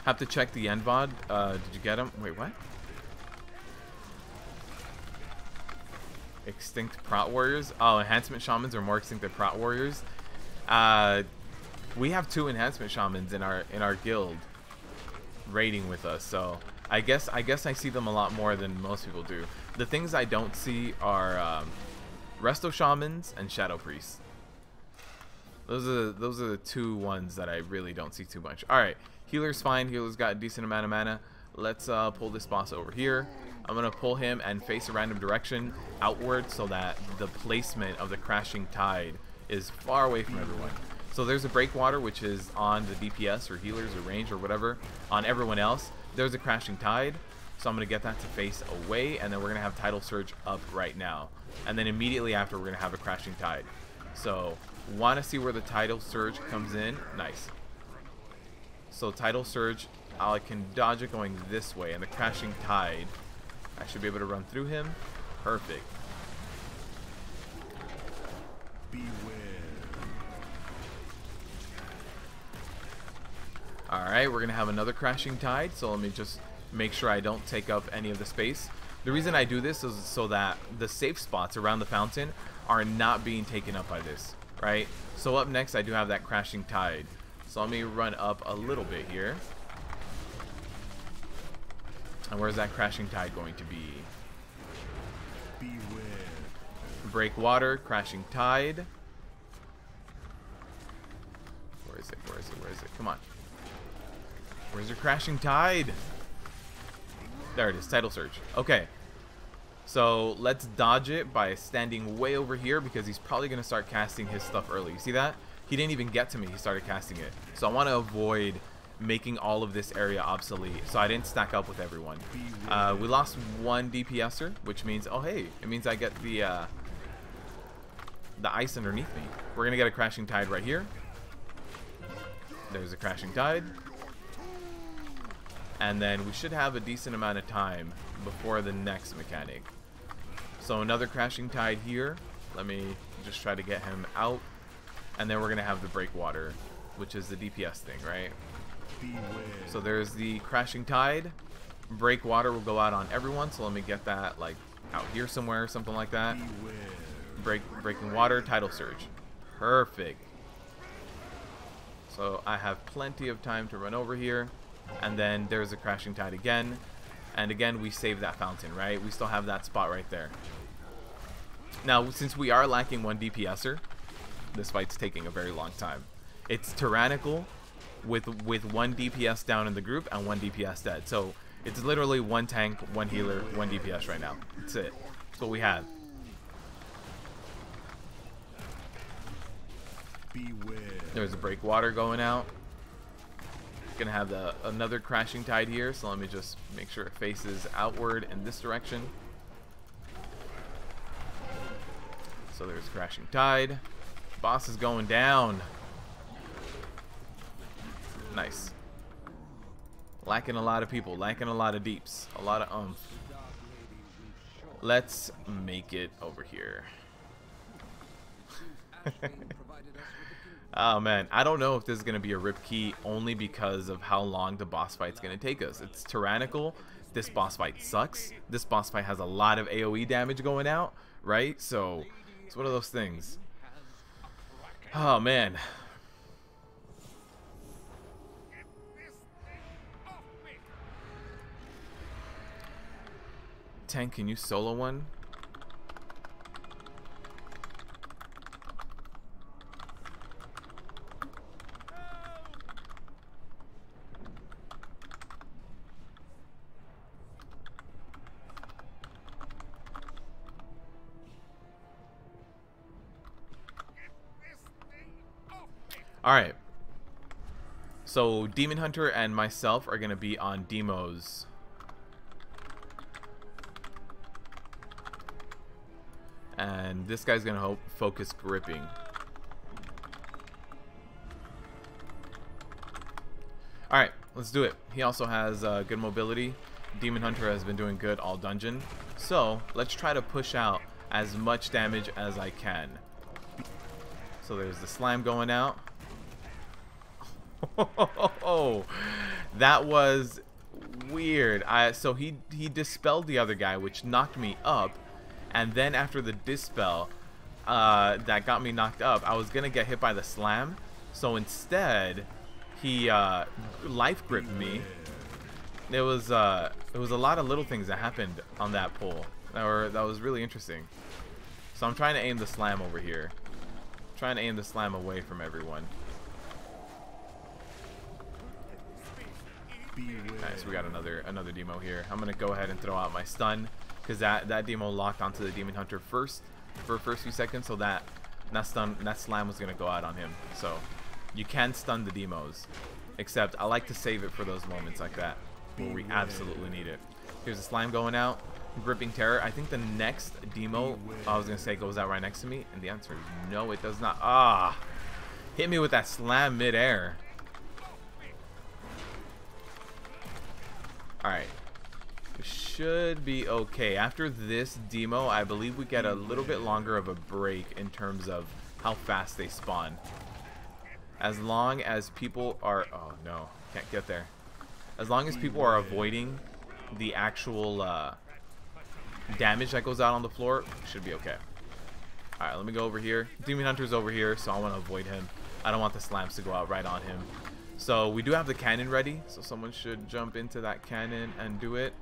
Have to check the NVOD. Did you get him? Wait, what? Extinct Prot Warriors? Oh, Enhancement Shamans are more extinct than Prot Warriors. We have 2 Enhancement Shamans in our guild raiding with us, so I guess I see them a lot more than most people do. The things I don't see are Resto Shamans and Shadow Priests. Those are the 2 ones that I really don't see too much. All right, healer's fine. Healer's got a decent amount of mana. Let's pull this boss over here. I'm gonna pull him and face a random direction outward so that the placement of the Crashing Tide is far away from everyone. So there's a Breakwater, which is on the DPS or healers or range or whatever. On everyone else, there's a Crashing Tide. So I'm going to get that to face away, and then we're going to have Tidal Surge up right now. And then immediately after, we're going to have a Crashing Tide. So want to see where the Tidal Surge comes in? Nice. So Tidal Surge, I can dodge it going this way, and the Crashing Tide, I should be able to run through him. Perfect. Beware. Alright, we're going to have another Crashing Tide, so let me just make sure I don't take up any of the space. The reason I do this is so that the safe spots around the fountain are not being taken up by this, right? So up next, I do have that Crashing Tide. So let me run up a little bit here. And where's that Crashing Tide going to be? Beware. Breakwater, Crashing Tide. Where is it? Where is it? Where is it? Come on. Where's your Crashing Tide? There it is, Tidal Surge. Okay. So let's dodge it by standing way over here because he's probably going to start casting his stuff early. You see that? He didn't even get to me. He started casting it. So I want to avoid making all of this area obsolete. So I didn't stack up with everyone. We lost 1 DPSer, which means, oh hey, it means I get the ice underneath me. We're going to get a Crashing Tide right here. There's a Crashing Tide. And then we should have a decent amount of time before the next mechanic. So another Crashing Tide here. Let me just try to get him out. And then we're going to have the Breakwater, which is the DPS thing, right? Beware. So there's the Crashing Tide. Breakwater will go out on everyone. So let me get that like out here somewhere, something like that. Beware. Breaking Water, Tidal Surge. Perfect. So I have plenty of time to run over here. And then there's a Crashing Tide again. And again, we save that fountain, right? We still have that spot right there. Now, since we are lacking 1 DPSer, this fight's taking a very long time. It's tyrannical with 1 DPS down in the group and 1 DPS dead. So it's literally 1 tank, 1 healer, 1 DPS right now. That's it. That's what we have. Beware. There's a Breakwater going out. Gonna have another Crashing Tide here, so let me just make sure it faces outward in this direction. So there's Crashing Tide. Boss is going down. Nice. Lacking a lot of people, lacking a lot of deeps, a lot of oomph. Let's make it over here. Oh man, I don't know if this is going to be a rip key only because of how long the boss fight's going to take us. It's tyrannical. This boss fight sucks. This boss fight has a lot of AoE damage going out, right? So it's one of those things. Oh man. Tank, can you solo one? Alright. So Demon Hunter and myself are gonna be on demos. And this guy's gonna focus gripping. Alright, let's do it. He also has good mobility. Demon Hunter has been doing good all dungeon. So let's try to push out as much damage as I can. So there's the slam going out. Oh, that was weird. So he dispelled the other guy, which knocked me up. And then after the dispel that got me knocked up, I was gonna get hit by the slam. So instead, he life gripped me. It was a lot of little things that happened on that pull that was really interesting. So I'm trying to aim the slam over here, trying to aim the slam away from everyone. Nice, we got another demo here. I'm gonna go ahead and throw out my stun because that demo locked onto the Demon Hunter first for the first few seconds, so that slam was gonna go out on him. So you can stun the demos, except I like to save it for those moments like that where we absolutely need it. Here's the slime going out. Gripping Terror. I think the next demo I was gonna say goes out right next to me, and the answer is no, it does not. Ah, hit me with that slam mid-air. Alright, we should be okay. After this demo, I believe we get a little bit longer of a break in terms of how fast they spawn. As long as people are... Oh no, can't get there. As long as people are avoiding the actual damage that goes out on the floor, should be okay. Alright, let me go over here. Demon Hunter's over here, so I want to avoid him. I don't want the slams to go out right on him. So we do have the cannon ready, so someone should jump into that cannon and do it.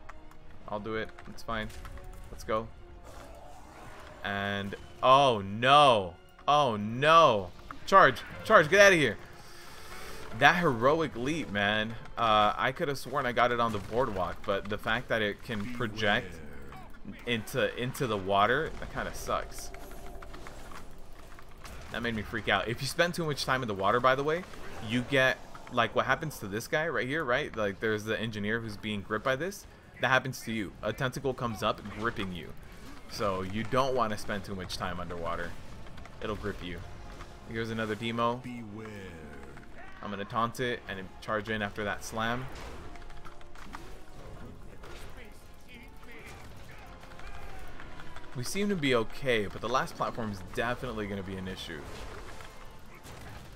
I'll do it. It's fine. Let's go. And oh no. Oh no. Charge. Charge. Get out of here. That heroic leap, man. I could have sworn I got it on the boardwalk, but the fact that it can project into the water, that kind of sucks. That made me freak out. If you spend too much time in the water, by the way, you get like what happens to this guy right here, right? Like there's the engineer who's being gripped by this. That happens to you. A tentacle comes up gripping you. So you don't want to spend too much time underwater. It'll grip you. Here's another demo. Beware. I'm gonna taunt it and charge in after that slam. We seem to be okay, but the last platform is definitely gonna be an issue.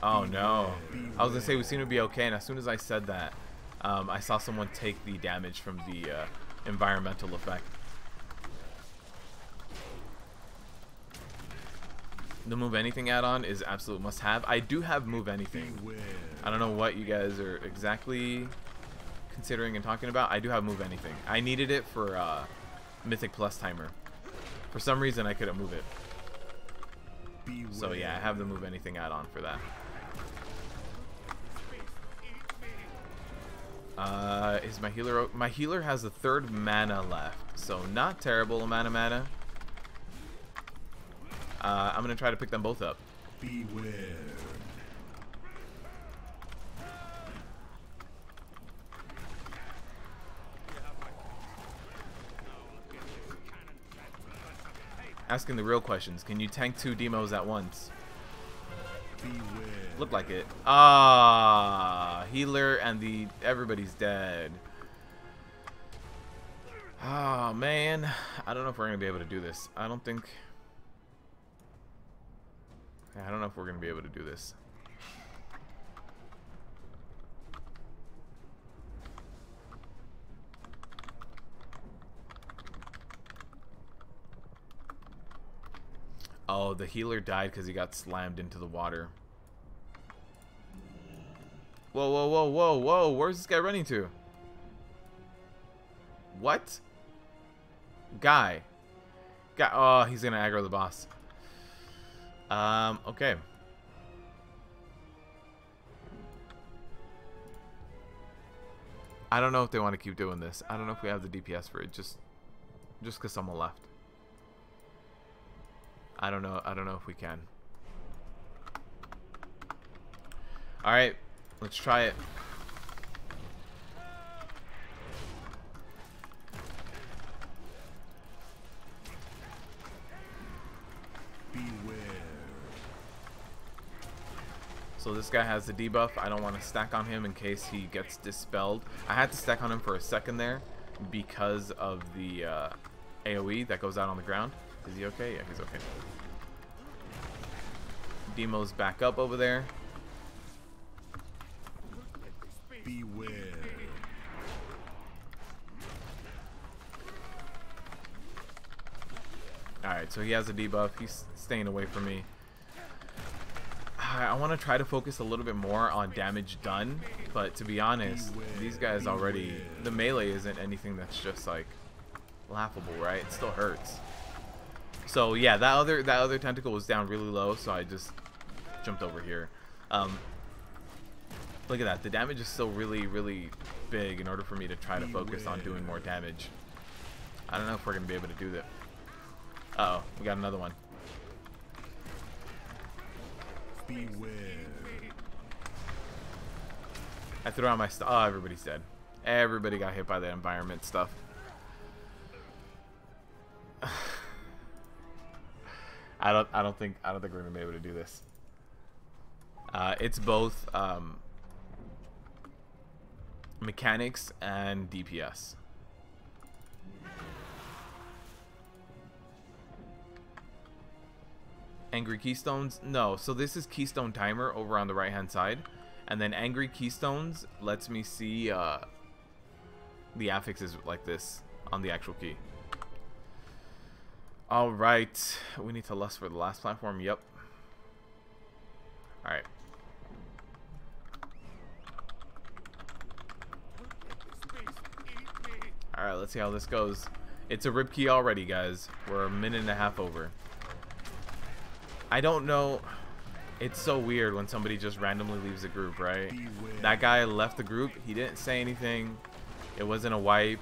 Oh no. I was gonna say we seem to be okay, and as soon as I said that, I saw someone take the damage from the environmental effect. The Move Anything add-on is absolute must-have. I do have Move Anything. I don't know what you guys are exactly considering and talking about. I do have Move Anything. I needed it for Mythic Plus timer. For some reason, I couldn't move it. So yeah, I have the Move Anything add-on for that. Is my healer... My healer has a third mana left, so not terrible amount of mana. I'm gonna try to pick them both up. Beware. Asking the real questions. Can you tank 2 demos at once? Beware. Look like it. Ah, healer and everybody's dead. Oh man, I don't know if we're gonna be able to do this. I don't know if we're gonna be able to do this. Oh, the healer died because he got slammed into the water. Whoa, whoa, whoa, whoa, whoa. Where's this guy running to? What? Guy. Oh, he's going to aggro the boss. Okay. I don't know if they want to keep doing this. I don't know if we have the DPS for it. Just because someone left. I don't know if we can. Alright, let's try it. So this guy has the debuff. I don't want to stack on him in case he gets dispelled. I had to stack on him for a second there because of the AoE that goes out on the ground. Is he okay? Yeah, he's okay. Demo's back up over there. Beware. Alright, so he has a debuff. He's staying away from me. I want to try to focus a little bit more on damage done, but to be honest, these guys already, the melee isn't anything that's just like laughable, right? It still hurts. So yeah, that other tentacle was down really low, so I just jumped over here. Look at that. The damage is still really big in order for me to try to focus on doing more damage. I don't know if we're gonna be able to do that. Uh oh, we got another one. Beware. I threw out my stuff. Oh, everybody's dead. Everybody got hit by the environment stuff. I don't think we're gonna be able to do this. It's both mechanics and DPS. Angry Keystones? No. So this is Keystone Timer over on the right hand side. And then Angry Keystones lets me see the affixes like this on the actual key. Alright. We need to lust for the last platform. Yep. Alright. Alright, let's see how this goes. It's a rip key already, guys. We're a minute and a half over. I don't know. It's so weird when somebody just randomly leaves a group, right? That guy left the group. He didn't say anything. It wasn't a wipe.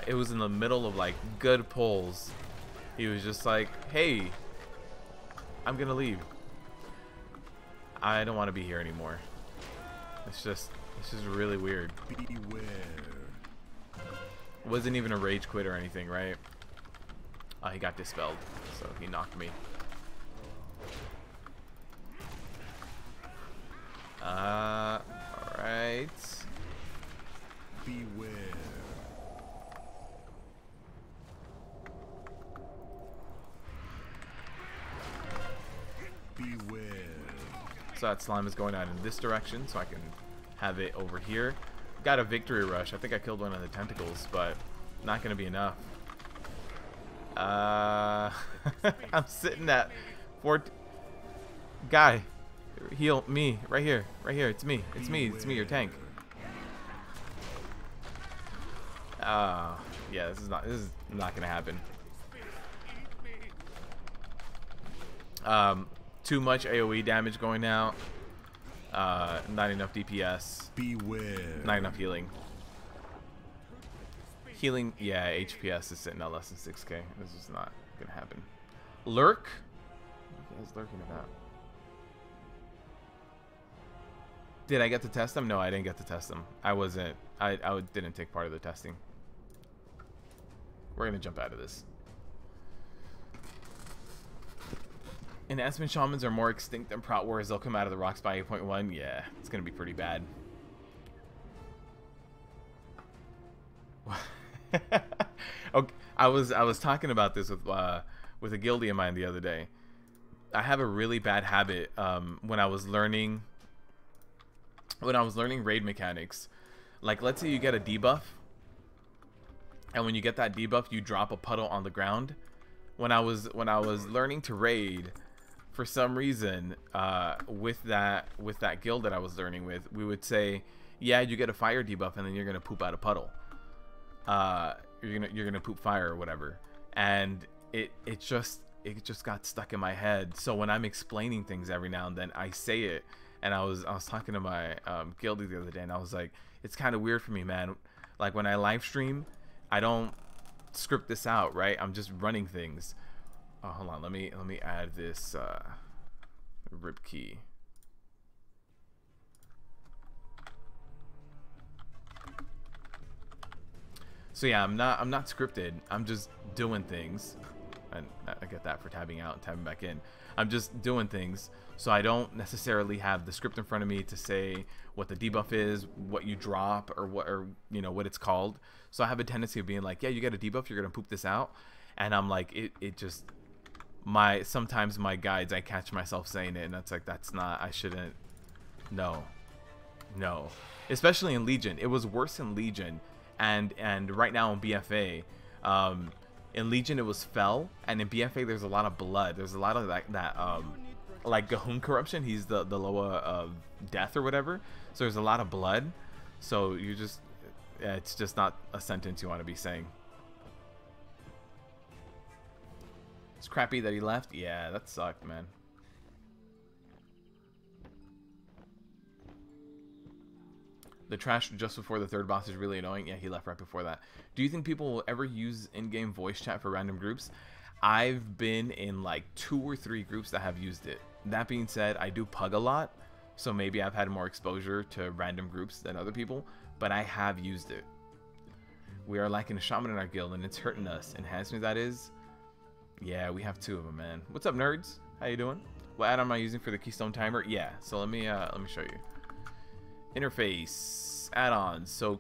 It was in the middle of like good pulls. He was just like, hey, I'm gonna leave. I don't want to be here anymore. It's just really weird. Beware. It wasn't even a rage quit or anything, right? He got dispelled, so he knocked me. Alright. Beware. Beware. So that slime is going out in this direction, so I can have it over here. Got a victory rush. I think I killed one of the tentacles, but not gonna be enough. I'm sitting at 14. Guy, heal me right here, right here. It's me. It's me. It's me. Your tank. Yeah, this is not gonna happen. Too much AoE damage going out. Not enough DPS. Beware. Not enough healing. Healing, yeah, HPS is sitting at less than 6k. This is not gonna happen. Lurk? What are you guys lurking about? Did I get to test them? No, I didn't get to test them. I didn't take part of the testing. We're gonna jump out of this. Enhancement Shamans are more extinct than Prot Wars. They'll come out of the rocks by 8.1. Yeah, it's gonna be pretty bad. Okay, I was talking about this with a guildie of mine the other day. I have a really bad habit when I was learning raid mechanics. Like, let's say you get a debuff, and when you get that debuff, you drop a puddle on the ground. When I was learning to raid, for some reason, with that guild that I was learning with, we would say, yeah, you get a fire debuff, and then you're gonna poop out a puddle. You're gonna poop fire or whatever, and it just got stuck in my head. So when I'm explaining things every now and then, I say it. And I was talking to my guildie the other day, and I was like, it's kind of weird for me, man. Like, when I live stream, I don't script this out, right? I'm just running things. Oh, hold on, let me add this rip key. So yeah, I'm not scripted. I'm just doing things. and I get that for tabbing out and tabbing back in. I'm just doing things, so I don't necessarily have the script in front of me to say what the debuff is, what you drop, or what, or you know, what it's called. So I have a tendency of being like, yeah, you get a debuff, you're gonna poop this out, and I'm like, it just, sometimes my guides, I catch myself saying it, and that's like, that's not, I shouldn't. No, especially in Legion. It was worse in Legion, and right now in BFA. In Legion it was fell, and in BFA there's a lot of blood. There's a lot of that like Gahun corruption. He's the Loa of death or whatever. So there's a lot of blood. So you just, it's just not a sentence you want to be saying. It's crappy that he left. Yeah, that sucked, man. The trash just before the third boss is really annoying. Yeah, he left right before that. Do you think people will ever use in-game voice chat for random groups? I've been in like 2 or 3 groups that have used it. That being said, I do pug a lot, so maybe I've had more exposure to random groups than other people, but I have used it. We are lacking a shaman in our guild, and it's hurting us. Enhancement, that is? Yeah, we have 2 of them, man. What's up, nerds? How you doing? What add-on am I using for the Keystone Timer? Yeah, so let me show you. Interface add-ons. So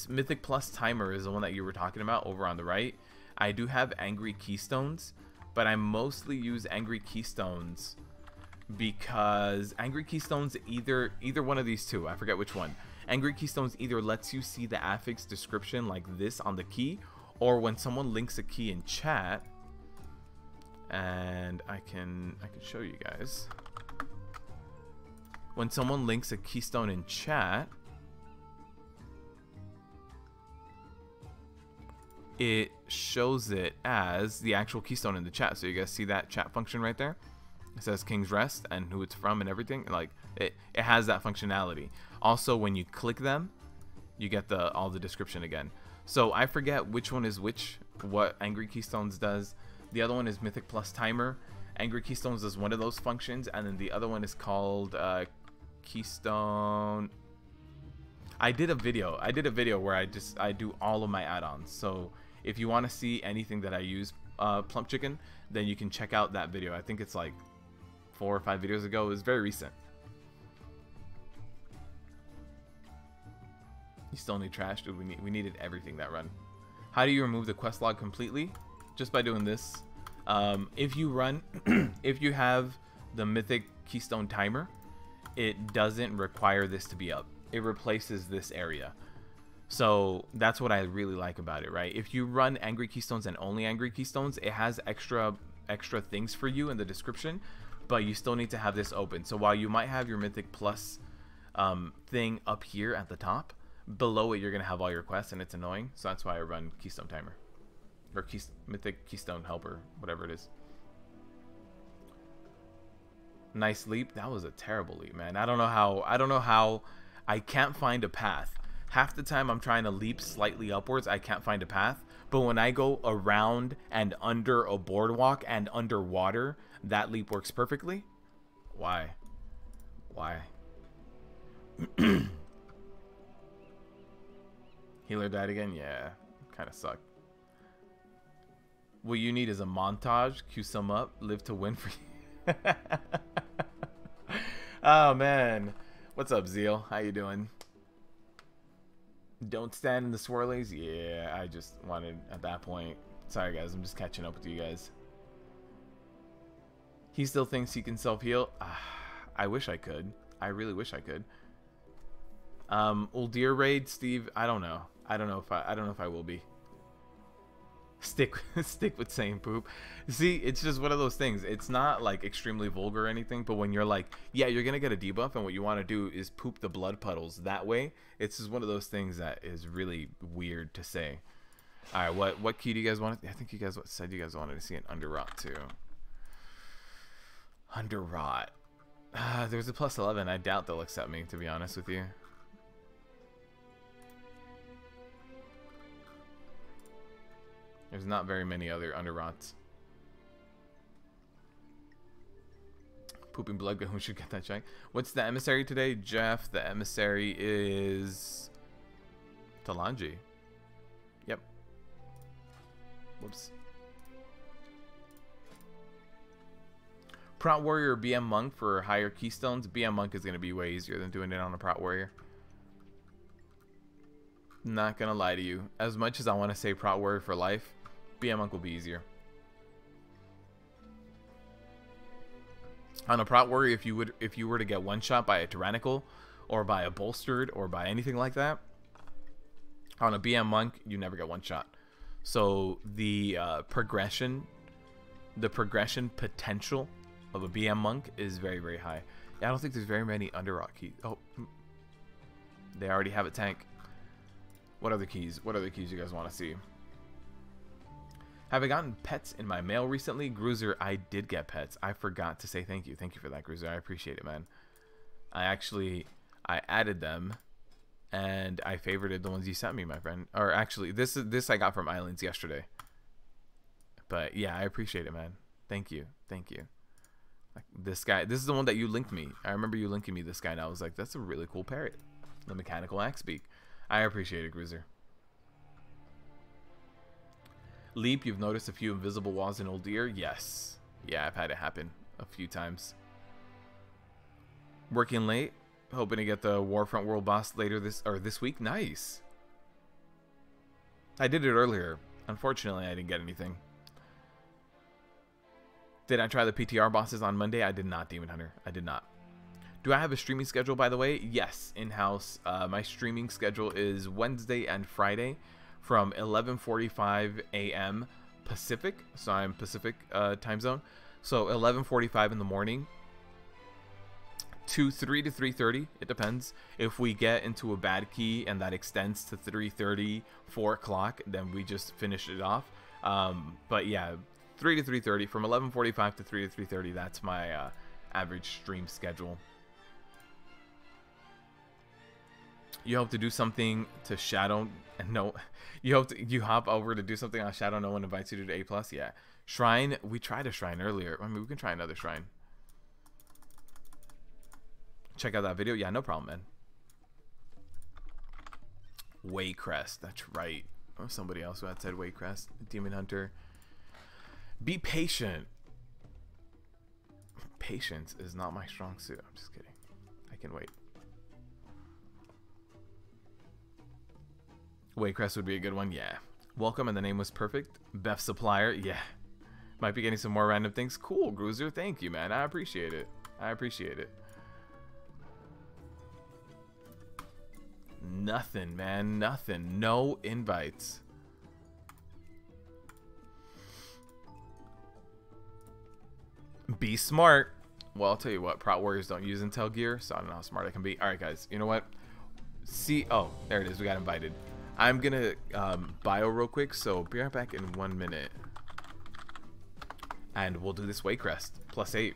Mythic Plus Timer is the one that you were talking about over on the right. I do have Angry Keystones, but I mostly use Angry Keystones because Angry Keystones, either one of these two, I forget which one. Angry Keystones either lets you see the affix description like this on the key, or when someone links a key in chat, and I can show you guys. When someone links a keystone in chat, it shows it as the actual keystone in the chat. So you guys see that chat function right there? It says King's Rest and who it's from and everything. Like it has that functionality. Also, when you click them, you get all the description again. So I forget which one is which, what Angry Keystones does. The other one is Mythic Plus Timer. Angry Keystones does one of those functions, and then the other one is called Keystone. I did a video where I do all of my add-ons. So if you want to see anything that I use Plump Chicken, then you can check out that video. I think it's like 4 or 5 videos ago. It was very recent. You still need trash, dude. We needed everything that run. How do you remove the quest log completely? Just by doing this. If you run, if you have the Mythic Keystone Timer, it doesn't require this to be up. It replaces this area. So that's what I really like about it, right? If you run Angry Keystones and only Angry Keystones, it has extra things for you in the description, but you still need to have this open. So while you might have your Mythic Plus thing up here at the top, below it you're gonna have all your quests, and it's annoying. So that's why I run Keystone Timer, or Mythic Keystone Helper, whatever it is. Nice leap. That was a terrible leap, man. I don't know how I can't find a path. Half the time I'm trying to leap slightly upwards, I can't find a path. But when I go around and under a boardwalk and underwater, that leap works perfectly. Why? Healer died again? Yeah, kind of sucked. What you need is a montage, queue some up, live to win for you. Oh man, what's up, Zeal? How you doing? Don't stand in the swirlies. Yeah, I just wanted at that point. Sorry guys, I'm just catching up with you guys. He still thinks he can self-heal. I wish I could. I really wish I could. Uldir raid, Steve. I don't know. I don't know if I will be. Stick with saying poop. See, it's just one of those things. It's not like extremely vulgar or anything, but when you're like, yeah, you're gonna get a debuff, and what you want to do is poop the blood puddles that way, it's just one of those things that is really weird to say. All right, what key do you guys want? I think you guys said you guys wanted to see an underrot too. Underrot. There's a +11. I doubt they'll accept me, to be honest with you. There's not very many other underrots. Pooping blood, who should get that check? What's the emissary today, Jeff? The emissary is Talanji. Yep. Whoops. Prot Warrior or BM Monk for higher keystones. BM Monk is going to be way easier than doing it on a Prot Warrior. Not going to lie to you. As much as I want to say Prot Warrior for life, BM Monk will be easier. On a Prot Warrior, if you were to get one shot by a Tyrannical or by a Bolstered or by anything like that, on a BM Monk, you never get one shot. So the progression potential of a BM Monk is very, very high. Yeah, I don't think there's very many Underrock keys. Oh, they already have a tank. What other keys? What other keys you guys want to see? Have I gotten pets in my mail recently? Gruiser, I did get pets. I forgot to say thank you. Thank you for that, Gruiser. I appreciate it, man. I added them, and I favorited the ones you sent me, my friend. Or actually, this I got from Islands yesterday. But yeah, I appreciate it, man. Thank you. Thank you. Like, this guy, this is the one that you linked me. I remember you linking me this guy, and I was like, that's a really cool parrot. The mechanical axe beak. I appreciate it, Gruiser. Leap, you've noticed a few invisible walls in Old Deer? Yes. Yeah, I've had it happen a few times. Working late. Hoping to get the Warfront World Boss later this week. Nice. I did it earlier. Unfortunately, I didn't get anything. Did I try the PTR bosses on Monday? I did not, Demon Hunter. I did not. Do I have a streaming schedule, by the way? Yes, in-house. My streaming schedule is Wednesday and Friday from 11:45 a.m. Pacific. So I'm Pacific time zone. So 11:45 in the morning to 3 to 3:30. It depends. If we get into a bad key and that extends to 3:30, 4 o'clock, then we just finish it off. But yeah, 3 to 3:30. From 11:45 to 3 to 3:30. That's my average stream schedule. You hope to do something to Shadow, and no, you hop over to do something on Shadow. No one invites you to A+. Yeah, Shrine. We tried a Shrine earlier. I mean, we can try another Shrine. Check out that video. Yeah, no problem, man. Waycrest. That's right. Or somebody else who had said Waycrest. Demon Hunter. Be patient. Patience is not my strong suit. I'm just kidding. I can wait. Waycrest would be a good one. Yeah. Welcome, and the name was perfect. Beth Supplier. Yeah. Might be getting some more random things. Cool, Gruiser. Thank you, man. I appreciate it. I appreciate it. Nothing, man. Nothing. No invites. Be smart. Well, I'll tell you what. Prot Warriors don't use Intel gear, so I don't know how smart I can be. All right, guys. You know what? See. Oh, there it is. We got invited. I'm going to bio real quick, so be right back in 1 minute. And we'll do this Waycrest. +8.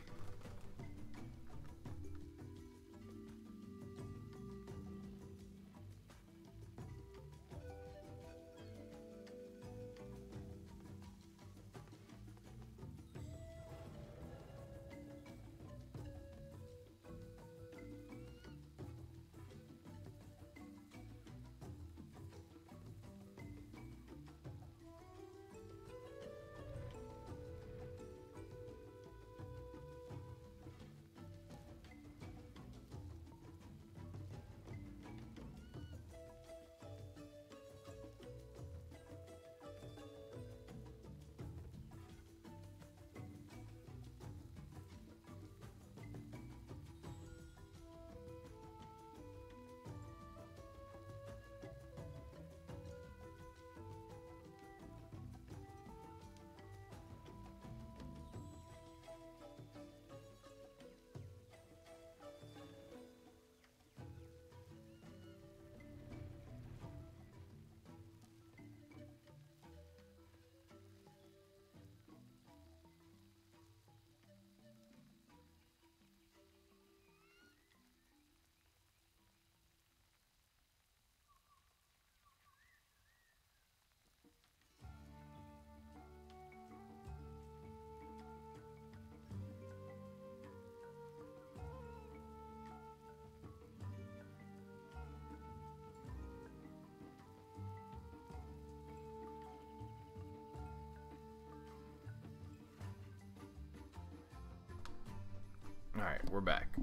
we're back.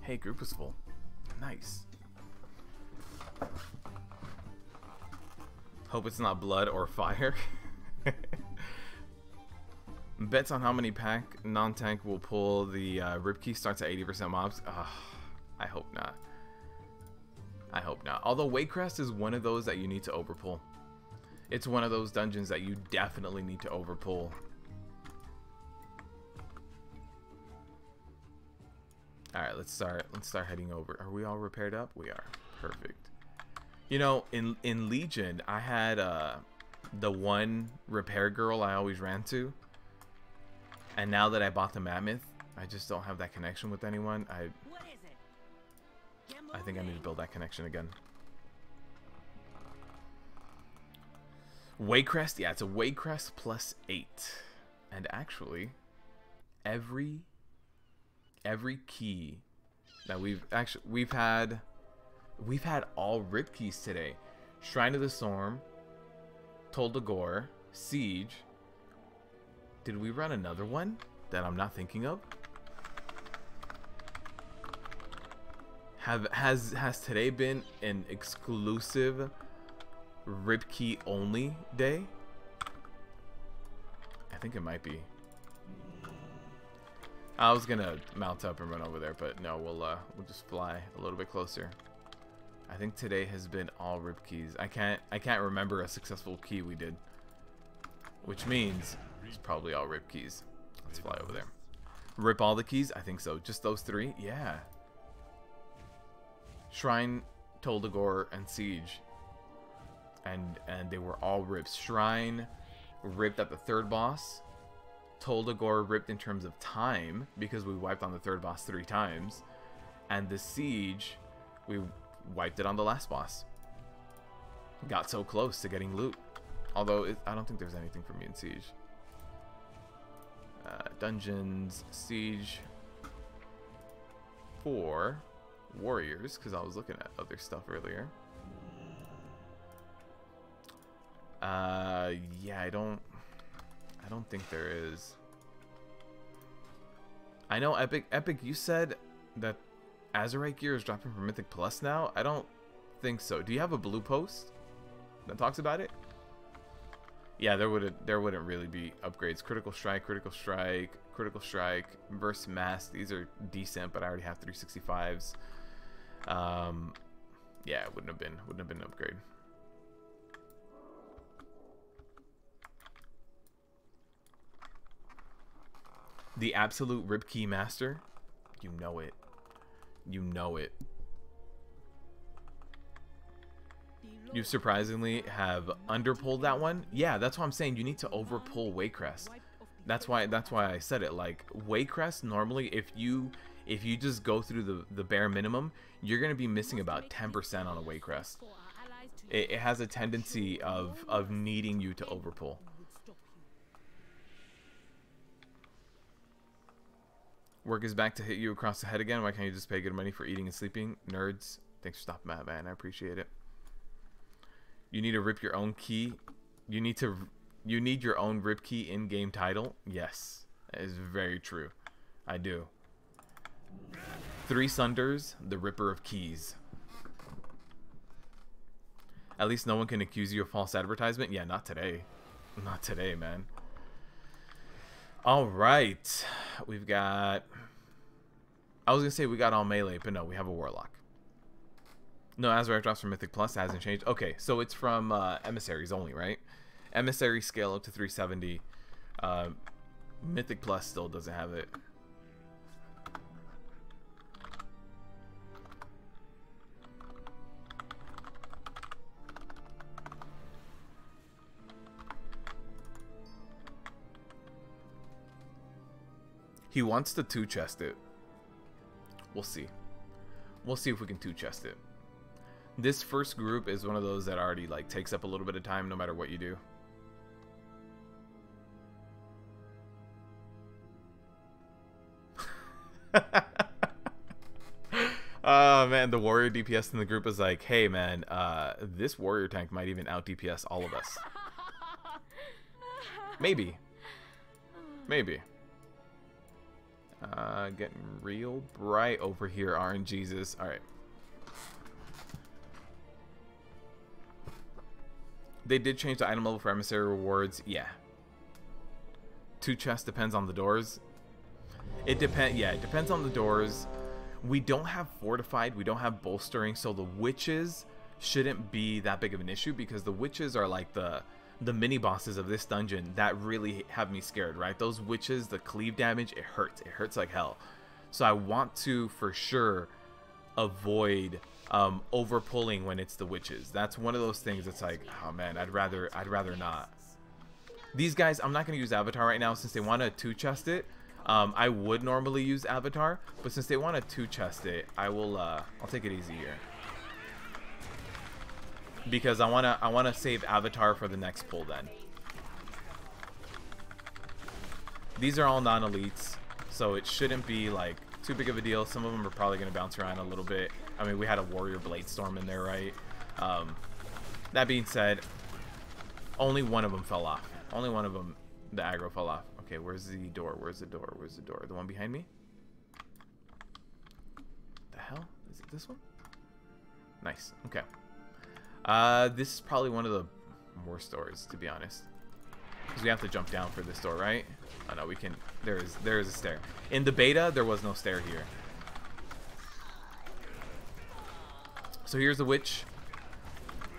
Hey, group was full. Nice. Hope it's not blood or fire. Bets on how many pack non-tank will pull the Ripkey starts at 80% mobs. I hope not. I hope not. Although Waycrest is one of those that you need to overpull. It's one of those dungeons that you definitely need to overpull. Alright, let's start heading over. Are we all repaired up? We are. Perfect. You know, in Legion, I had the one repair girl I always ran to. And now that I bought the Mammoth, I just don't have that connection with anyone. I think I need to build that connection again. Waycrest, yeah, it's a Waycrest plus 8. And actually, every key that we've had all rip keys today. Shrine of the Storm, Tol Dagor, Siege. Did we run another one that I'm not thinking of? Has today been an exclusive rip key only day? I think it might be. I was gonna mount up and run over there, but no, we'll just fly a little bit closer. I think today has been all rip keys. I can't remember a successful key we did, which means it's probably all rip keys. Let's fly over there. Rip all the keys? I think so. Just those three? Yeah. Shrine, Tol Dagor, and Siege. And they were all rips. Shrine ripped at the third boss. Tol Dagor ripped in terms of time because we wiped on the third boss 3 times. And the Siege, we wiped it on the last boss. Got so close to getting loot. Although I don't think there's anything for me in Siege. Dungeons, Siege for warriors, because I was looking at other stuff earlier. Yeah, I don't think there is. I know Epic, you said that Azurite gear is dropping for Mythic Plus now. I don't think so. Do you have a blue post that talks about it? Yeah, there wouldn't really be upgrades. Critical strike, versus mass. These are decent, but I already have 365s. Yeah, it wouldn't have been an upgrade. The absolute rip key master. You know it. You know it. You surprisingly have underpulled that one. Yeah, that's what I'm saying. You need to overpull Waycrest. That's why I said it. Like Waycrest, normally if you just go through the bare minimum, you're gonna be missing about 10% on a Waycrest. It has a tendency of needing you to overpull. Work is back to hit you across the head again. Why can't you just pay good money for eating and sleeping? Nerds. Thanks for stopping by, man. I appreciate it. You need to rip your own key. You need your own rip key in-game title. Yes, that is very true. I do. 3 Sunders, the Ripper of Keys. At least no one can accuse you of false advertisement. Yeah, not today. Not today, man. All right, we've got. I was gonna say we got all melee, but no, we have a warlock. No, Azurite drops from Mythic Plus. It hasn't changed. Okay, so it's from emissaries only, right? Emissary scale up to 370. Mythic Plus still doesn't have it. He wants to 2-chest it. We'll see. We'll see if we can 2-chest it. This first group is one of those that already like takes up a little bit of time no matter what you do. Oh man, the warrior DPS in the group is like, hey man, this warrior tank might even out DPS all of us. Maybe. Maybe. Getting real bright over here, RNGesus. Alright. They did change the item level for emissary rewards. Yeah. 2 chests depends on the doors. It depends on the doors. We don't have fortified, we don't have bolstering, so the witches shouldn't be that big of an issue, because the witches are like the mini bosses of this dungeon that really have me scared, right? Those witches, the cleave damage, it hurts like hell. So I want to for sure avoid over pulling when it's the witches. That's one of those things that's like, oh man, I'd rather not. These guys, I'm not going to use Avatar right now since they want to 2-chest it. I would normally use Avatar, but since they want to 2-chest it, I'll take it easy here. Because I wanna save Avatar for the next pull then. These are all non-elites, so it shouldn't be like too big of a deal. Some of them are probably gonna bounce around a little bit. I mean, we had a Warrior Blade Storm in there, right? That being said, only one of them fell off. Only one of them, the aggro fell off. Okay, where's the door? Where's the door? Where's the door? The one behind me? The hell? Is it this one? Nice. Okay. This is probably one of the worst doors, to be honest. Because we have to jump down for this door, right? Oh no, we can. There is a stair. In the beta, there was no stair here. So here's the witch.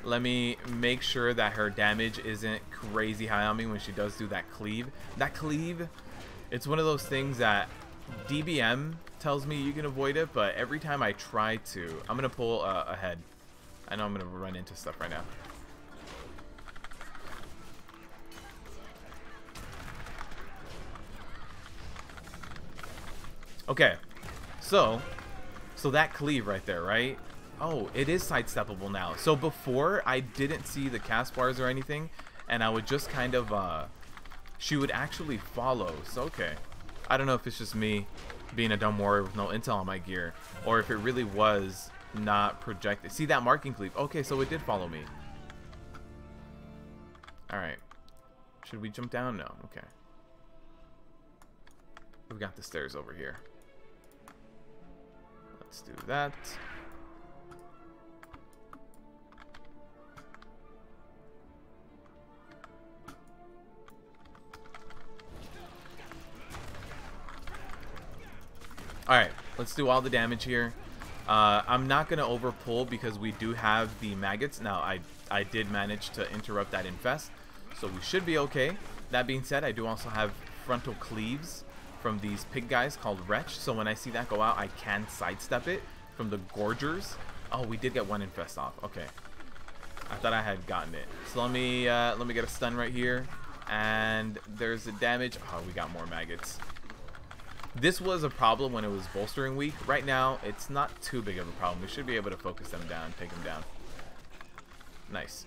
Let me make sure that her damage isn't crazy high on me when she does do that cleave. That cleave, it's one of those things that DBM tells me you can avoid it, but every time I try to, I'm going to pull ahead. I know I'm going to run into stuff right now. Okay, so that cleave right there, right? Oh, it is sidesteppable now. So before, I didn't see the cast bars or anything, and I would just kind of, she would actually follow. So, okay. I don't know if it's just me being a dumb warrior with no intel on my gear, or if it really was not projected. See that marking cleave? Okay, so it did follow me. Alright. Should we jump down? No. Okay. We've got the stairs over here. Let's do that. Alright, let's do all the damage here. I'm not going to overpull because we do have the maggots. Now, I did manage to interrupt that infest, so we should be okay. That being said, I do also have frontal cleaves from these pig guys called Wretch, so when I see that go out, I can sidestep it from the Gorgers. Oh, we did get one infest off. Okay. I thought I had gotten it. So let me get a stun right here, and there's the damage. Oh, we got more maggots. This was a problem when it was bolstering weak. Right now, it's not too big of a problem. We should be able to focus them down, take them down. Nice.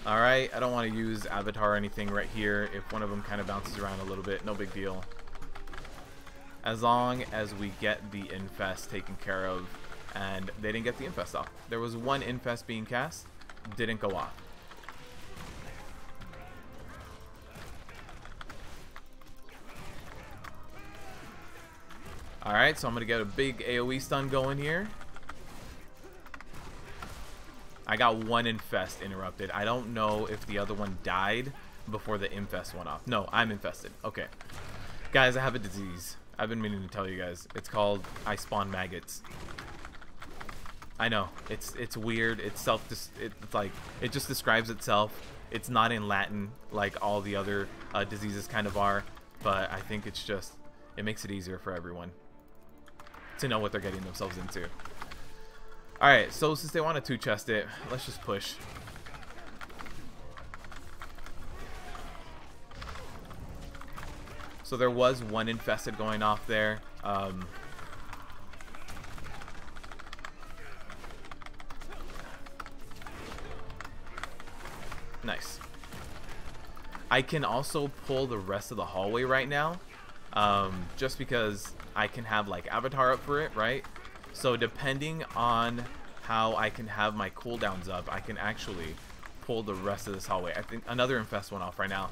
Alright, I don't want to use Avatar or anything right here. If one of them kind of bounces around a little bit, no big deal. As long as we get the infest taken care of, and they didn't get the infest off. There was one infest being cast, didn't go off. Alright, so I'm going to get a big AoE stun going here. I got one infest interrupted. I don't know if the other one died before the infest went off. No, I'm infested. Okay. Guys, I have a disease. I've been meaning to tell you guys. It's called I spawn maggots. I know. It's weird. It's like it just describes itself. It's not in Latin like all the other diseases kind of are, but I think it's just it makes it easier for everyone to know what they're getting themselves into. Alright, so since they want to 2-chest it, let's just push. So there was one infested going off there. Nice. I can also pull the rest of the hallway right now. Just because I can have like Avatar up for it, right? So depending on how I can have my cooldowns up, I can actually pull the rest of this hallway. I think another infest went off right now.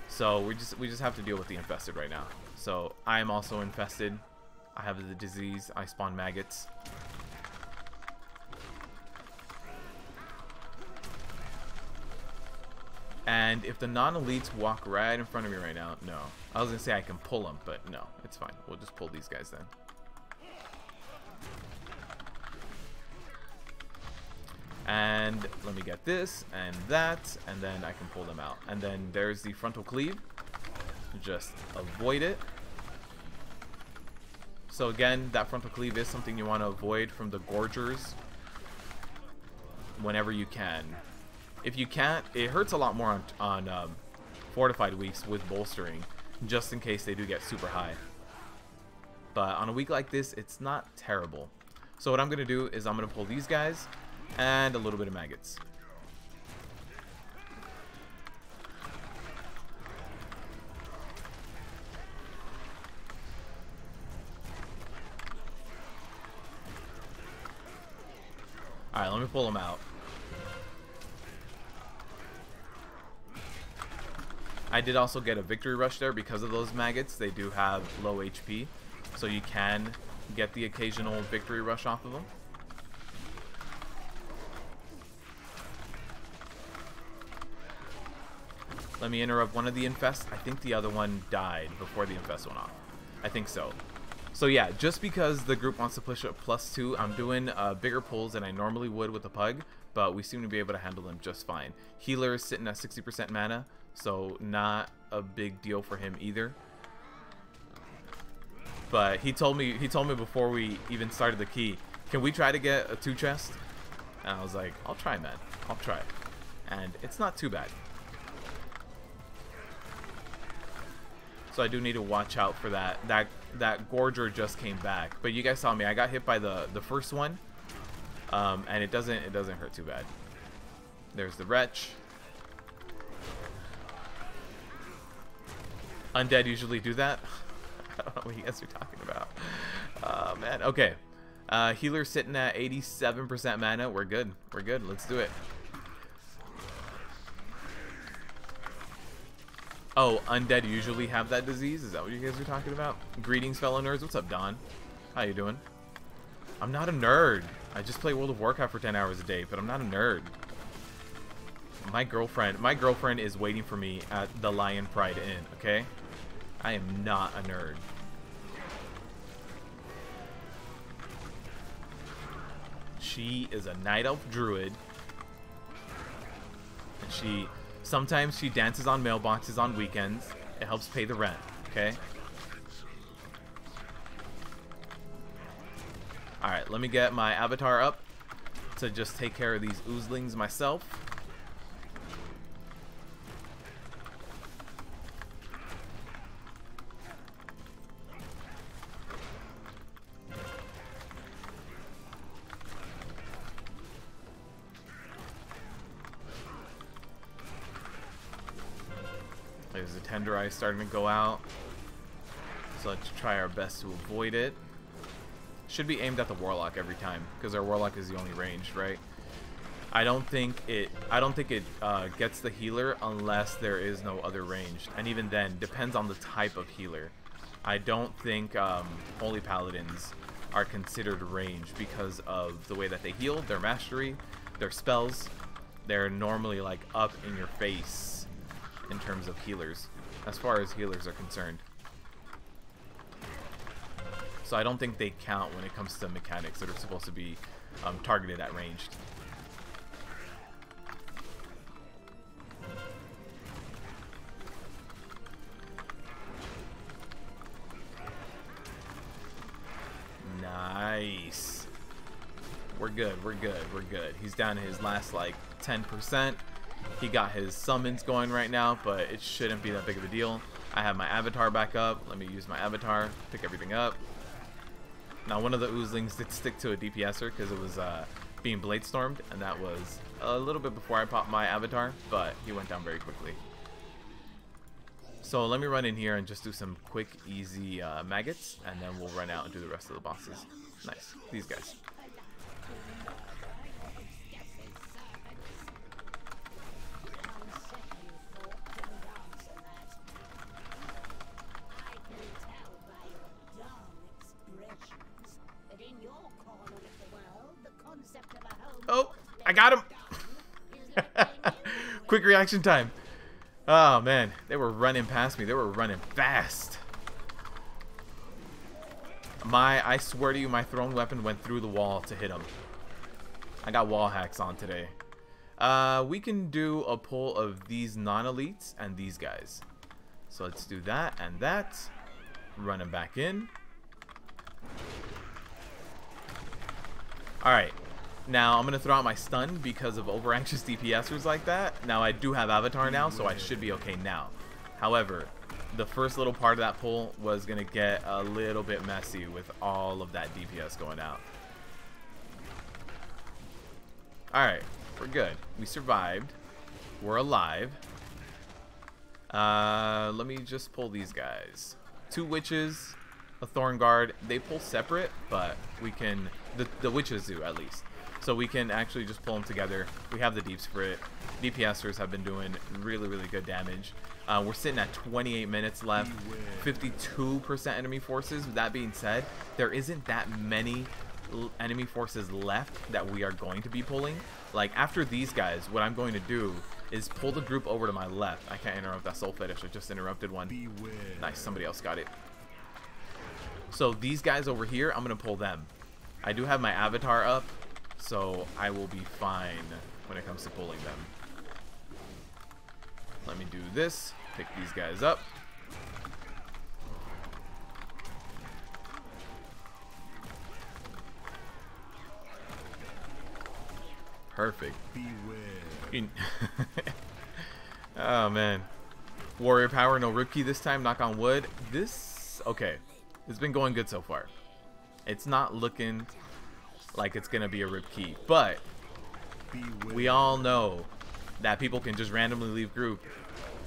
So we just have to deal with the infested right now. So I am also infested. I have the disease. I spawn maggots. And if the non-elites walk right in front of me right now, no. I was gonna say I can pull them, but no, it's fine. We'll just pull these guys then. And let me get this and that, and then I can pull them out. And then there's the frontal cleave. Just avoid it. So again, that frontal cleave is something you want to avoid from the gorgers whenever you can. If you can't, it hurts a lot more on fortified weeks with bolstering, just in case they do get super high. But on a week like this, it's not terrible. So what I'm going to do is I'm going to pull these guys and a little bit of maggots. Alright, let me pull them out. I did also get a victory rush there because of those maggots. They do have low HP, so you can get the occasional victory rush off of them. Let me interrupt one of the infests. I think the other one died before the infest went off. I think so. So yeah, just because the group wants to push up +2, I'm doing bigger pulls than I normally would with the pug, but we seem to be able to handle them just fine. Healer is sitting at 60% mana, so not a big deal for him either. But he told me before we even started the key, can we try to get a 2 chest? And I was like, I'll try, man. I'll try. And it's not too bad. So I do need to watch out for that. That Gorger just came back. But you guys saw me. I got hit by the first one. And it doesn't hurt too bad. There's the Wretch. Undead usually do that. I don't know what you guys are talking about. Oh, man. Okay. Healer sitting at 87% mana. We're good. We're good. Let's do it. Oh, undead usually have that disease? Is that what you guys are talking about? Greetings, fellow nerds. What's up, Don? How you doing? I'm not a nerd. I just play World of Warcraft for 10 hours a day, but I'm not a nerd. My girlfriend is waiting for me at the Lion Pride Inn, okay? I am not a nerd. She is a night elf druid. And sometimes she dances on mailboxes on weekends. It helps pay the rent, okay? Alright, let me get my avatar up to just take care of these oozlings myself. There's a Tenderai starting to go out. So let's try our best to avoid it. Should be aimed at the Warlock every time, because our Warlock is the only ranged, right? I don't think it gets the healer unless there is no other ranged. And even then, depends on the type of healer. I don't think Holy Paladins are considered ranged because of the way that they heal, their mastery, their spells. They're normally like up in your face in terms of healers, as far as healers are concerned. So I don't think they count when it comes to mechanics that are supposed to be targeted at ranged. Nice. We're good, we're good, we're good. He's down to his last like 10%. He got his summons going right now, but it shouldn't be that big of a deal. I have my avatar back up. Let me use my avatar, pick everything up. Now, one of the oozlings did stick to a DPSer because it was being bladestormed, and that was a little bit before I popped my avatar, but he went down very quickly. So let me run in here and just do some quick, easy maggots, and then we'll run out and do the rest of the bosses. Nice. These guys. got him. Quick reaction time. Oh man, they were running past me. They were running fast. I swear to you, my thrown weapon went through the wall to hit him. I got wall hacks on today. We can do a pull of these non-elites and these guys. So let's do that and that. Run him back in. Alright. Now, I'm going to throw out my stun because of over-anxious DPSers like that. Now, I do have Avatar now, so I should be okay now. However, the first little part of that pull was going to get a little bit messy with all of that DPS going out. Alright, we're good. We survived. We're alive. Let me just pull these guys. 2 witches, a thorn guard. They pull separate, but we can... The witches do, at least. So we can actually just pull them together. We have the deeps for it. DPSers have been doing really, really good damage. We're sitting at 28 minutes left. 52% enemy forces. With that being said, there isn't that many enemy forces left that we are going to be pulling. Like, after these guys, what I'm going to do is pull the group over to my left. I can't interrupt that soul fetish. I just interrupted one. Nice, somebody else got it. So these guys over here, I'm going to pull them. I do have my avatar up, so I will be fine when it comes to pulling them. Let me do this. Pick these guys up. Perfect. Oh man. Warrior power, no rookie this time, knock on wood. Okay. It's been going good so far. It's not looking like it's gonna be a rip key, but we all know that people can just randomly leave group,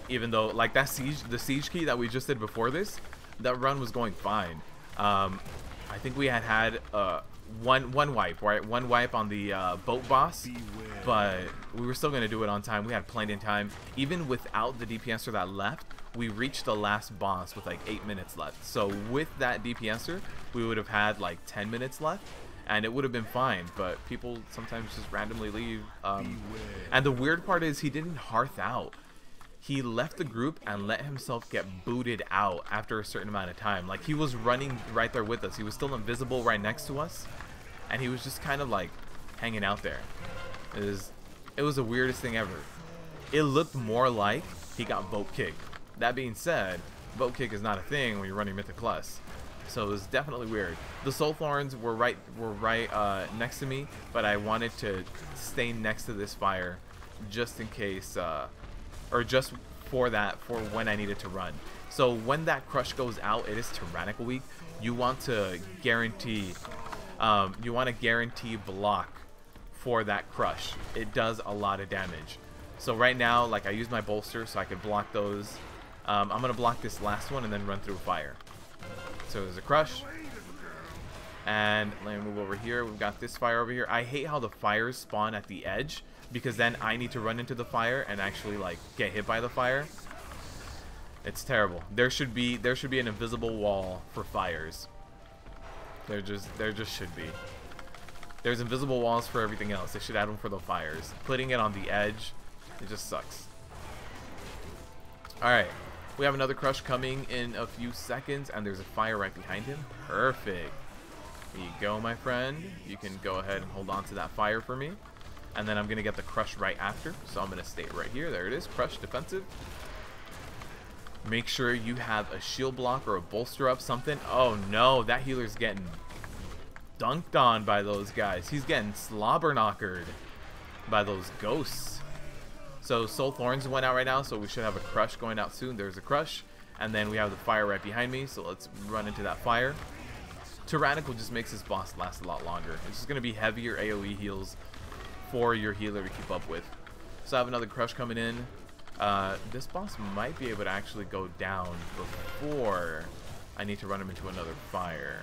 even though, like, that the siege key that we just did before this, that run was going fine. I think we had one wipe, right? One wipe on the boat boss, but we were still gonna do it on time. We had plenty of time. Even without the DPSer that left, we reached the last boss with like 8 minutes left. So with that DPSer, we would have had like 10 minutes left, and it would have been fine. But people sometimes just randomly leave. And the weird part is he didn't hearth out. He left the group and let himself get booted out after a certain amount of time. Like, he was running right there with us. He was still invisible right next to us, and he was just kind of like hanging out there. It was the weirdest thing ever. It looked more like he got vote kicked. That being said, vote kick is not a thing when you're running Mythic Plus, so it was definitely weird. The soul thorns were right next to me, but I wanted to stay next to this fire just in case, or just for when I needed to run. So when that crush goes out, it is tyrannical weak. You want to guarantee block for that crush. It does a lot of damage. So right now, like, I use my bolster so I could block those. I'm gonna block this last one and then run through fire. So there's a crush, and let me move over here. We've got this fire over here. I hate how the fires spawn at the edge, because then I need to run into the fire and actually like get hit by the fire. It's terrible. There should be an invisible wall for fires. There just should be. There's invisible walls for everything else. They should add them for the fires. Putting it on the edge, it just sucks. All right. We have another crush coming in a few seconds, and there's a fire right behind him. Perfect. There you go, my friend. You can go ahead and hold on to that fire for me. And then I'm going to get the crush right after. So I'm going to stay right here. There it is. Crush defensive. Make sure you have a shield block or a bolster up, something. Oh, no. That healer's getting dunked on by those guys. He's getting slobber knockered by those ghosts. So Soul Thorns went out right now, so we should have a crush going out soon. There's a crush, and then we have the fire right behind me, so let's run into that fire. Tyrannical just makes this boss last a lot longer. It's just going to be heavier AoE heals for your healer to keep up with. So I have another crush coming in. This boss might be able to actually go down before I need to run him into another fire.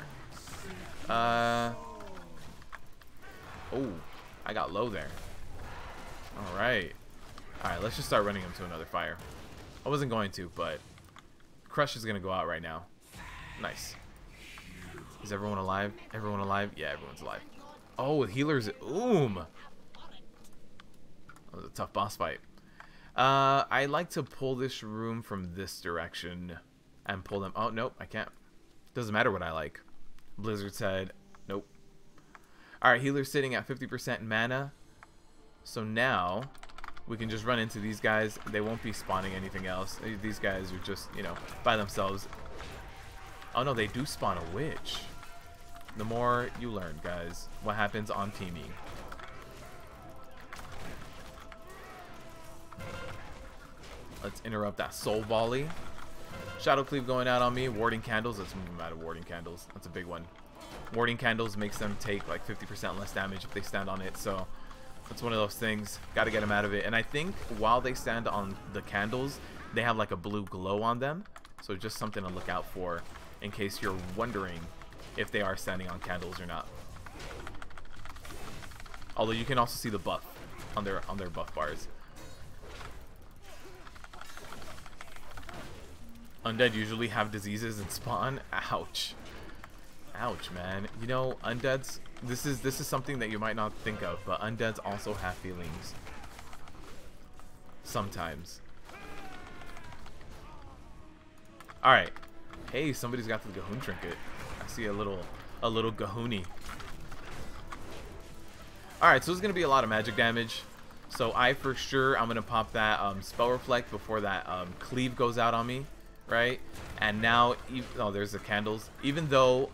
Oh, I got low there. Alright. Alright, let's just start running him to another fire. I wasn't going to, but crush is going to go out right now. Nice. Is everyone alive? Everyone alive? Yeah, everyone's alive. Oh, with healers. That was a tough boss fight. I like to pull this room from this direction and pull them. Oh, nope, I can't. Doesn't matter what I like. Blizzard said, nope. Alright, healer's sitting at 50% mana. So now we can just run into these guys. They won't be spawning anything else. These guys are just, you know, by themselves. Oh no, they do spawn a witch. The more you learn, guys, what happens on teaming. Let's interrupt that soul volley. Shadow cleave going out on me. Warding candles. Let's move them out of warding candles. That's a big one. Warding candles makes them take like 50% less damage if they stand on it. So that's one of those things. Got to get them out of it. And I think while they stand on the candles, they have like a blue glow on them. So just something to look out for in case you're wondering if they are standing on candles or not. Although you can also see the buff on their buff bars. Undead usually have diseases and spawn. Ouch. Ouch, man. You know, undeads, this is something that you might not think of, but undeads also have feelings. Sometimes. Alright. Hey, somebody's got the Gahoon trinket. I see a little Gahoony. Alright, so it's gonna be a lot of magic damage. So I'm gonna pop that spell reflect before that cleave goes out on me. Right, and now there's the candles. Even though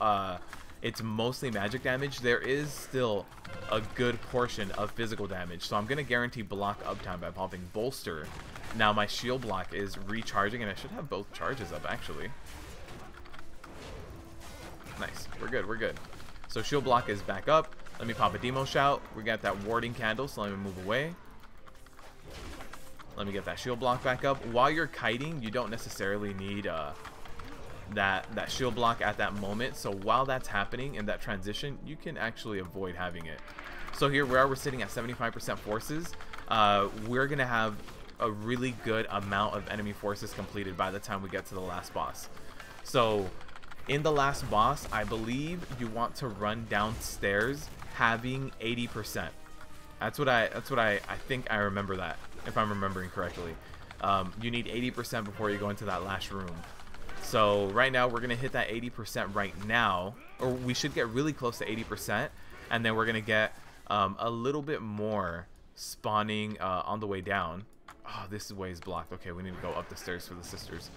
it's mostly magic damage, there is still a good portion of physical damage. So I'm gonna guarantee block uptime by popping bolster. Now my shield block is recharging, and I should have both charges up actually. Nice, we're good, we're good. So shield block is back up. Let me pop a demo shout. We got that warding candle, so let me move away. Let me get that shield block back up. While you're kiting, you don't necessarily need that shield block at that moment. So while that's happening in that transition, you can actually avoid having it. So here we're sitting at 75% forces. We're gonna have a really good amount of enemy forces completed by the time we get to the last boss. So in the last boss, I believe you want to run downstairs having 80%. That's what I think I remember that. If I'm remembering correctly, you need 80% before you go into that last room. So right now we're gonna hit that 80% right now, or we should get really close to 80%, and then we're gonna get a little bit more spawning on the way down. Oh, this way is blocked. Okay, we need to go up the stairs for the sisters.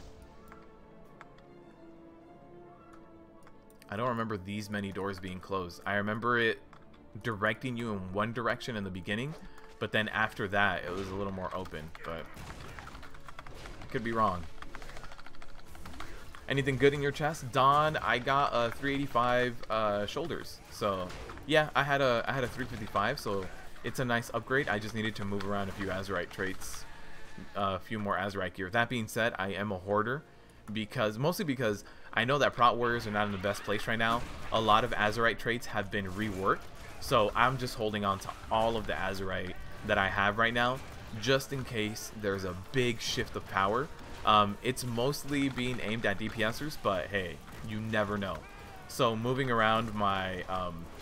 I don't remember these many doors being closed. I remember it directing you in one direction in the beginning, but then after that it was a little more open, but I could be wrong. Anything good in your chest? Don, I got a 385 shoulders. So yeah, I had a 355, so it's a nice upgrade. I just needed to move around a few Azurite traits, a few more Azurite gear. That being said, I am a hoarder mostly because I know that Prot warriors are not in the best place right now. A lot of Azurite traits have been reworked, so I'm just holding on to all of the Azurite that I have right now, just in case there's a big shift of power. It's mostly being aimed at DPSers, but hey, you never know. So moving around my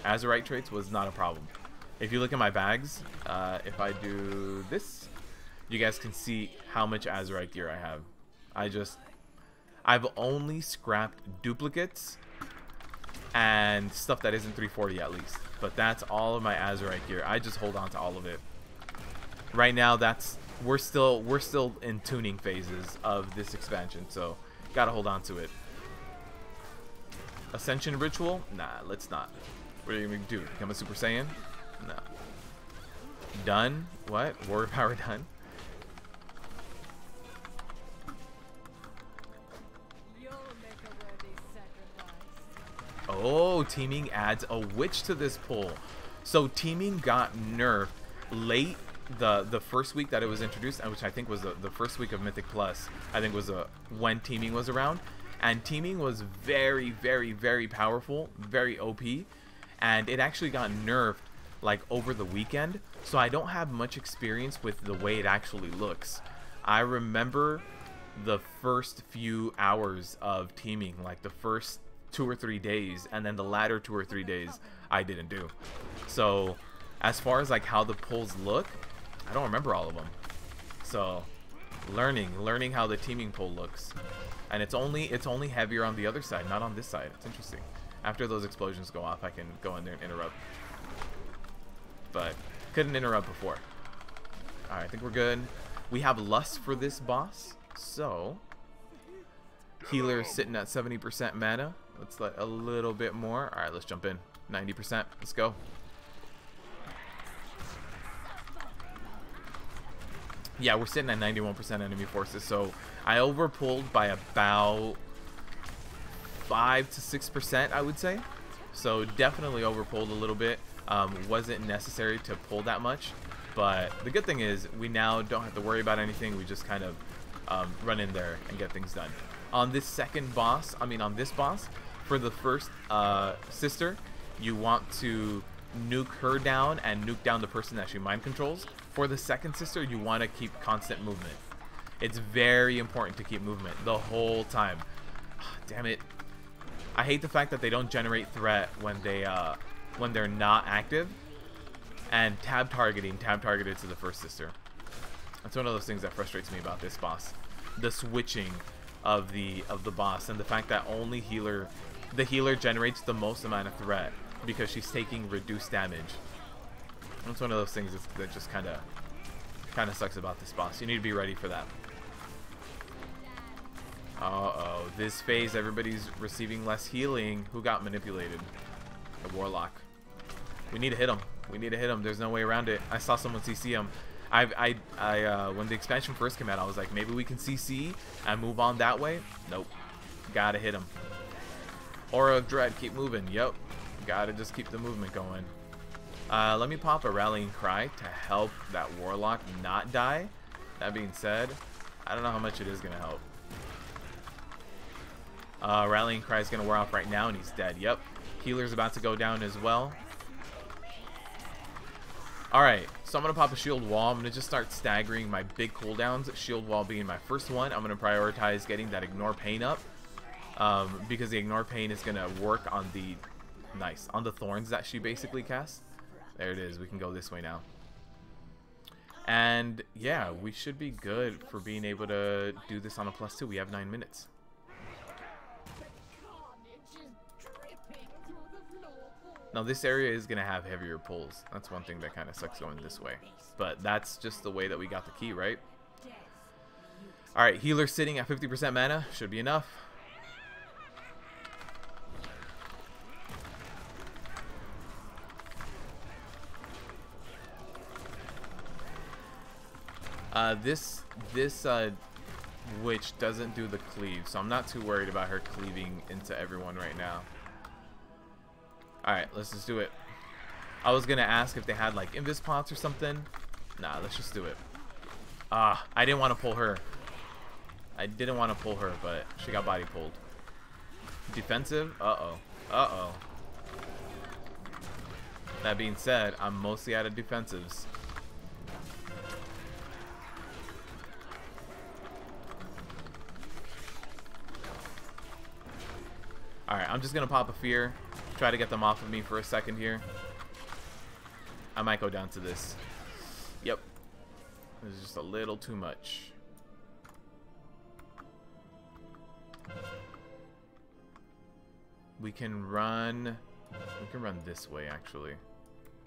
Azurite traits was not a problem. If you look at my bags, if I do this, you guys can see how much Azurite gear I have. I've only scrapped duplicates and stuff that isn't 340 at least, but that's all of my Azurite gear. I just hold on to all of it. Right now, we're still in tuning phases of this expansion, so gotta hold on to it. Ascension ritual? Nah, let's not. What are you gonna do? Become a Super Saiyan? No. Done? What? Warrior power done? Oh, teaming adds a witch to this pull. So teaming got nerfed late the first week that it was introduced, which I think was the first week of Mythic Plus. I think was when teaming was around, and teaming was very, very, very powerful, very OP, and it actually got nerfed like over the weekend. So I don't have much experience with the way it actually looks. I remember the first few hours of teaming, like the first 2 or 3 days, and then the latter 2 or 3 days I didn't do. So as far as like how the pulls look, I don't remember all of them. So learning how the teaming pool looks. And it's only heavier on the other side, not on this side. It's interesting. After those explosions go off, I can go in there and interrupt. But couldn't interrupt before. Alright, I think we're good. We have Lust for this boss. So healer sitting at 70% mana. Let's let a little bit more. Alright, let's jump in. 90%. Let's go. Yeah, we're sitting at 91% enemy forces, so I overpulled by about 5 to 6%, I would say. So definitely overpulled a little bit. Wasn't necessary to pull that much, but the good thing is we now don't have to worry about anything. We just kind of run in there and get things done. On this second boss, on this boss, for the first sister, you want to nuke her down and nuke down the person that she mind controls. For the second sister, you want to keep constant movement. It's very important to keep movement the whole time. Damn it. I hate the fact that they don't generate threat when they're not active. And targeted to the first sister. That's one of those things that frustrates me about this boss. The switching of the boss, and the fact that only the healer generates the most amount of threat because she's taking reduced damage. That's one of those things that just kind of sucks about this boss. You need to be ready for that. Uh-oh. This phase, everybody's receiving less healing. Who got manipulated? The Warlock. We need to hit him. We need to hit him. There's no way around it. I saw someone CC him. When the expansion first came out, I was like, maybe we can CC and move on that way. Nope. Gotta hit him. Aura of Dread. Keep moving. Yep. Gotta just keep the movement going. Let me pop a Rallying Cry to help that Warlock not die. That being said, I don't know how much it is going to help. Rallying Cry is going to wear off right now, and he's dead. Yep. Healer's about to go down as well. Alright, so I'm going to pop a shield wall. I'm going to just start staggering my big cooldowns. Shield wall being my first one. I'm going to prioritize getting that Ignore Pain up. Because the Ignore Pain is going to work on the... Nice. On the thorns that she basically casts. There it is. We can go this way now. And yeah, we should be good for being able to do this on a +2. We have 9 minutes. Now this area is going to have heavier pulls. That's one thing that kind of sucks going this way. But that's just the way that we got the key, right? Alright, healer sitting at 50% mana. Should be enough. This witch doesn't do the cleave, so I'm not too worried about her cleaving into everyone right now. Alright, let's just do it. I was gonna ask if they had like invis pots or something. Nah, let's just do it. I didn't want to pull her. I didn't want to pull her, but she got body pulled. Defensive? Uh-oh. Uh-oh. That being said, I'm mostly out of defensives. Alright, I'm just going to pop a fear. Try to get them off of me for a second here. I might go down to this. Yep. This is just a little too much. We can run this way, actually.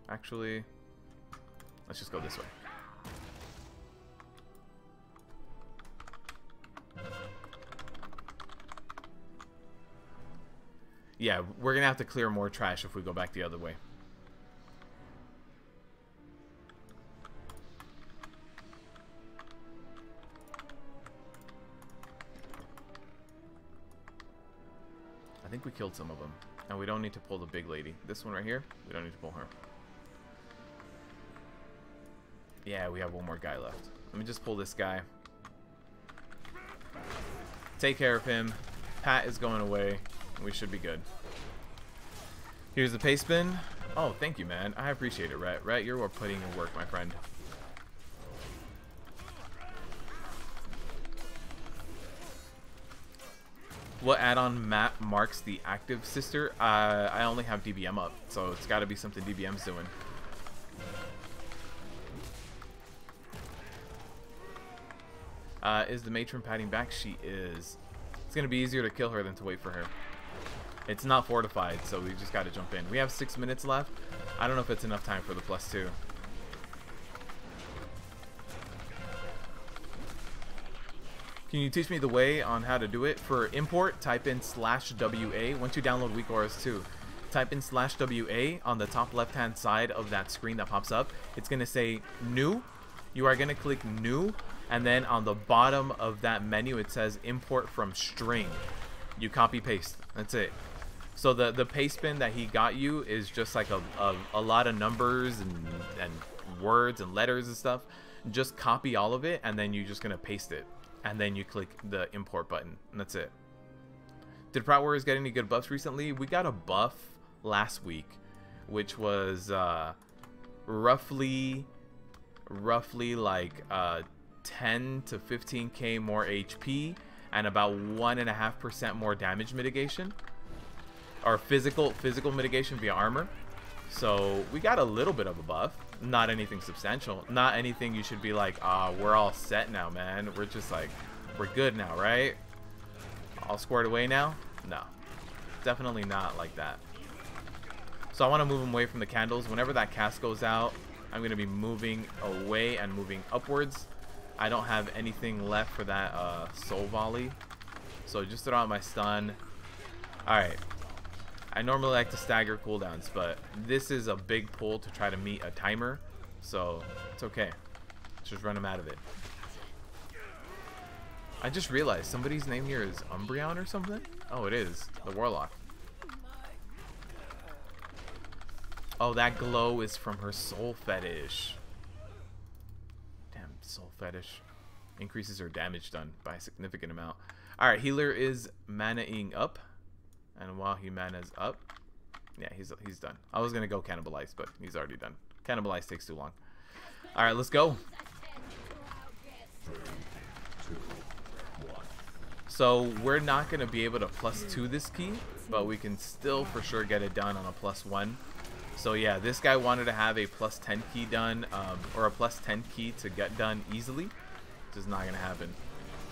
Actually, let's just go this way. Yeah, we're gonna have to clear more trash if we go back the other way. I think we killed some of them. And we don't need to pull the big lady. This one right here, we don't need to pull her. Yeah, we have one more guy left. Let me just pull this guy. Take care of him. Pat is going away. We should be good. Here's the paste bin. Oh, thank you, man. I appreciate it, Rhett. Rhett, you're putting in work, my friend. What add-on map marks the active sister? I only have DBM up, so it's got to be something DBM's doing. Is the matron padding back? She is. It's gonna be easier to kill her than to wait for her. It's not fortified, so we just gotta jump in. We have 6 minutes left. I don't know if it's enough time for the +2. Can you teach me the way on how to do it? For import, type in /WA. Once you download WeakOS 2, type in /WA on the top left-hand side of that screen that pops up. It's going to say new. You are going to click new, and then on the bottom of that menu, it says import from string. You copy paste. That's it. So the paste bin that he got you is just like a lot of numbers and words and letters and stuff. Just copy all of it, and then you're just going to paste it. And then you click the import button, and that's it. Did Prot Warriors get any good buffs recently? We got a buff last week, which was roughly like 10 to 15k more HP and about 1.5% more damage mitigation, or physical mitigation via armor. So we got a little bit of a buff. Not anything substantial. Not anything you should be like, we're all set now, man. We're just like, we're good now, right? All squared away now? No. Definitely not like that. So I want to move him away from the candles. Whenever that cast goes out, I'm going to be moving away and moving upwards. I don't have anything left for that soul volley. So just throw out my stun. Alright. I normally like to stagger cooldowns, but this is a big pull to try to meet a timer, so it's okay. Let's just run him out of it. I just realized somebody's name here is Umbreon or something? Oh, it is. The Warlock. Oh, that glow is from her soul fetish. Damn, soul fetish. Increases her damage done by a significant amount. Alright, healer is mana-ing up. And while he mana's up, yeah, he's done. I was gonna go cannibalize, but he's already done. Cannibalize takes too long. All right, let's go. So we're not gonna be able to +2 this key, but we can still for sure get it done on a +1. So yeah, this guy wanted to have a +10 key done, or a +10 key to get done easily. This is not gonna happen,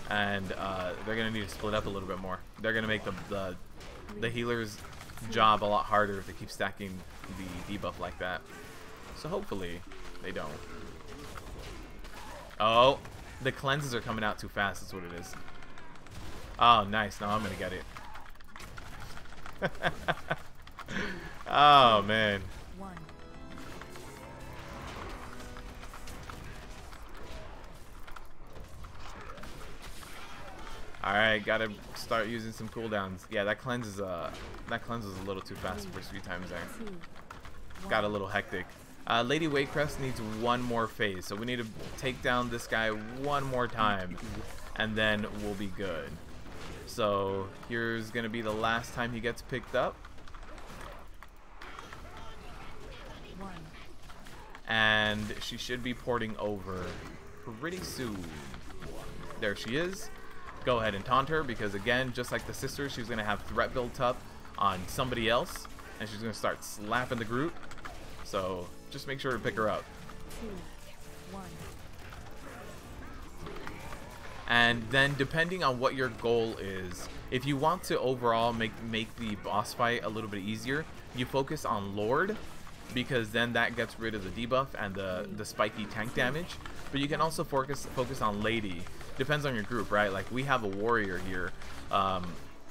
and they're gonna need to split up a little bit more. They're gonna make the healer's job a lot harder if they keep stacking the debuff like that. So hopefully they don't. Oh, the cleanses are coming out too fast. That's what it is. Oh, nice. Now I'm gonna get it. Oh man. Alright, gotta start using some cooldowns. Yeah, that cleanse is a little too fast the first few times there. Got a little hectic. Lady Waycrest needs one more phase, so we need to take down this guy one more time, and then we'll be good. So here's gonna be the last time he gets picked up. And she should be porting over pretty soon. There she is. Go ahead and taunt her, because again, just like the sister, she's going to have threat built up on somebody else, and she's going to start slapping the group. So just make sure to pick her up. 2, 1. And then depending on what your goal is, if you want to overall make the boss fight a little bit easier, you focus on Lord, because then that gets rid of the debuff and the spiky tank damage. But you can also focus on Lady. Depends on your group, right? Like we have a warrior here.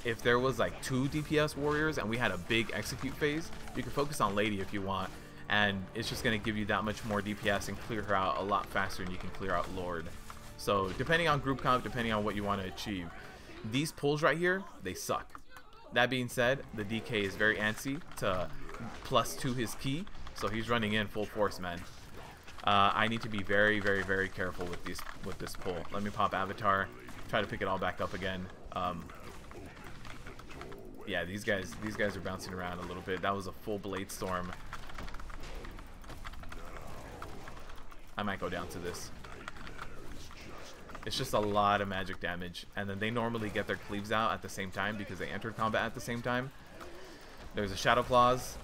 If there was like 2 DPS warriors and we had a big execute phase, you can focus on Lady if you want, and it's just going to give you that much more DPS and clear her out a lot faster than you can clear out Lord. So depending on group comp, depending on what you want to achieve, these pulls right here, they suck. That being said, the DK is very antsy to +2 his key, so he's running in full force, man. I need to be very, very, very careful with this pull. Let me pop Avatar, try to pick it all back up again. Yeah, these guys are bouncing around a little bit. That was a full Blade Storm. I might go down to this. It's just a lot of magic damage, and then they normally get their cleaves out at the same time because they entered combat at the same time. There's a Shadow Claws.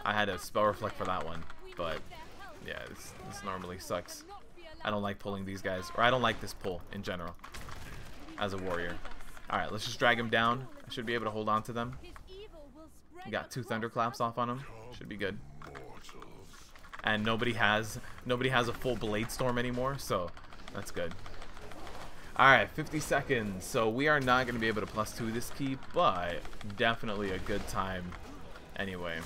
I had a Spell Reflect for that one, but yeah, this normally sucks. I don't like pulling these guys, or I don't like this pull in general as a warrior. Alright, let's just drag him down. I should be able to hold on to them. Got 2 thunderclaps off on him. Should be good. And nobody has a full blade storm anymore, so that's good. Alright, 50 seconds. So we are not going to be able to +2 this key, but definitely a good time anyway.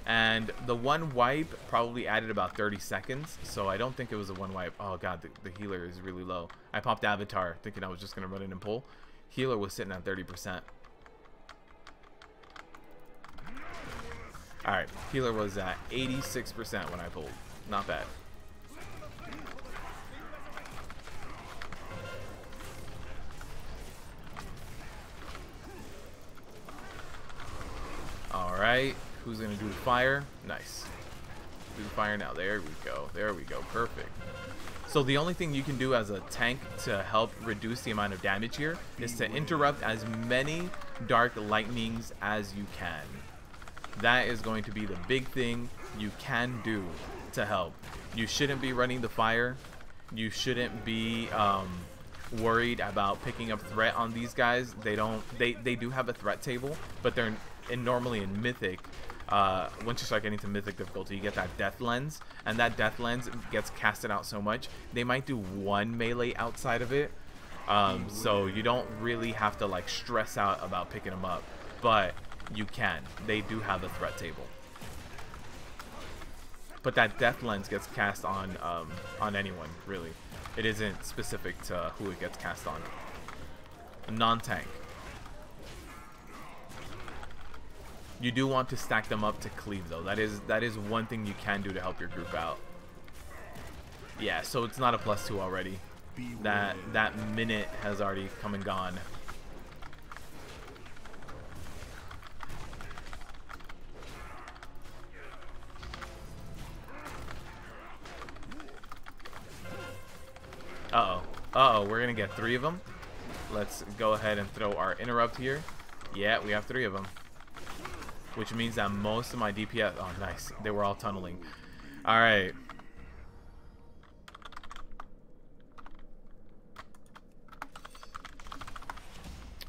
And the one wipe probably added about 30 seconds, so I don't think it was a one wipe. Oh god, the healer is really low. I popped Avatar thinking I was just going to run in and pull. Healer was sitting at 30%. Alright, healer was at 86% when I pulled. Not bad. Alright, who's going to do the fire? Nice. Do the fire now. There we go. There we go. Perfect. So the only thing you can do as a tank to help reduce the amount of damage here is to interrupt as many dark lightnings as you can. That is going to be the big thing you can do to help. You shouldn't be running the fire. You shouldn't be worried about picking up threat on these guys. They do have a threat table, but they're normally in Mythic. Once you start getting to Mythic difficulty, you get that death lens, and that death lens gets casted out so much they might do 1 melee outside of it. So you don't really have to like stress out about picking them up, but you can. They do have a threat table, but that death lens gets cast on anyone really. It isn't specific to who it gets cast on. A non-tank. You do want to stack them up to cleave though. That is one thing you can do to help your group out. Yeah, so it's not a +2 already. That minute has already come and gone. Uh-oh. Uh-oh, we're gonna get 3 of them. Let's go ahead and throw our interrupt here. Yeah, we have 3 of them. Which means that most of my DPS... Oh, nice. They were all tunneling. Alright.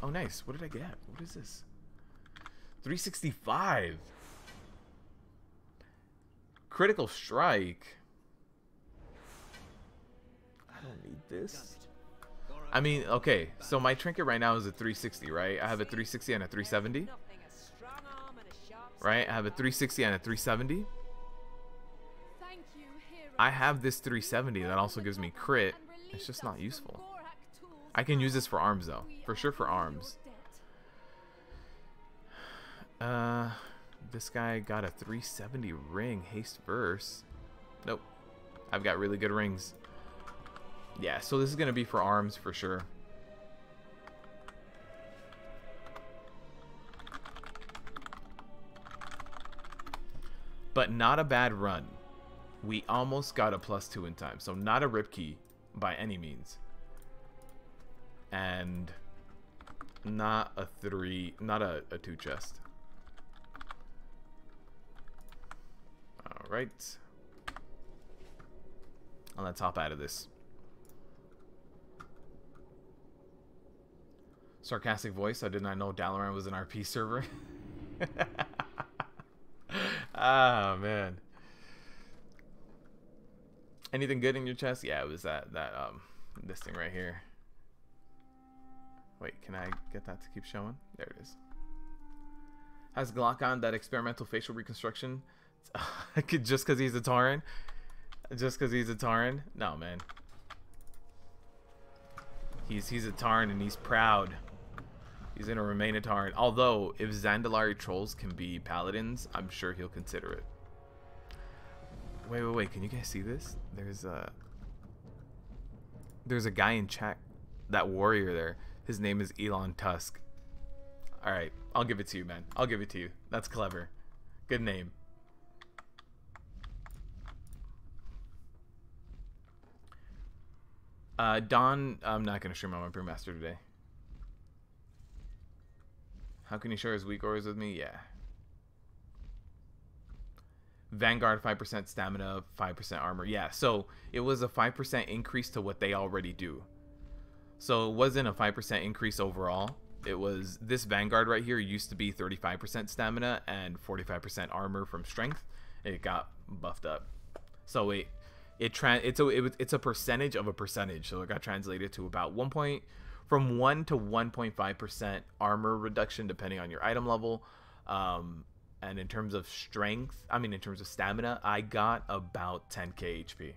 Oh, nice. What did I get? What is this? 365. Critical strike. I don't need this. I mean, okay. So my trinket right now is a 360, right? I have a 360 and a 370. Right? I have a 360 and a 370. I have this 370 that also gives me crit. It's just not useful. I can use this for arms though. For sure for arms. This guy got a 370 ring. Haste verse. Nope. I've got really good rings. Yeah, so this is going to be for arms for sure. But not a bad run. We almost got a +2 in time. So not a rip key by any means. And not a 3, not a 2 chest. Alright. Let's hop out of this. Sarcastic voice. I did not know Dalaran was an RP server. Ah, man. Anything good in your chest? Yeah, it was this thing right here. Wait, can I get that to keep showing? There it is. Has Glockon that experimental facial reconstruction? Just because he's a Tauren? Just because he's a Tauren? No, man. He's a Tauren and he's proud. He's gonna remain a Tauren. Although, if Zandalari trolls can be paladins, I'm sure he'll consider it. Wait. Can you guys see this? There's a guy in chat. That warrior there. His name is Elon Tusk. Alright, I'll give it to you, man. I'll give it to you. That's clever. Good name. Don, I'm not gonna stream on my Brewmaster today. How can you share his weak auras with me? Yeah. Vanguard 5% stamina, 5% armor. Yeah, so it was a 5% increase to what they already do. So it wasn't a 5% increase overall. It was, this Vanguard right here used to be 35% stamina and 45% armor from strength. It got buffed up. So it's a percentage of a percentage. So it got translated to about from 1 to 1.5% armor reduction depending on your item level. And in terms of strength, in terms of stamina, I got about 10k HP.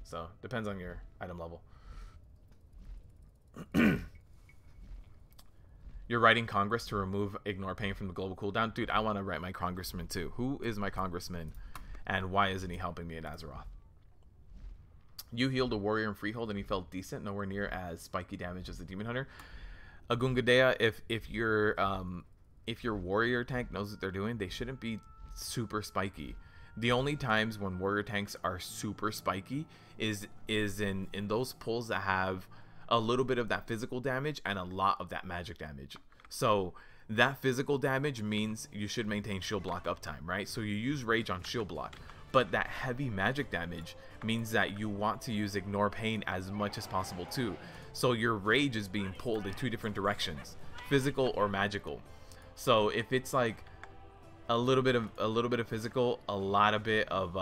So depends on your item level. You're writing Congress to remove ignore pain from the global cooldown? Dude, I want to write my congressman too. Who is my congressman and why isn't he helping me in Azeroth? You healed a warrior in Freehold and he felt decent, nowhere near as spiky damage as the Demon Hunter. Agungadea, if your warrior tank knows what they're doing, they shouldn't be super spiky. The only times when warrior tanks are super spiky is in those pulls that have a little bit of that physical damage and a lot of that magic damage. So that physical damage means you should maintain shield block uptime, right? So you use rage on shield block, but that heavy magic damage means that you want to use ignore pain as much as possible too. So your rage is being pulled in two different directions, physical or magical. So if it's like a little bit of physical, a lot of bit of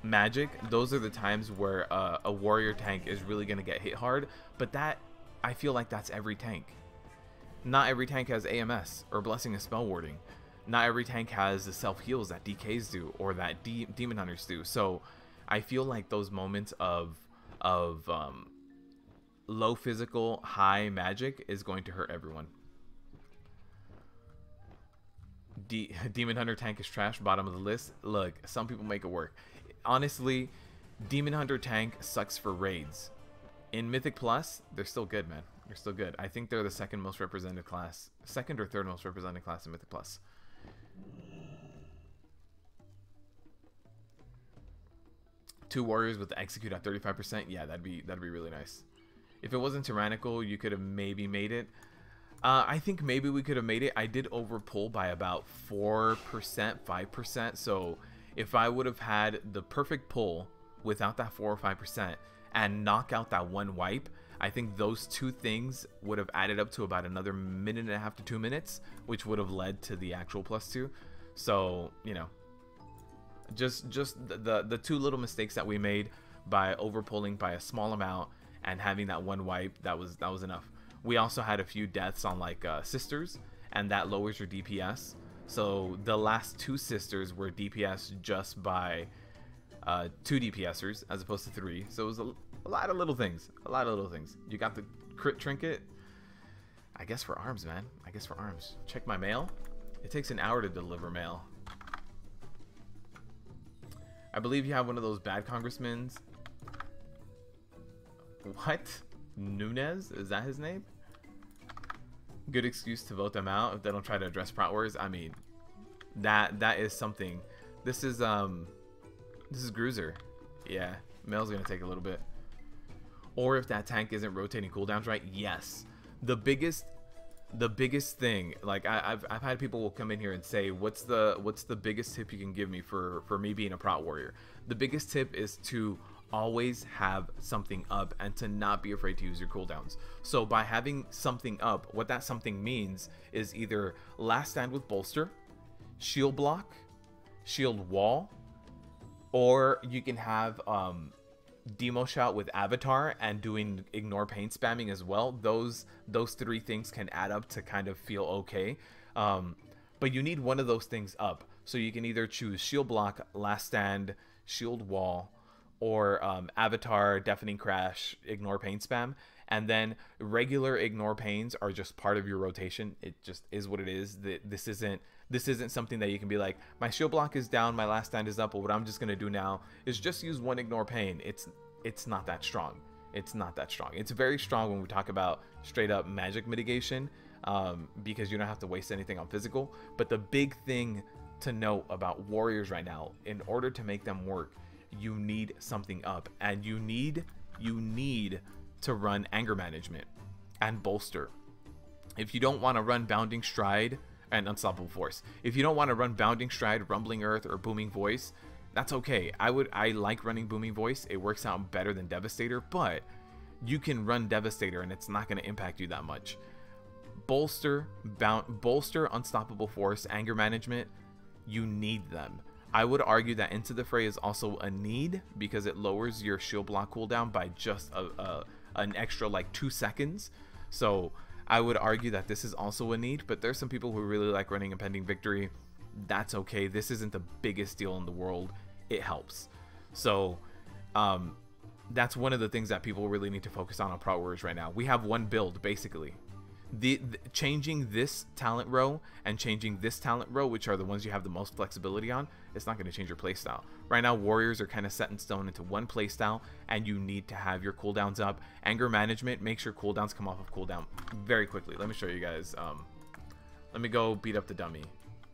magic, those are the times where a warrior tank is really going to get hit hard. But that, I feel like that's every tank. Not every tank has AMS or Blessing of Spell Warding. Not every tank has the self heals that DKs do or that Demon Hunters do. So I feel like those moments of low physical, high magic is going to hurt everyone. Demon Hunter tank is trash, bottom of the list. Look, some people make it work. Honestly, Demon Hunter tank sucks for raids. In Mythic Plus, they're still good, man. They're still good. I think they're the second most represented class. Second or third most represented class in Mythic Plus. Two warriors with the execute at 35%. Yeah, that'd be really nice. If it wasn't tyrannical, you could have maybe made it. I think maybe we could have made it. I did overpull by about 4%, 5%. So if I would have had the perfect pull without that 4 or 5% and knock out that one wipe, I think those two things would have added up to about another 1.5 minutes to 2 minutes, which would have led to the actual +2. So, you know, just the two little mistakes that we made by overpulling by a small amount and having that one wipe, that was enough. We also had a few deaths on like sisters, and that lowers your DPS. So the last two sisters were DPS just by 2 DPSers as opposed to 3. So it was a lot of little things. A lot of little things. You got the crit trinket. I guess for arms, man. I guess for arms. Check my mail. It takes an hour to deliver mail. I believe you have one of those bad congressmen. What? Nunez? Is that his name? Good excuse to vote them out if they don't try to address Prot wars. I mean, that is something. This is Gruiser. Yeah, mail's gonna take a little bit. Or if that tank isn't rotating cooldowns right, yes. The biggest thing, like I've had people will come in here and say, what's the biggest tip you can give me for me being a Prot warrior? The biggest tip is to always have something up and to not be afraid to use your cooldowns. So by having something up, what that something means is either last stand with bolster, shield block, shield wall, or you can have demo shout with avatar and doing ignore pain spamming as well. Those 3 things can add up to kind of feel okay. But you need one of those things up. So you can either choose shield block, last stand, shield wall, or avatar, deafening crash, ignore pain spam. And then regular ignore pains are just part of your rotation. It just is what it is. This isn't something that you can be like, my shield block is down, my last stand is up, but what I'm just gonna do now is just use one ignore pain. It's not that strong. It's not that strong. It's very strong when we talk about straight up magic mitigation, because you don't have to waste anything on physical. But the big thing to note about warriors right now, in order to make them work, you need something up, and you need to run anger management and bolster. If you don't want to run bounding stride and Unstoppable Force. If you don't want to run Bounding Stride, Rumbling Earth, or Booming Voice, that's okay. I like running Booming Voice. It works out better than Devastator, but you can run Devastator and it's not going to impact you that much. Bolster, Unstoppable Force, Anger Management, you need them. I would argue that Into the Fray is also a need because it lowers your shield block cooldown by just an extra like 2 seconds. So I would argue that this is also a need, but there's some people who really like running Impending Victory. That's okay. This isn't the biggest deal in the world. It helps. So that's one of the things that people really need to focus on Prot Warriors right now. We have one build basically. Changing this talent row and changing this talent row, which are the ones you have the most flexibility on, it's not going to change your playstyle. Right now, warriors are kind of set in stone into one playstyle, and you need to have your cooldowns up. Anger management makes your cooldowns come off of cooldown very quickly. Let me show you guys. Let me go beat up the dummy.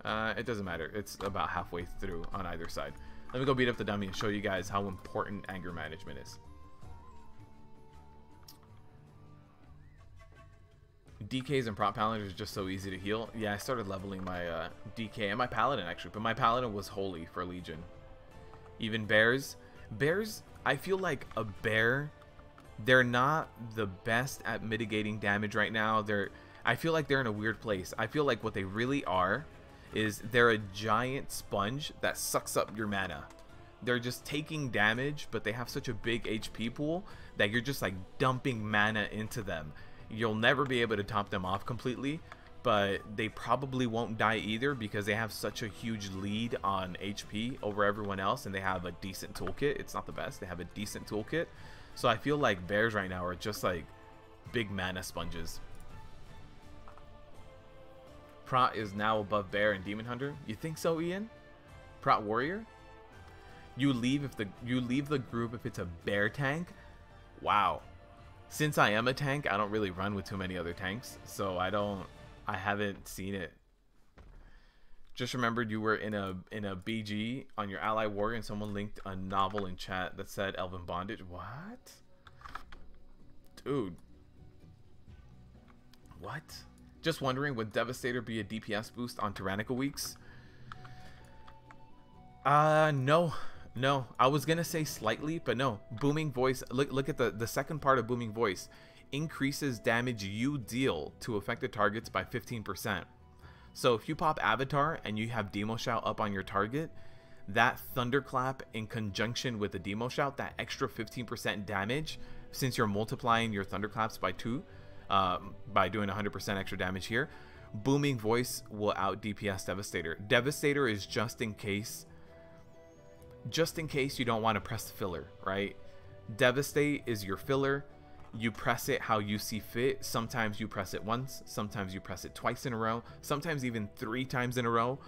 It doesn't matter. It's about halfway through on either side. Let me go beat up the dummy and show you guys how important anger management is. DKs and Prot Paladin is just so easy to heal. Yeah, I started leveling my DK and my Paladin actually, but my Paladin was holy for Legion. Even bears, I feel like a bear, they're not the best at mitigating damage right now. I feel like they're in a weird place. I feel like what they really are is they're a giant sponge that sucks up your mana. They're just taking damage, but they have such a big HP pool that you're just like dumping mana into them. You'll never be able to top them off completely, but they probably won't die either because they have such a huge lead on HP over everyone else, and they have a decent toolkit. It's not the best. They have a decent toolkit. So I feel like bears right now are just like big mana sponges. Prot is now above bear and demon hunter. You think so, Ian? Prot warrior? You leave the group if it's a bear tank? Wow. Since I am a tank, I don't really run with too many other tanks, so I haven't seen it. Just remembered you were in a BG on your ally warrior and someone linked a novel in chat that said Elven Bondage. What? Dude. What? Just wondering, would Devastator be a DPS boost on Tyrannical weeks? No. No, I was gonna say slightly, but no. Booming Voice, look at the second part of Booming Voice. Increases damage you deal to affected targets by 15%. So if you pop Avatar and you have Demo Shout up on your target, that Thunderclap in conjunction with the Demo Shout, that extra 15% damage, since you're multiplying your Thunderclaps by 2, by doing 100% extra damage here, Booming Voice will out DPS Devastator. Devastator is just in case you don't want to press the filler, right? Devastate is your filler. You press it how you see fit. Sometimes you press it once, sometimes you press it twice in a row, sometimes even 3 times in a row.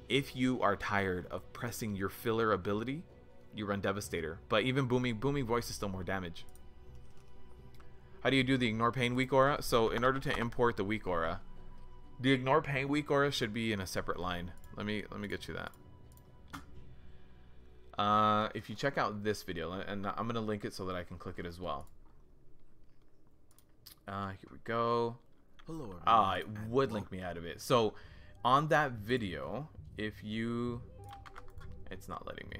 If you are tired of pressing your filler ability, you run Devastator. But even Booming Voice is still more damage. How do you do the Ignore Pain weak aura? So in order to import the weak aura, the Ignore Pain weak aura should be in a separate line. Let me get you that. If you check out this video, and I'm gonna link it so that I can click it as well. Here we go. Hello, It would link me out of it. So on that video, if you, it's not letting me.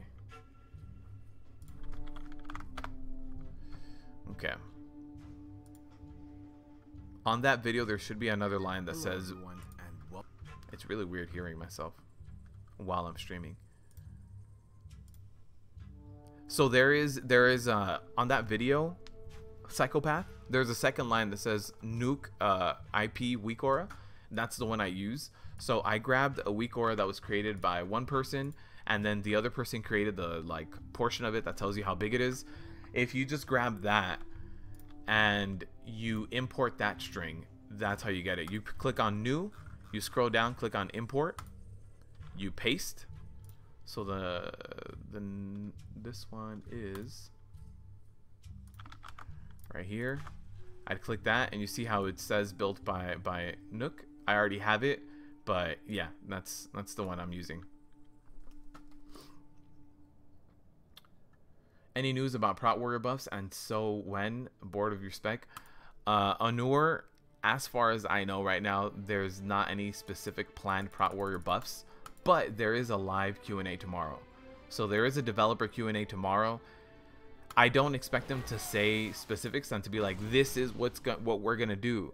Okay. On that video, there should be another line that says, it's really weird hearing myself while I'm streaming. So there is on that video, Psychopath, there's a second line that says nuke IP weak aura. That's the one I use. So I grabbed a weak aura that was created by one person, and then the other person created the like portion of it that tells you how big it is. If you just grab that and you import that string, that's how you get it. You click on new, you scroll down, click on import, you paste. So this one is right here. I'd click that and you see how it says built by Nook. I already have it, but yeah, that's the one I'm using. Any news about Prot Warrior buffs? And so when bored of your spec, Anur as far as I know right now, there's not any specific planned Prot Warrior buffs, but there is a live Q&A tomorrow. So there is a developer Q&A tomorrow. I don't expect them to say specifics and to be like, this is what we're gonna do,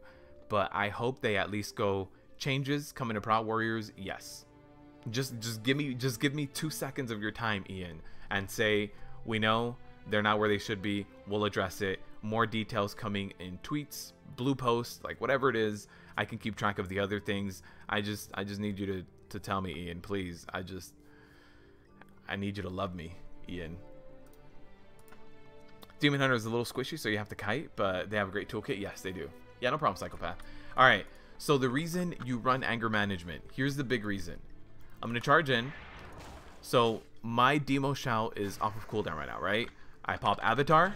but I hope they at least go changes coming to Prot Warriors. Yes, just give me 2 seconds of your time, Ian, and say, we know they're not where they should be, we'll address it. More details coming in tweets, blue posts, like whatever it is. I can keep track of the other things. I just need you to tell me, Ian, please. I need you to love me, Ian. Demon Hunter is a little squishy, so you have to kite, but they have a great toolkit. Yes, they do. Yeah, no problem, Psychopath. All right, so the reason you run anger management, here's the big reason. I'm going to charge in. So my Demo Shout is off of cooldown right now, right? I pop Avatar,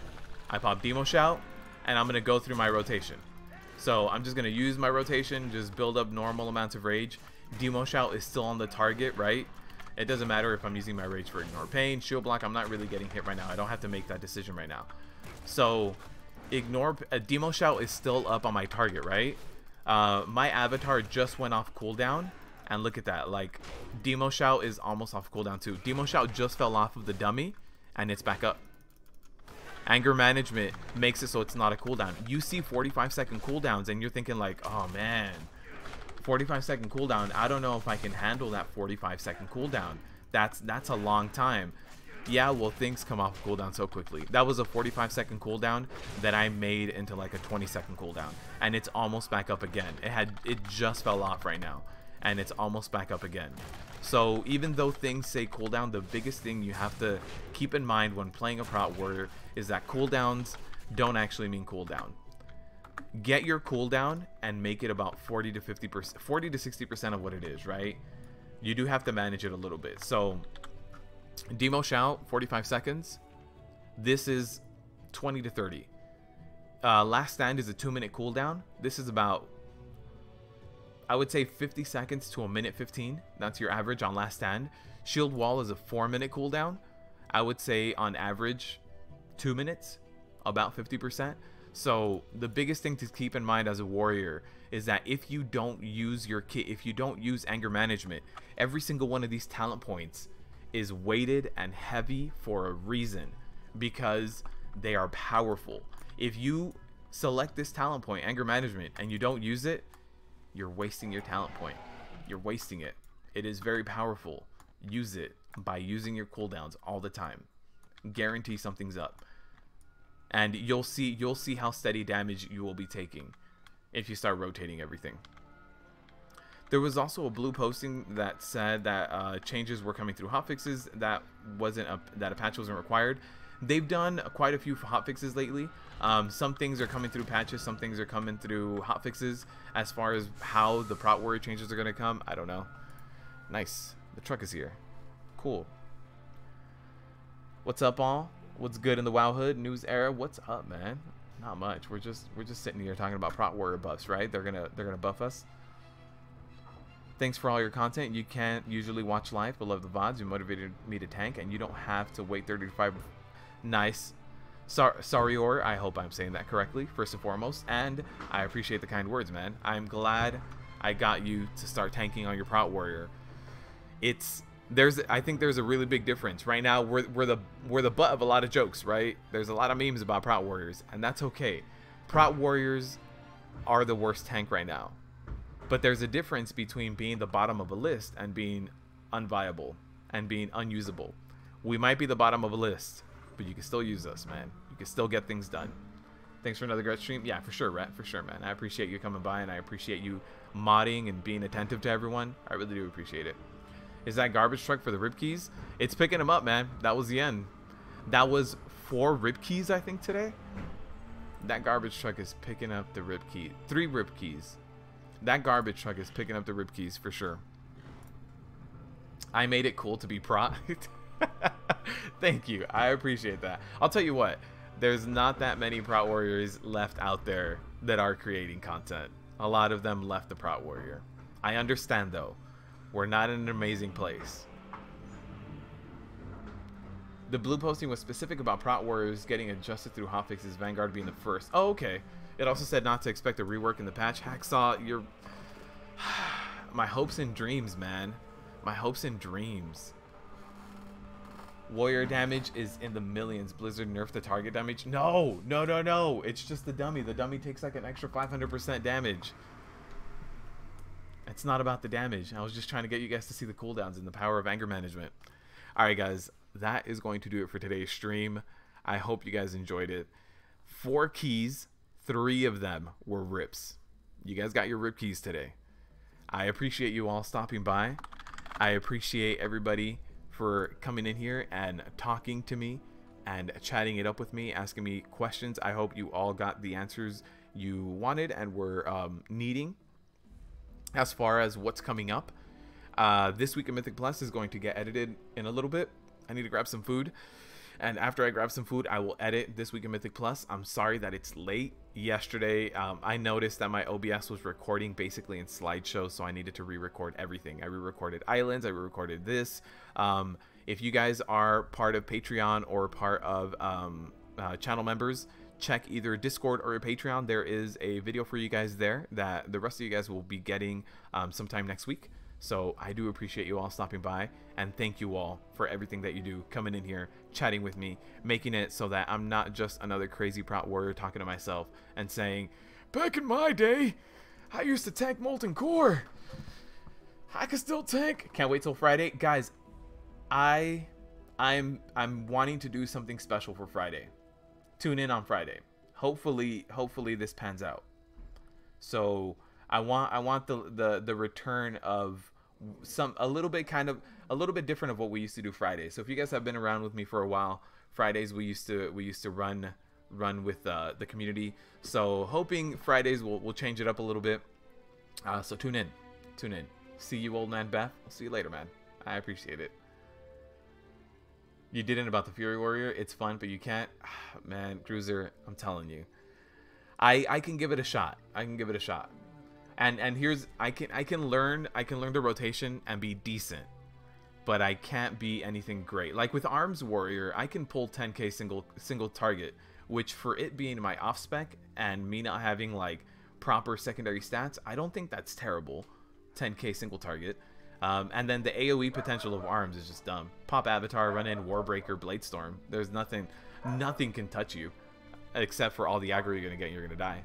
I pop Demo Shout, and I'm going to go through my rotation. So I'm just going to use my rotation, just build up normal amounts of rage. Demo Shout is still on the target, right? It doesn't matter if I'm using my rage for Ignore Pain, Shield Block. I'm not really getting hit right now. I don't have to make that decision right now. So Demo Shout is still up on my target, right? My Avatar just went off cooldown, and look at that. Like, Demo Shout is almost off cooldown too. Demo Shout just fell off of the dummy, and it's back up. Anger Management makes it so it's not a cooldown. You see 45-second cooldowns, and you're thinking like, oh man, 45-second cooldown. I don't know if I can handle that 45-second cooldown. That's a long time. Yeah, well, things come off cooldown so quickly. That was a 45-second cooldown that I made into like a 20-second cooldown, and it's almost back up again. It just fell off right now, and it's almost back up again. So even though things say cooldown, the biggest thing you have to keep in mind when playing a Prot Warrior is that cooldowns don't actually mean cooldown. Get your cooldown and make it about 40 to 50%, 40 to 60% of what it is, right? You do have to manage it a little bit. So Demo Shout, 45 seconds. This is 20 to 30. Last Stand is a 2-minute cooldown. This is about, I would say, 50 seconds to a minute 15. That's your average on Last Stand. Shield Wall is a 4-minute cooldown. I would say on average 2 minutes, about 50%. So the biggest thing to keep in mind as a warrior is that if you don't use your kit, if you don't use anger management, every single one of these talent points is weighted and heavy for a reason, because they are powerful. If you select this talent point, anger management, and you don't use it, you're wasting your talent point. You're wasting it. It is very powerful. Use it by using your cooldowns all the time. Guarantee something's up. And you'll see how steady damage you will be taking if you start rotating everything. There was also a blue posting that said that changes were coming through hotfixes. That a patch wasn't required. They've done quite a few hotfixes lately. Some things are coming through patches, some things are coming through hotfixes. As far as how the Prot Warrior changes are going to come, I don't know. Nice. The truck is here. Cool. What's up, all? What's good in the WoW Hood news era? What's up, man? Not much. We're just sitting here talking about Prot Warrior buffs, right? They're gonna buff us. Thanks for all your content. You can't usually watch live, but love the VODs. You motivated me to tank, and you don't have to wait 35. Nice. Sarior, I hope I'm saying that correctly, first and foremost, and I appreciate the kind words, man. I'm glad I got you to start tanking on your Prot Warrior. I think there's a really big difference. Right now, we're the butt of a lot of jokes, right? There's a lot of memes about Prot Warriors, and that's okay. Prot Warriors are the worst tank right now. But there's a difference between being the bottom of a list and being unviable and being unusable. We might be the bottom of a list, but you can still use us, man. You can still get things done. Thanks for another great stream. Yeah, for sure, Rhett. For sure, man. I appreciate you coming by, and I appreciate you modding and being attentive to everyone. I really do appreciate it. Is that garbage truck for the rib keys? It's picking them up, man. That was the end. That was 4 rib keys, I think, today. That garbage truck is picking up the rib key. 3 rib keys. That garbage truck is picking up the rib keys for sure. I made it cool to be Prot. Thank you. I appreciate that. I'll tell you what. There's not that many Prot Warriors left out there that are creating content. A lot of them left the Prot Warrior. I understand, though. We're not in an amazing place. The blue posting was specific about Prot Warriors getting adjusted through hotfixes, Vanguard being the first. Oh, okay. It also said not to expect a rework in the patch. Hacksaw, you're... My hopes and dreams, man. My hopes and dreams. Warrior damage is in the millions. Blizzard nerfed the target damage. No, no, no, no. It's just the dummy. The dummy takes like an extra 500% damage. It's not about the damage. I was just trying to get you guys to see the cooldowns and the power of anger management. Alright, guys. That is going to do it for today's stream. I hope you guys enjoyed it. 4 keys. 3 of them were rips. You guys got your rip keys today. I appreciate you all stopping by. I appreciate everybody for coming in here and talking to me and chatting it up with me, asking me questions. I hope you all got the answers you wanted and were needing as far as what's coming up. This week of Mythic Plus is going to get edited in a little bit. I need to grab some food. And after I grab some food, I will edit this week of Mythic Plus. I'm sorry that it's late. Yesterday, I noticed that my OBS was recording basically in slideshow, so I needed to re-record everything. I re-recorded Islands, I re-recorded this. If you guys are part of Patreon or part of channel members, check either Discord or Patreon. There is a video for you guys there that the rest of you guys will be getting sometime next week. So I do appreciate you all stopping by, and thank you all for everything that you do, coming in here, chatting with me, making it so that I'm not just another crazy Prot warrior talking to myself and saying, back in my day, I used to tank Molten Core. I can still tank. Can't wait till Friday. Guys, I'm wanting to do something special for Friday. Tune in on Friday. Hopefully this pans out. So I want the return of a little bit different of what we used to do Fridays. So if you guys have been around with me for a while, Fridays we used to run with the community. So hoping Fridays will change it up a little bit. So tune in. See you, old man Beth. I'll see you later, man. I appreciate it. You didn't about the Fury Warrior. It's fun, but you can't. Man, Cruiser, I'm telling you. I can give it a shot. And here's I can learn the rotation and be decent, but I can't be anything great. Like with Arms Warrior, I can pull 10k single target, which for it being my off spec and me not having like proper secondary stats, I don't think that's terrible. 10k single target. And then the AoE potential of Arms is just dumb. Pop Avatar, run in Warbreaker, Bladestorm. There's nothing can touch you, except for all the aggro you're gonna get. You're gonna die.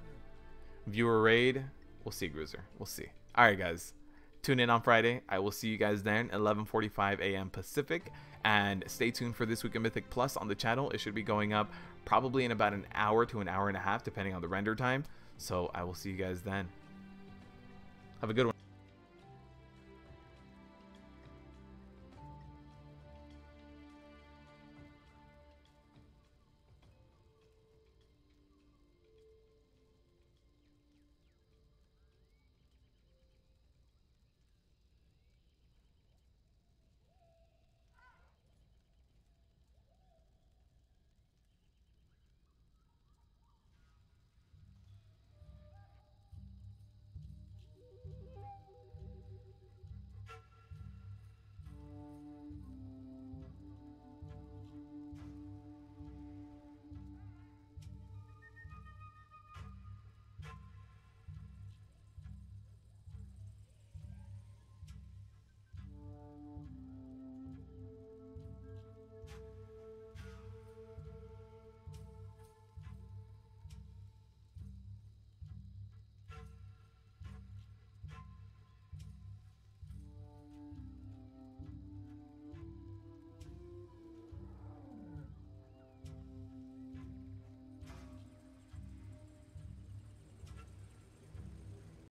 Viewer raid. We'll see, Bruiser. We'll see. All right, guys. Tune in on Friday. I will see you guys then, 11:45 a.m. Pacific. And stay tuned for This Week of Mythic Plus on the channel. It should be going up probably in about an hour to an hour and a half, depending on the render time. So I will see you guys then. Have a good one.